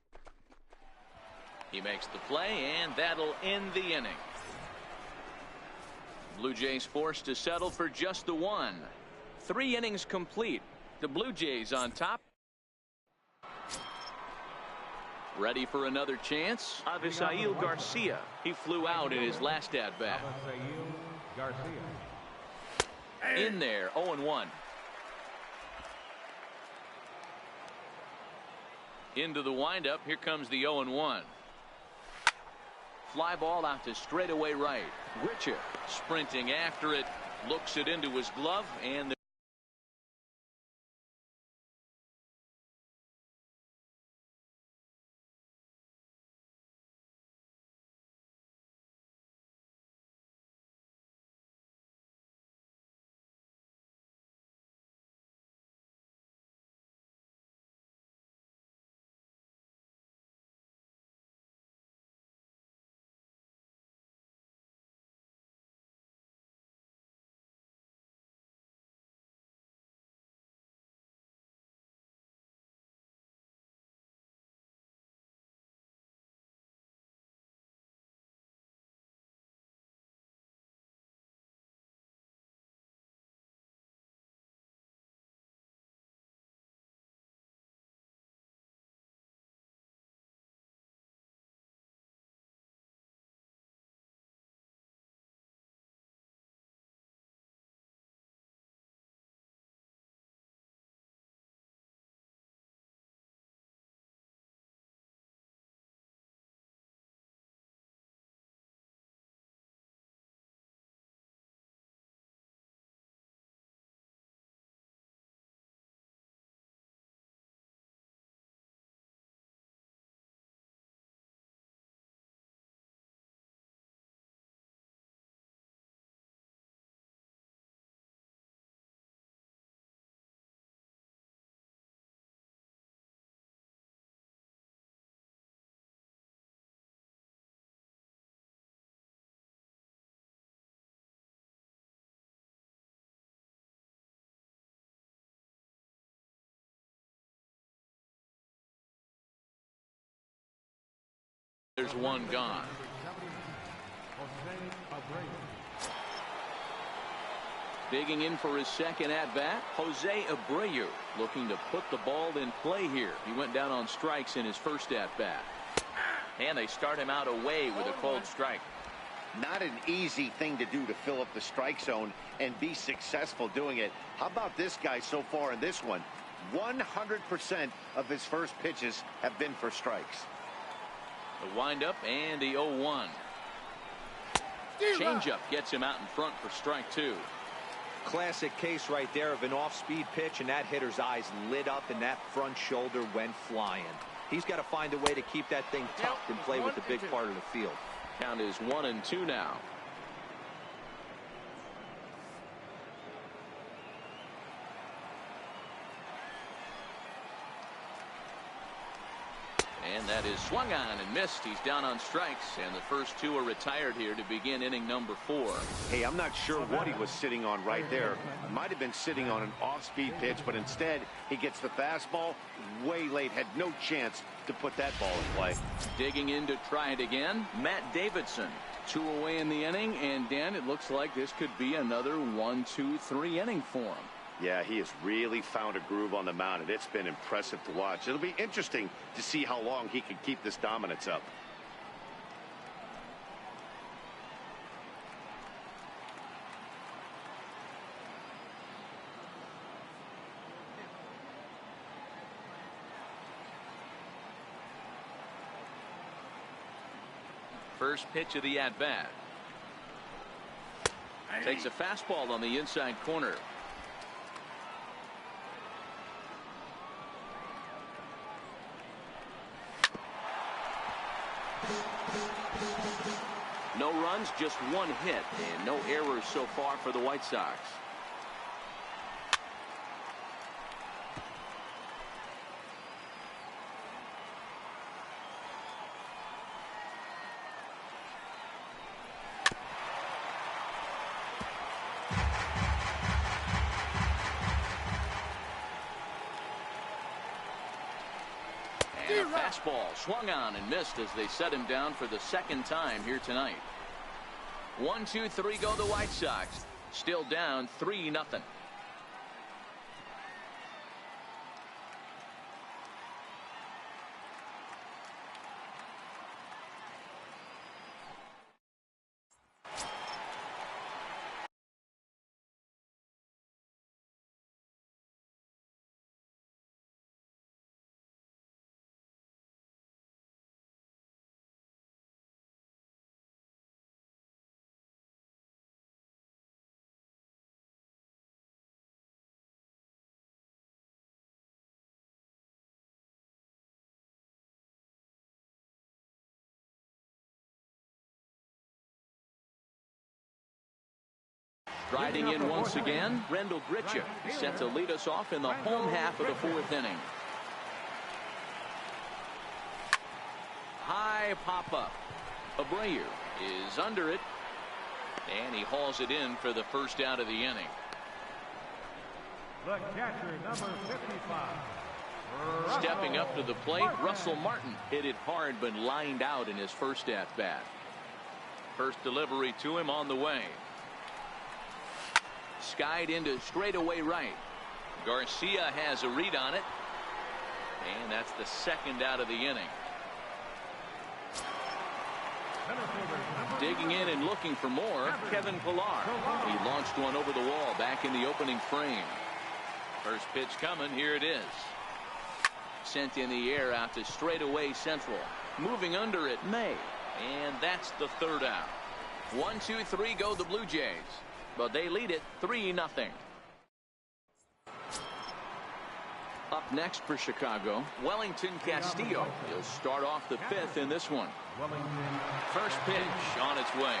He makes the play, and that'll end the inning. Blue Jays forced to settle for just the one. 3 innings complete. The Blue Jays on top. Ready for another chance? Avisail Garcia. He flew out in his last at-bat. Garcia. In there, 0-1. Into the windup. Here comes the 0-1. Fly ball out to straightaway right. Richard sprinting after it, looks it into his glove, and There's one gone. Digging in for his second at-bat, Jose Abreu looking to put the ball in play here. He went down on strikes in his first at-bat. And they start him out away with a called strike. Not an easy thing to do to fill up the strike zone and be successful doing it. How about this guy so far in this one? 100% of his first pitches have been for strikes. The windup and the 0-1. Changeup gets him out in front for strike two. Classic case right there of an off-speed pitch, and that hitter's eyes lit up and that front shoulder went flying. He's got to find a way to keep that thing tucked and play with the big part of the field. Count is 1-2 now. And that is swung on and missed. He's down on strikes, and the first two are retired here to begin inning number 4. Hey, I'm not sure what he was sitting on right there. Might have been sitting on an off-speed pitch, but instead he gets the fastball way late. Had no chance to put that ball in play. Digging in to try it again, Matt Davidson. 2 away in the inning, and Dan, it looks like this could be another 1-2-3 inning for him. Yeah, he has really found a groove on the mound, and it's been impressive to watch. It'll be interesting to see how long he can keep this dominance up. First pitch of the at-bat. Takes a fastball on the inside corner. No runs, just 1 hit, and no errors so far for the White Sox. And a fastball swung on and missed as they set him down for the second time here tonight. 1-2-3 go the White Sox. Still down 3-0. Riding in once again, Rendell Grichuk is set to lead us off in the home half of the 4th inning. High pop-up. Abreu is under it, and he hauls it in for the first out of the inning. The catcher, number 55. Stepping up to the plate, Russell Martin hit it hard but lined out in his first at-bat. First delivery to him on the way. Skied into straightaway right. Garcia has a read on it, and that's the second out of the inning. Digging in and looking for more, Kevin Pillar. He launched one over the wall back in the opening frame. First pitch coming, here it is. Sent in the air out to straightaway central. Moving under it, May. And that's the third out. 1-2-3 go the Blue Jays. But they lead it 3-0. Up next for Chicago, Wellington Castillo. He'll start off the 5th in this one. First pitch on its way.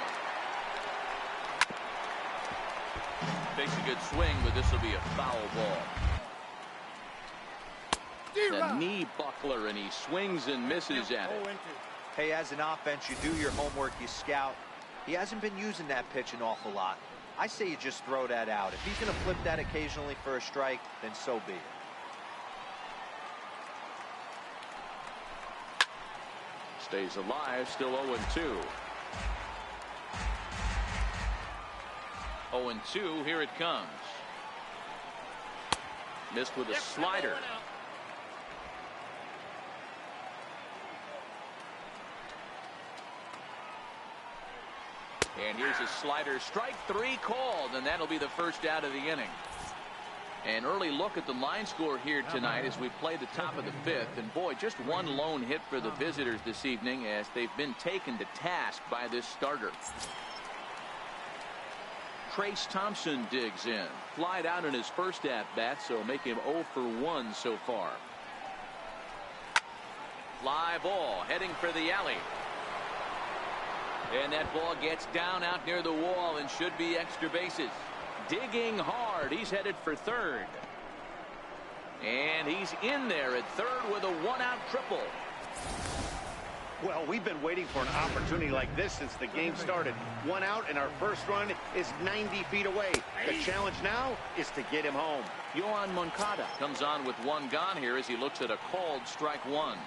Takes a good swing, but this will be a foul ball. The knee buckler, and he swings and misses at it. Hey, as an offense, you do your homework, you scout. He hasn't been using that pitch an awful lot. I say you just throw that out. If he's going to flip that occasionally for a strike, then so be it. Stays alive, still 0-2. 0-2, here it comes. Missed with a slider. And here's a slider. Strike 3 called, and that'll be the first out of the inning. An early look at the line score here tonight as we play the top of the 5th. And boy, just one lone hit for the visitors this evening as they've been taken to task by this starter. Trace Thompson digs in. Flied out in his first at-bat, so make him 0 for 1 so far. Fly ball heading for the alley. And that ball gets down out near the wall and should be extra bases. Digging hard. He's headed for third. And he's in there at third with a one-out triple. Well, we've been waiting for an opportunity like this since the game started. One out, and our first run is 90 feet away. The challenge now is to get him home. Yohan Moncada comes on with one gone here as he looks at a called strike 1.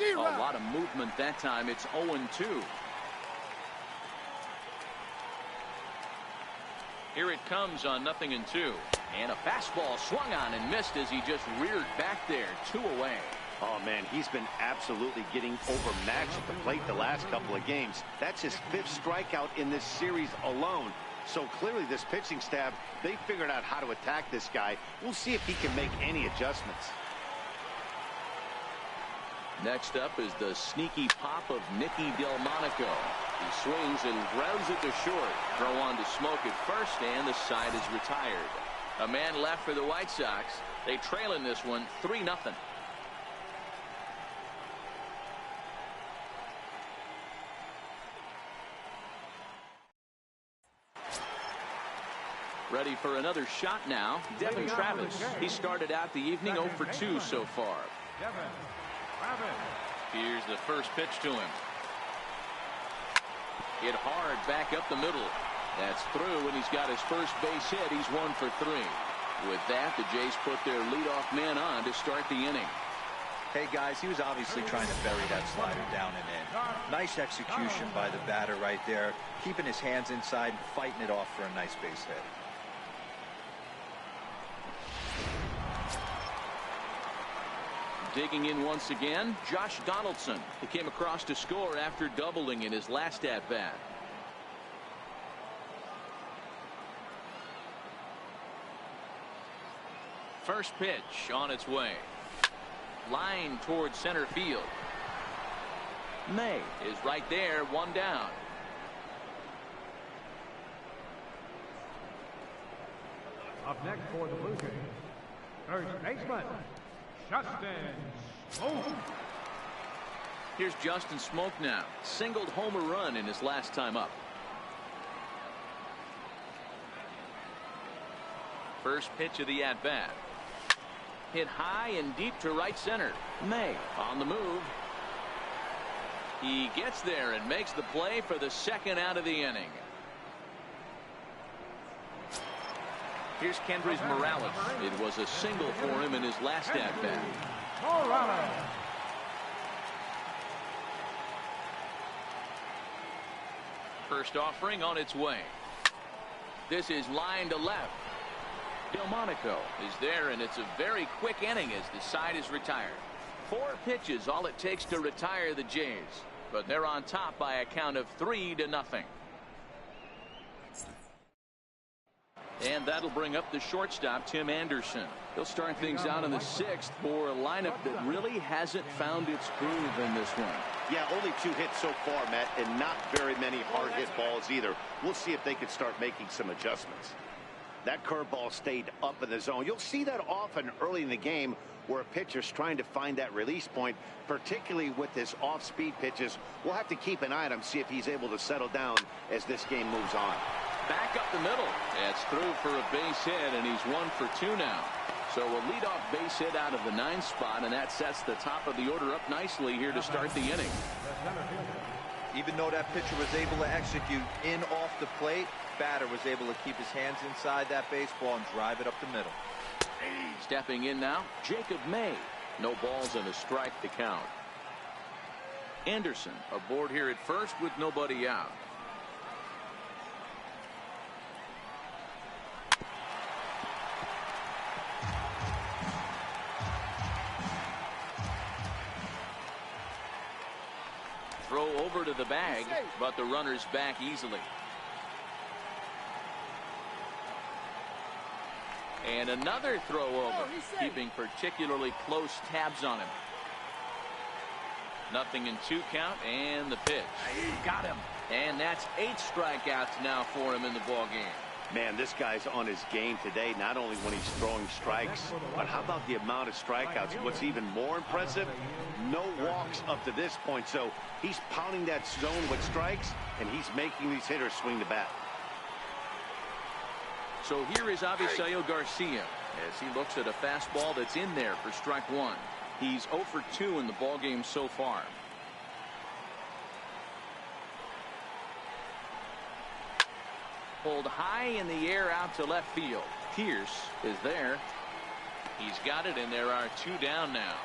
A lot of movement that time. It's 0-2. Here it comes on 0-2. And a fastball swung on and missed as he just reared back there. 2 away. Oh, man, he's been absolutely getting overmatched at the plate the last couple of games. That's his 5th strikeout in this series alone. So clearly this pitching staff, they figured out how to attack this guy. We'll see if he can make any adjustments. Next up is the sneaky pop of Nicky Delmonico. He swings and grounds it to short. Throw on to Smoke at first, and the side is retired. A man left for the White Sox. They trail in this one 3-0. Ready for another shot now. Devin Travis. He started out the evening 0 for 2 so far. Here's the first pitch to him. Hit hard back up the middle. That's through, and he's got his first base hit. He's 1 for 3. With that, the Jays put their leadoff man on to start the inning. Hey, guys, he was obviously trying to bury that slider down and in. Nice execution by the batter right there, keeping his hands inside and fighting it off for a nice base hit. Digging in once again, Josh Donaldson. He came across to score after doubling in his last at-bat. First pitch on its way. Line towards center field. May is right there, 1 down. Up next for the Blue Jays, first baseman, Justin Smoke. Here's Justin Smoke now. Singled homer run in his last time up. First pitch of the at-bat. Hit high and deep to right center. May on the move. He gets there and makes the play for the second out of the inning. Here's Kendrys Morales. It was a single for him in his last at-bat. Morales. First offering on its way. This is line to left. Delmonico is there, and it's a very quick inning as the side is retired. 4 pitches, all it takes to retire the Jays. But they're on top by a count of 3-0. And that'll bring up the shortstop, Tim Anderson. He'll start things out in the 6th for a lineup that really hasn't found its groove in this one. Yeah, only 2 hits so far, Matt, and not very many hard hit balls either. We'll see if they can start making some adjustments. That curveball stayed up in the zone. You'll see that often early in the game where a pitcher's trying to find that release point, particularly with his off-speed pitches. We'll have to keep an eye on him, see if he's able to settle down as this game moves on. Back up the middle. That's through for a base hit, and he's 1 for 2 now. So a leadoff base hit out of the 9th spot, and that sets the top of the order up nicely here to start the inning. Even though that pitcher was able to execute in off the plate, batter was able to keep his hands inside that baseball and drive it up the middle. Stepping in now, Jacob May. No balls and a strike to count. Anderson aboard here at first with nobody out. Throw over to the bag, but the runner's back easily. And another throw over, keeping particularly close tabs on him. Nothing in 2 count, and the pitch. Got him. And that's 8 strikeouts now for him in the ball game. Man, this guy's on his game today, not only when he's throwing strikes, but how about the amount of strikeouts? What's even more impressive, no walks up to this point. So he's pounding that zone with strikes, and he's making these hitters swing the bat. So here is Avisail Garcia as he looks at a fastball that's in there for strike 1. He's 0 for 2 in the ball game so far. Pulled high in the air out to left field. Pierce is there. He's got it, and there are 2 down now.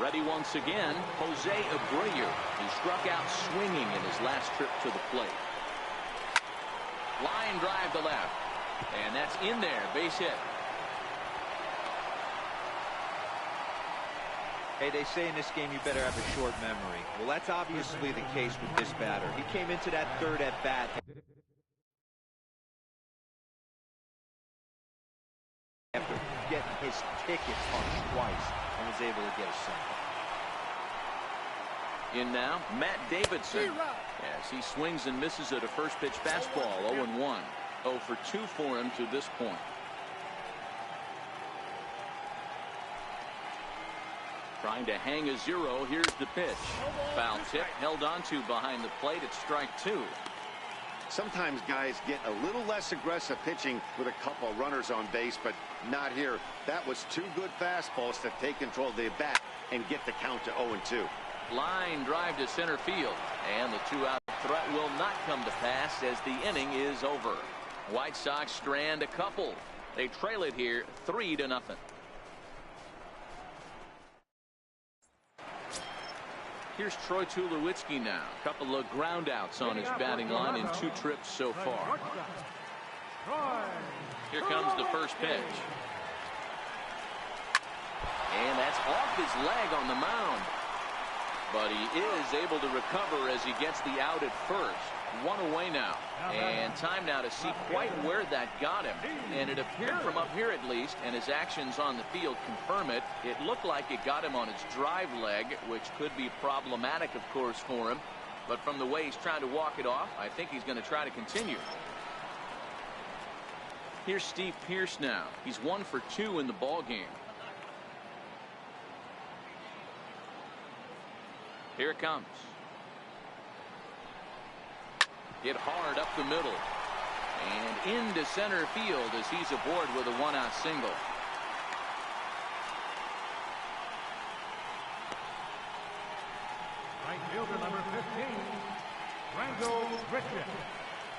Ready once again, Jose Abreu. He struck out swinging in his last trip to the plate. Line drive to left, and that's in there, base hit. Hey, they say in this game you better have a short memory. Well, that's obviously the case with this batter. He came into that 3rd at bat after getting his ticket punched twice and was able to get a single. In now, Matt Davidson, as he swings and misses at a first pitch fastball. 0-1. 0 for 2 for him to this point. Trying to hang a 0. Here's the pitch. Foul tip held onto behind the plate at strike 2. Sometimes guys get a little less aggressive pitching with a couple of runners on base, but not here. That was 2 good fastballs to take control of the bat and get the count to 0-2. Line drive to center field, and the 2-out threat will not come to pass as the inning is over. White Sox strand a couple. They trail it here 3-0. Here's Troy Tulowitzki now. A couple of ground outs on his batting line in 2 trips so far. Here comes the first pitch. And that's off his leg on the mound. But he is able to recover as he gets the out at first. 1 away now. And time now to see quite where that got him. And it appeared from up here at least, and his actions on the field confirm it. It looked like it got him on his drive leg, which could be problematic, of course, for him. But from the way he's trying to walk it off, I think he's going to try to continue. Here's Steve Pierce now. He's 1 for 2 in the ball game. Here it comes. Hit hard up the middle. And into center field as he's aboard with a 1-out single. Right fielder number 15, Randall Grichuk.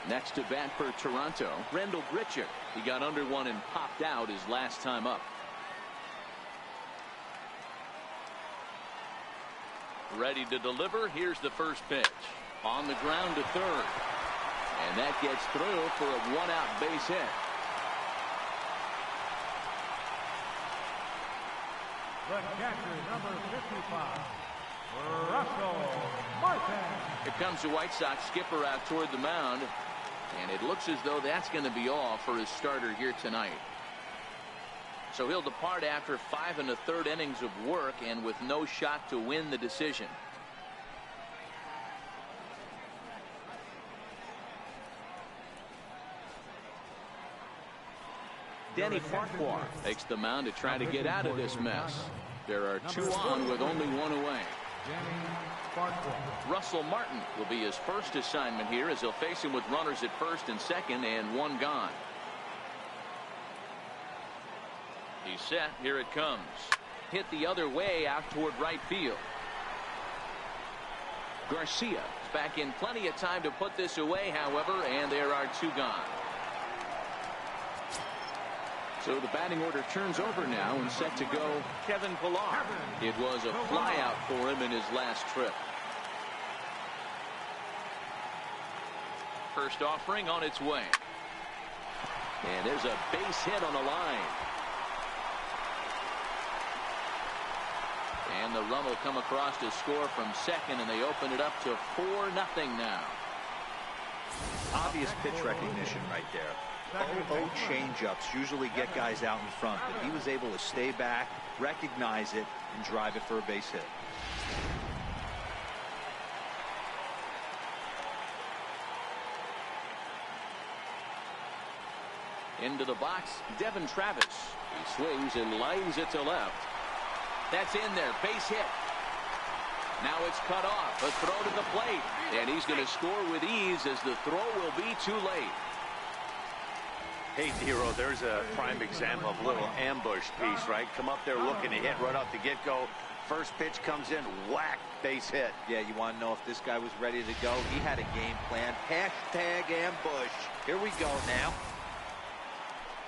Next to bat for Toronto, Randall Grichuk. He got under one and popped out his last time up. Ready to deliver. Here's the first pitch. On the ground to third. And that gets through for a 1-out base hit. The catcher, number 55, Russell Martin. Here comes the White Sox skipper out toward the mound. And it looks as though that's going to be all for his starter here tonight. So he'll depart after 5 1/3 innings of work and with no shot to win the decision. Danny Farquhar takes the mound to try to get out of this mess. There are 2 on with only 1 away. Russell Martin will be his first assignment here as he'll face him with runners at first and second and 1 gone. He's set. Here it comes. Hit the other way out toward right field. Garcia is back in plenty of time to put this away, however, and there are 2 gone. So the batting order turns over now and set to go Kevin Pillar. It was a flyout for him in his last trip. First offering on its way. And there's a base hit on the line. And the run will come across to score from second, and they open it up to 4-0 now. Obvious pitch recognition right there. 0-0 changeups usually get guys out in front, but he was able to stay back, recognize it, and drive it for a base hit. Into the box, Devin Travis. He swings and lines it to left. That's in there, base hit. Now it's cut off, a throw to the plate, and he's going to score with ease as the throw will be too late. Hey, Dero, there's a prime example of a little ambush piece, right? Come up there looking to hit right off the get-go. First pitch comes in, whack, base hit. Yeah, you want to know if this guy was ready to go? He had a game plan. Hashtag ambush. Here we go now.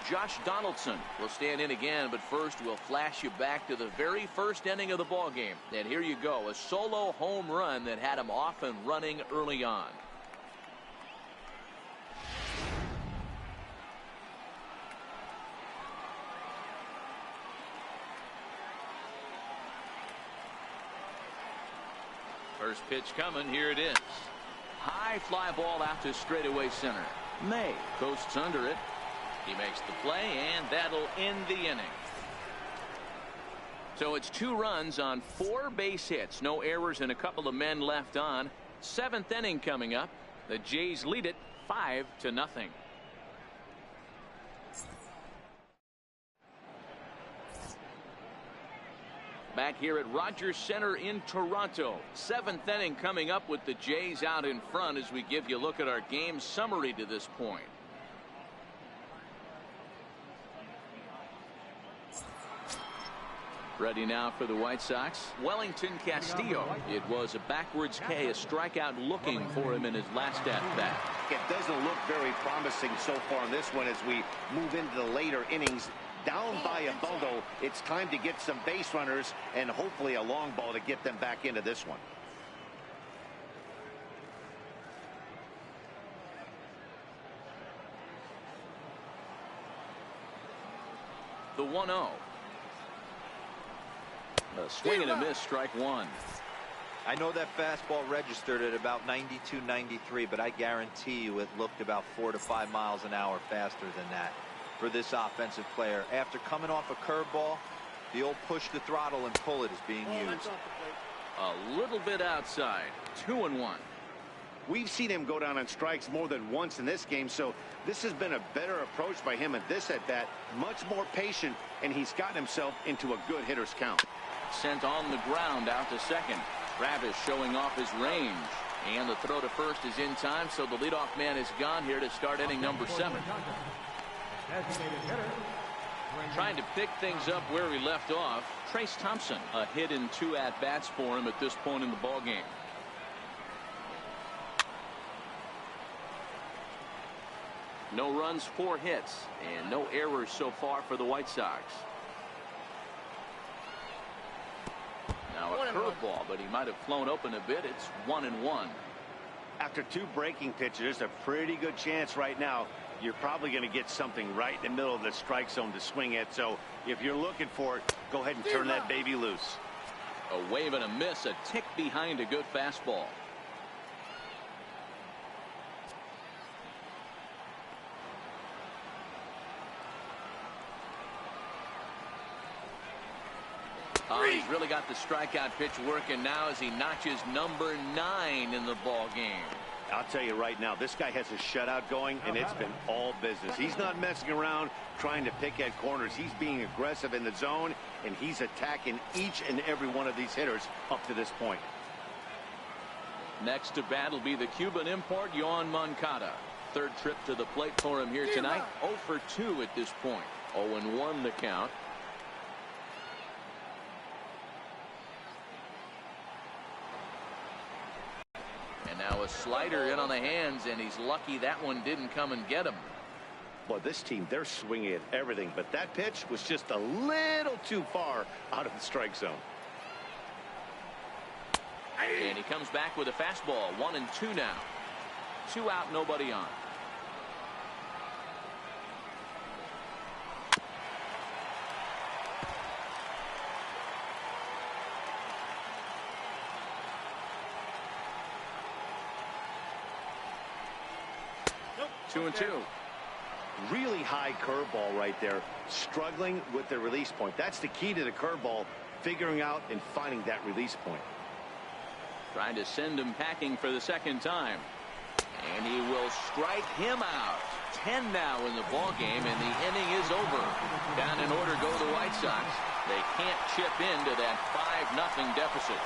Josh Donaldson will stand in again, but first we'll flash you back to the very first inning of the ball game. And here you go, a solo home run that had him off and running early on. First pitch coming, here it is. High fly ball out to straightaway center. May coasts under it. He makes the play, and that'll end the inning. So it's 2 runs on 4 base hits. No errors and a couple of men left on. 7th inning coming up. The Jays lead it 5-0. Back here at Rogers Center in Toronto. 7th inning coming up with the Jays out in front as we give you a look at our game summary to this point. Ready now for the White Sox. Wellington Castillo. It was a backwards K, a strikeout looking for him in his last at-bat. It doesn't look very promising so far in this one as we move into the later innings. Down by a bundle, it's time to get some base runners and hopefully a long ball to get them back into this one. The 1-0. A swing and a miss, strike one. I know that fastball registered at about 92, 93, but I guarantee you it looked about 4 to 5 miles an hour faster than that for this offensive player. After coming off a curveball, the old push the throttle and pull it is being used. A little bit outside. 2-1. We've seen him go down on strikes more than once in this game, so this has been a better approach by him at this at-bat. Much more patient, and he's gotten himself into a good hitter's count. Sent on the ground out to second. Travis showing off his range. And the throw to first is in time, so the leadoff man is gone here to start inning number 7. Trying to pick things up where he left off. Trace Thompson, a hit in 2 at-bats for him at this point in the ball game. No runs, 4 hits, and no errors so far for the White Sox. Now a curveball, but he might have flown open a bit. It's 1-1. After 2 breaking pitches, there's a pretty good chance right now you're probably going to get something right in the middle of the strike zone to swing at. So if you're looking for it, go ahead and turn that baby loose. A wave and a miss, a tick behind a good fastball. He's really got the strikeout pitch working now as he notches number 9 in the ball game. I'll tell you right now, this guy has a shutout going, and it's been all business. He's not messing around trying to pick at corners. He's being aggressive in the zone, and he's attacking each and every one of these hitters up to this point. Next to bat will be the Cuban import, Yoan Moncada. 3rd trip to the plate for him here tonight. 0 for 2 at this point. 0-1 the count. Now a slider in on the hands, and he's lucky that one didn't come and get him. Well, this team, they're swinging at everything, but that pitch was just a little too far out of the strike zone. And he comes back with a fastball. 1-2 now. 2 out, nobody on. Nope. 2-2. Really high curveball right there. Struggling with the release point. That's the key to the curveball, figuring out and finding that release point. Trying to send him packing for the second time. And he will strike him out. 10 now in the ball game, and the inning is over. Down in order go the White Sox. They can't chip into that 5-0 deficit.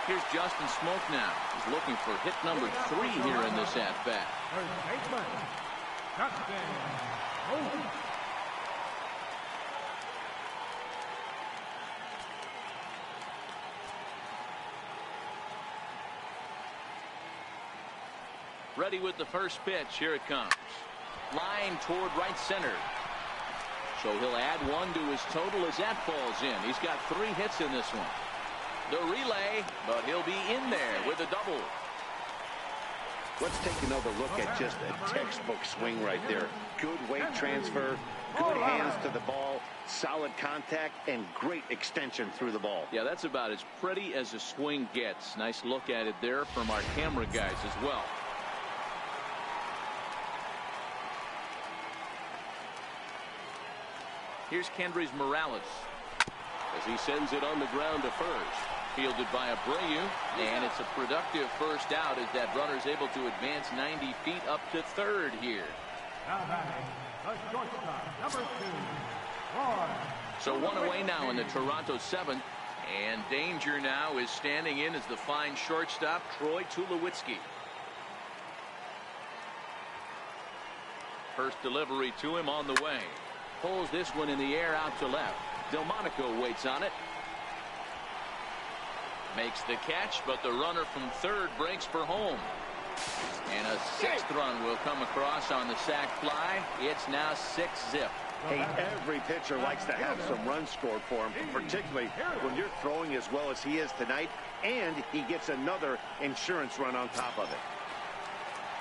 Here's Justin Smoke now. He's looking for hit number 3 here in this at-bat. First baseman, Justin Smoke. Ready with the first pitch. Here it comes. Line toward right center. So he'll add 1 to his total as that falls in. He's got 3 hits in this one. The relay, but he'll be in there with a double. Let's take another look at just a textbook swing right there. Good weight transfer, good hands to the ball, solid contact, and great extension through the ball. Yeah, that's about as pretty as a swing gets. Nice look at it there from our camera guys as well. Here's Kendrys Morales as he sends it on the ground to first. Fielded by Abreu, and it's a productive first out as that runner's able to advance 90 feet up to third here. Now batting, the shortstop, number 2, Farr. So 1 away now in the Toronto 7th, and danger now is standing in as the fine shortstop, Troy Tulowitzki. First delivery to him on the way. Pulls this one in the air out to left. Delmonico waits on it. Makes the catch, but the runner from third breaks for home. And a 6th run will come across on the sac fly. It's now 6-zip. Hey, every pitcher likes to have some runs scored for him, particularly when you're throwing as well as he is tonight, and he gets another insurance run on top of it.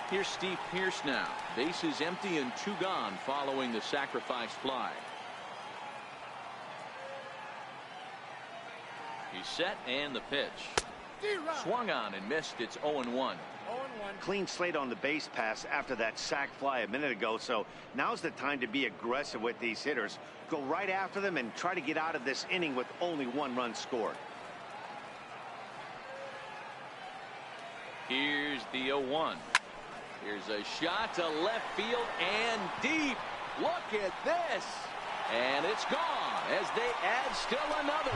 Here's Steve Pearce now. Bases empty and 2 gone following the sacrifice fly. He's set, and the pitch. Swung on and missed. It's 0-1. Clean slate on the base pass after that sac fly a minute ago, so now's the time to be aggressive with these hitters. Go right after them and try to get out of this inning with only 1 run scored. Here's the 0-1. Here's a shot to left field and deep. Look at this. And it's gone as they add still another.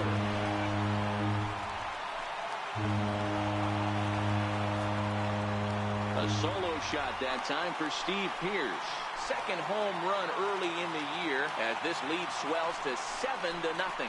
A solo shot that time for Steve Pearce. Second home run early in the year as this lead swells to 7-0.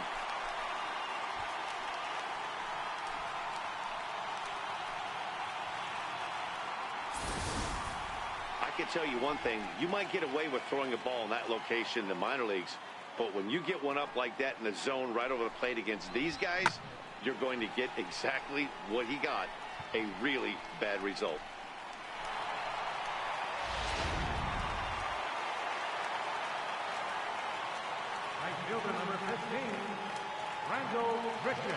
I can tell you one thing. You might get away with throwing a ball in that location in the minor leagues, but when you get one up like that in the zone right over the plate against these guys, you're going to get exactly what he got, a really bad result. Fielder number 15, Randall Grichuk.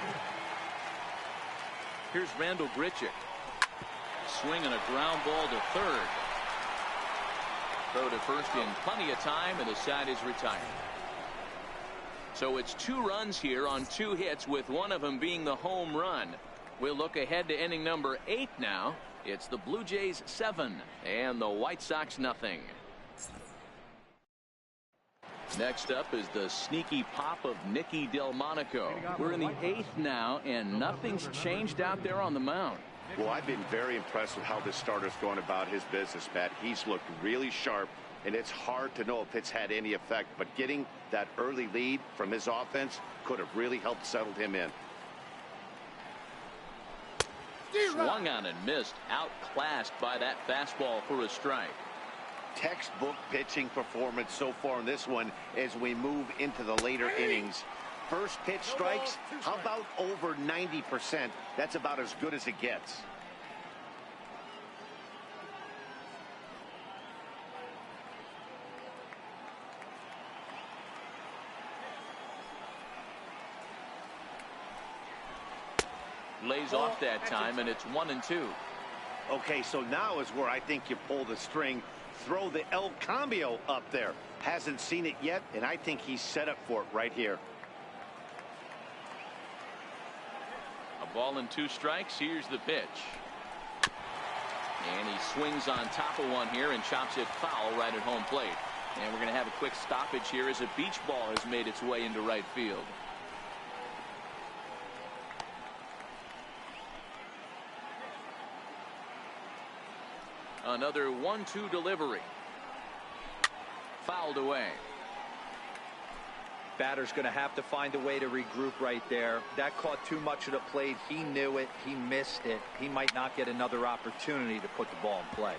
Here's Randall Grichuk. Swinging a ground ball to third. Throw to first in plenty of time, and the side is retired. So it's 2 runs here on 2 hits, with one of them being the home run. We'll look ahead to inning number 8 now. It's the Blue Jays 7 and the White Sox nothing. Next up is the sneaky pop of Nicky Delmonico. We're in the 8th now, and nothing's changed out there on the mound. Well, I've been very impressed with how this starter's going about his business, Matt. He's looked really sharp, and it's hard to know if it's had any effect, but getting that early lead from his offense could have really helped settle him in. Swung on and missed. Outclassed by that fastball for a strike. Textbook pitching performance so far in this one as we move into the later innings. First pitch strikes, how about over 90%? That's about as good as it gets. Lays off that time, and it's 1-2. Okay, so now is where I think you pull the string. Throw the El Cambio up there. Hasn't seen it yet, and I think he's set up for it right here. A ball and 2 strikes. Here's the pitch. And he swings on top of one here and chops it foul right at home plate. And we're going to have a quick stoppage here as a beach ball has made its way into right field. Another 1-2 delivery. Fouled away. Batter's going to have to find a way to regroup right there. That caught too much of the plate. He knew it. He missed it. He might not get another opportunity to put the ball in play.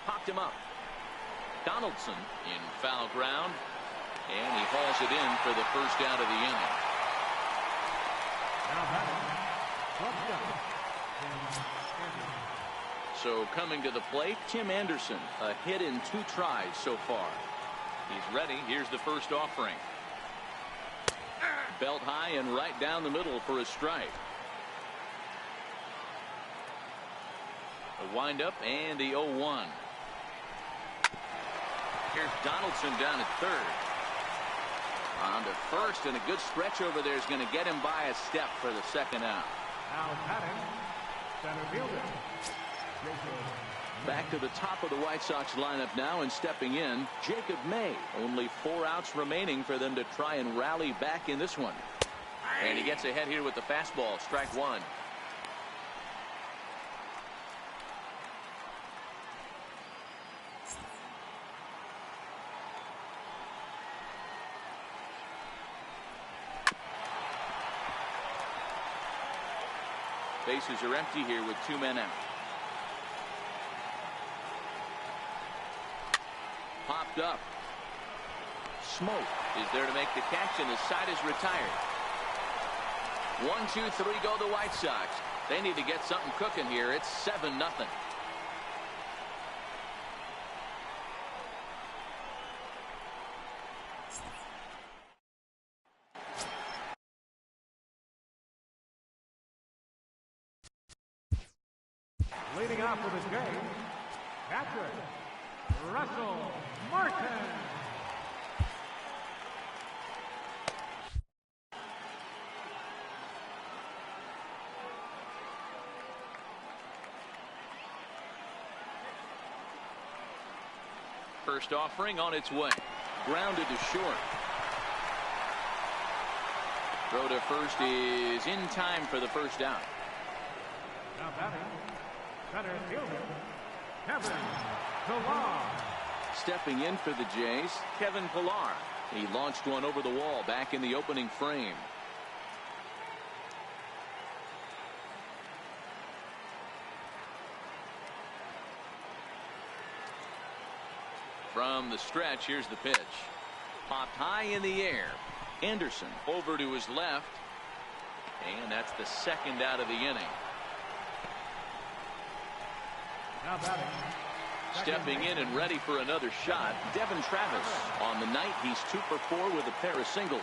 Popped him up. Donaldson in foul ground. And he hauls it in for the first out of the inning. So coming to the plate, Tim Anderson, a hit in 2 tries so far. He's ready. Here's the first offering. Belt high and right down the middle for a strike. A windup and the 0-1. Here's Donaldson down at third. On to first, and a good stretch over there is going to get him by a step for the second out. Now batting, center fielder. Back to the top of the White Sox lineup now, and stepping in, Jacob May. Only 4 outs remaining for them to try and rally back in this one. And he gets ahead here with the fastball, strike 1. Bases are empty here with 2 men out. Popped up. Smoke is there to make the catch, and the side is retired. 1, 2, 3 go the White Sox. They need to get something cooking here. It's 7-0. Leading off for this game, Patrick Russell Martin. First offering on its way. Grounded to short. Throw to first is in time for the first out. Now batting, center fielder, Kevin Pillar. Stepping in for the Jays, Kevin Pillar. He launched one over the wall back in the opening frame. From the stretch, here's the pitch. Popped high in the air. Anderson over to his left. And that's the second out of the inning. Now batting. Stepping in and ready for another shot, Devin Travis. On the night, he's 2 for 4 with a pair of singles.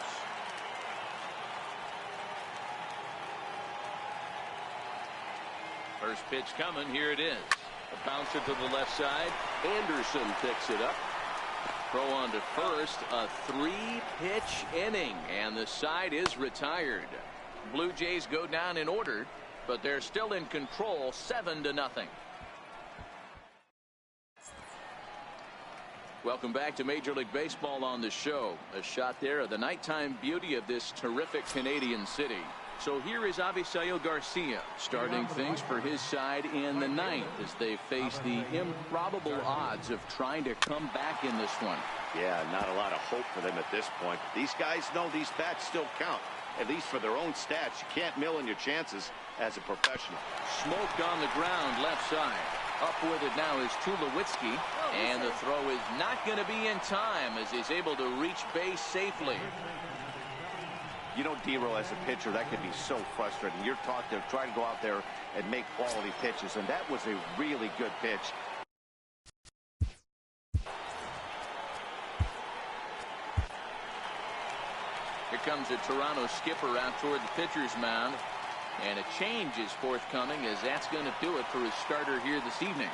First pitch coming. Here it is. A bouncer to the left side. Anderson picks it up. Throw on to first. A 3-pitch inning, and the side is retired. Blue Jays go down in order, but they're still in control, 7-0. Welcome back to Major League Baseball on the show. A shot there of the nighttime beauty of this terrific Canadian city. So here is Avisail Garcia starting things for his side in the ninth as they face the improbable odds of trying to come back in this one. Yeah, not a lot of hope for them at this point. These guys know these bats still count, at least for their own stats. You can't mill in your chances as a professional. Smoked on the ground left side. Up with it now is Tulowitzki, and the throw is not going to be in time as he's able to reach base safely. You know, D-Roll, as a pitcher, that can be so frustrating. You're taught to try to go out there and make quality pitches, and that was a really good pitch. Here comes a Toronto skipper out toward the pitcher's mound, and a change is forthcoming as that's going to do it for his starter here this evening.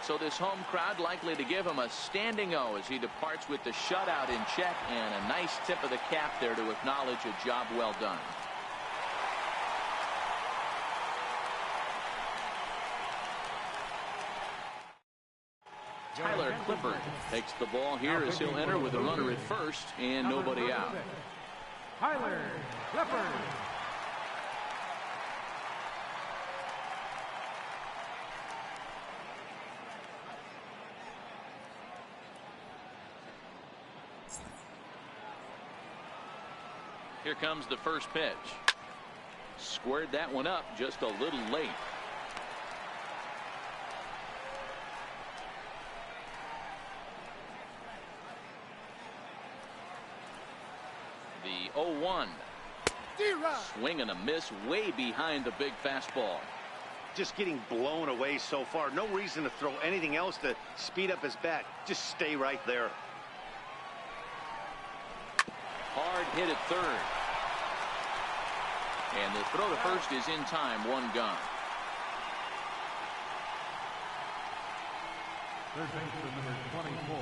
So this home crowd likely to give him a standing O as he departs with the shutout in check, and a nice tip of the cap there to acknowledge a job well done. Tyler Clifford takes the ball here as he'll enter with a runner at first and nobody out. Tyler Clifford. Here comes the first pitch. Squared that one up just a little late. The 0-1. Swing and a miss way behind the big fastball. Just getting blown away so far. No reason to throw anything else to speed up his bat. Just stay right there. Hard hit at third. And the throw to first is in time. One gone. Third baseman number 24,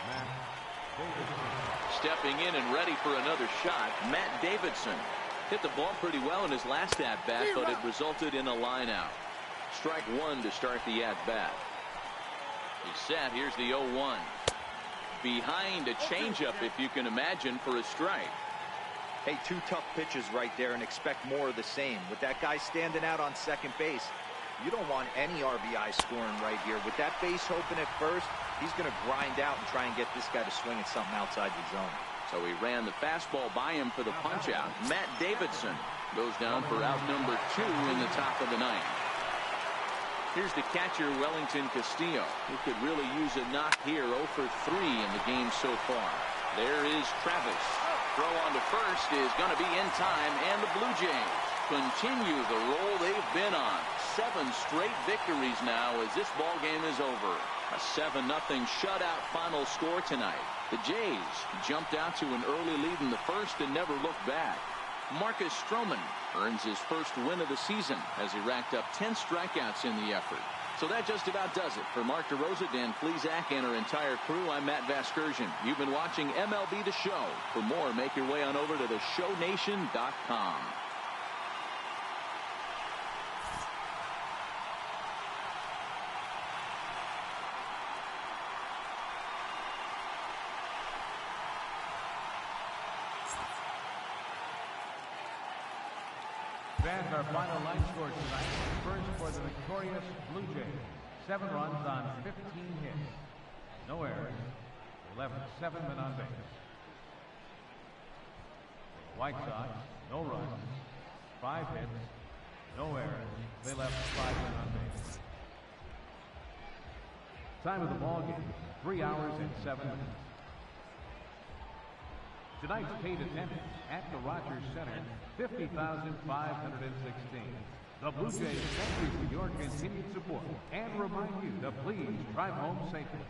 Matt Davidson. Stepping in and ready for another shot, Matt Davidson. Hit the ball pretty well in his last at-bat, but it resulted in a line-out. Strike one to start the at-bat. He's set. Here's the 0-1. Behind a changeup, if you can imagine, for a strike. Hey, two tough pitches right there, and expect more of the same. With that guy standing out on second base, you don't want any RBI scoring right here. With that base open at first, he's going to grind out and try and get this guy to swing at something outside the zone. So he ran the fastball by him for the punch-out. Matt Davidson goes down for out number 2 in the top of the ninth. Here's the catcher, Wellington Castillo, who could really use a knock here. 0 for 3 in the game so far. There is Travis. Throw on to first is going to be in time, and the Blue Jays continue the roll they've been on. 7 straight victories now as this ball game is over. A 7-0 shutout final score tonight. The Jays jumped out to an early lead in the first and never looked back. Marcus Stroman earns his first win of the season as he racked up 10 strikeouts in the effort. So that just about does it. For Mark DeRosa, Dan Plesac, and our entire crew, I'm Matt Vasgersian. You've been watching MLB The Show. For more, make your way on over to theshownation.com. Fans, our final line score tonight. First for the victorious Blue Jays. 7 runs on 15 hits. No errors. They left 7 men on base. White Sox, no runs. 5 hits. No errors. They left 5 men on base. Time of the ball game, 3 hours and 7 minutes. Tonight's paid attendance at the Rogers Center, 50,516. The Blue Jays thank you for your continued support and remind you to please drive home safely.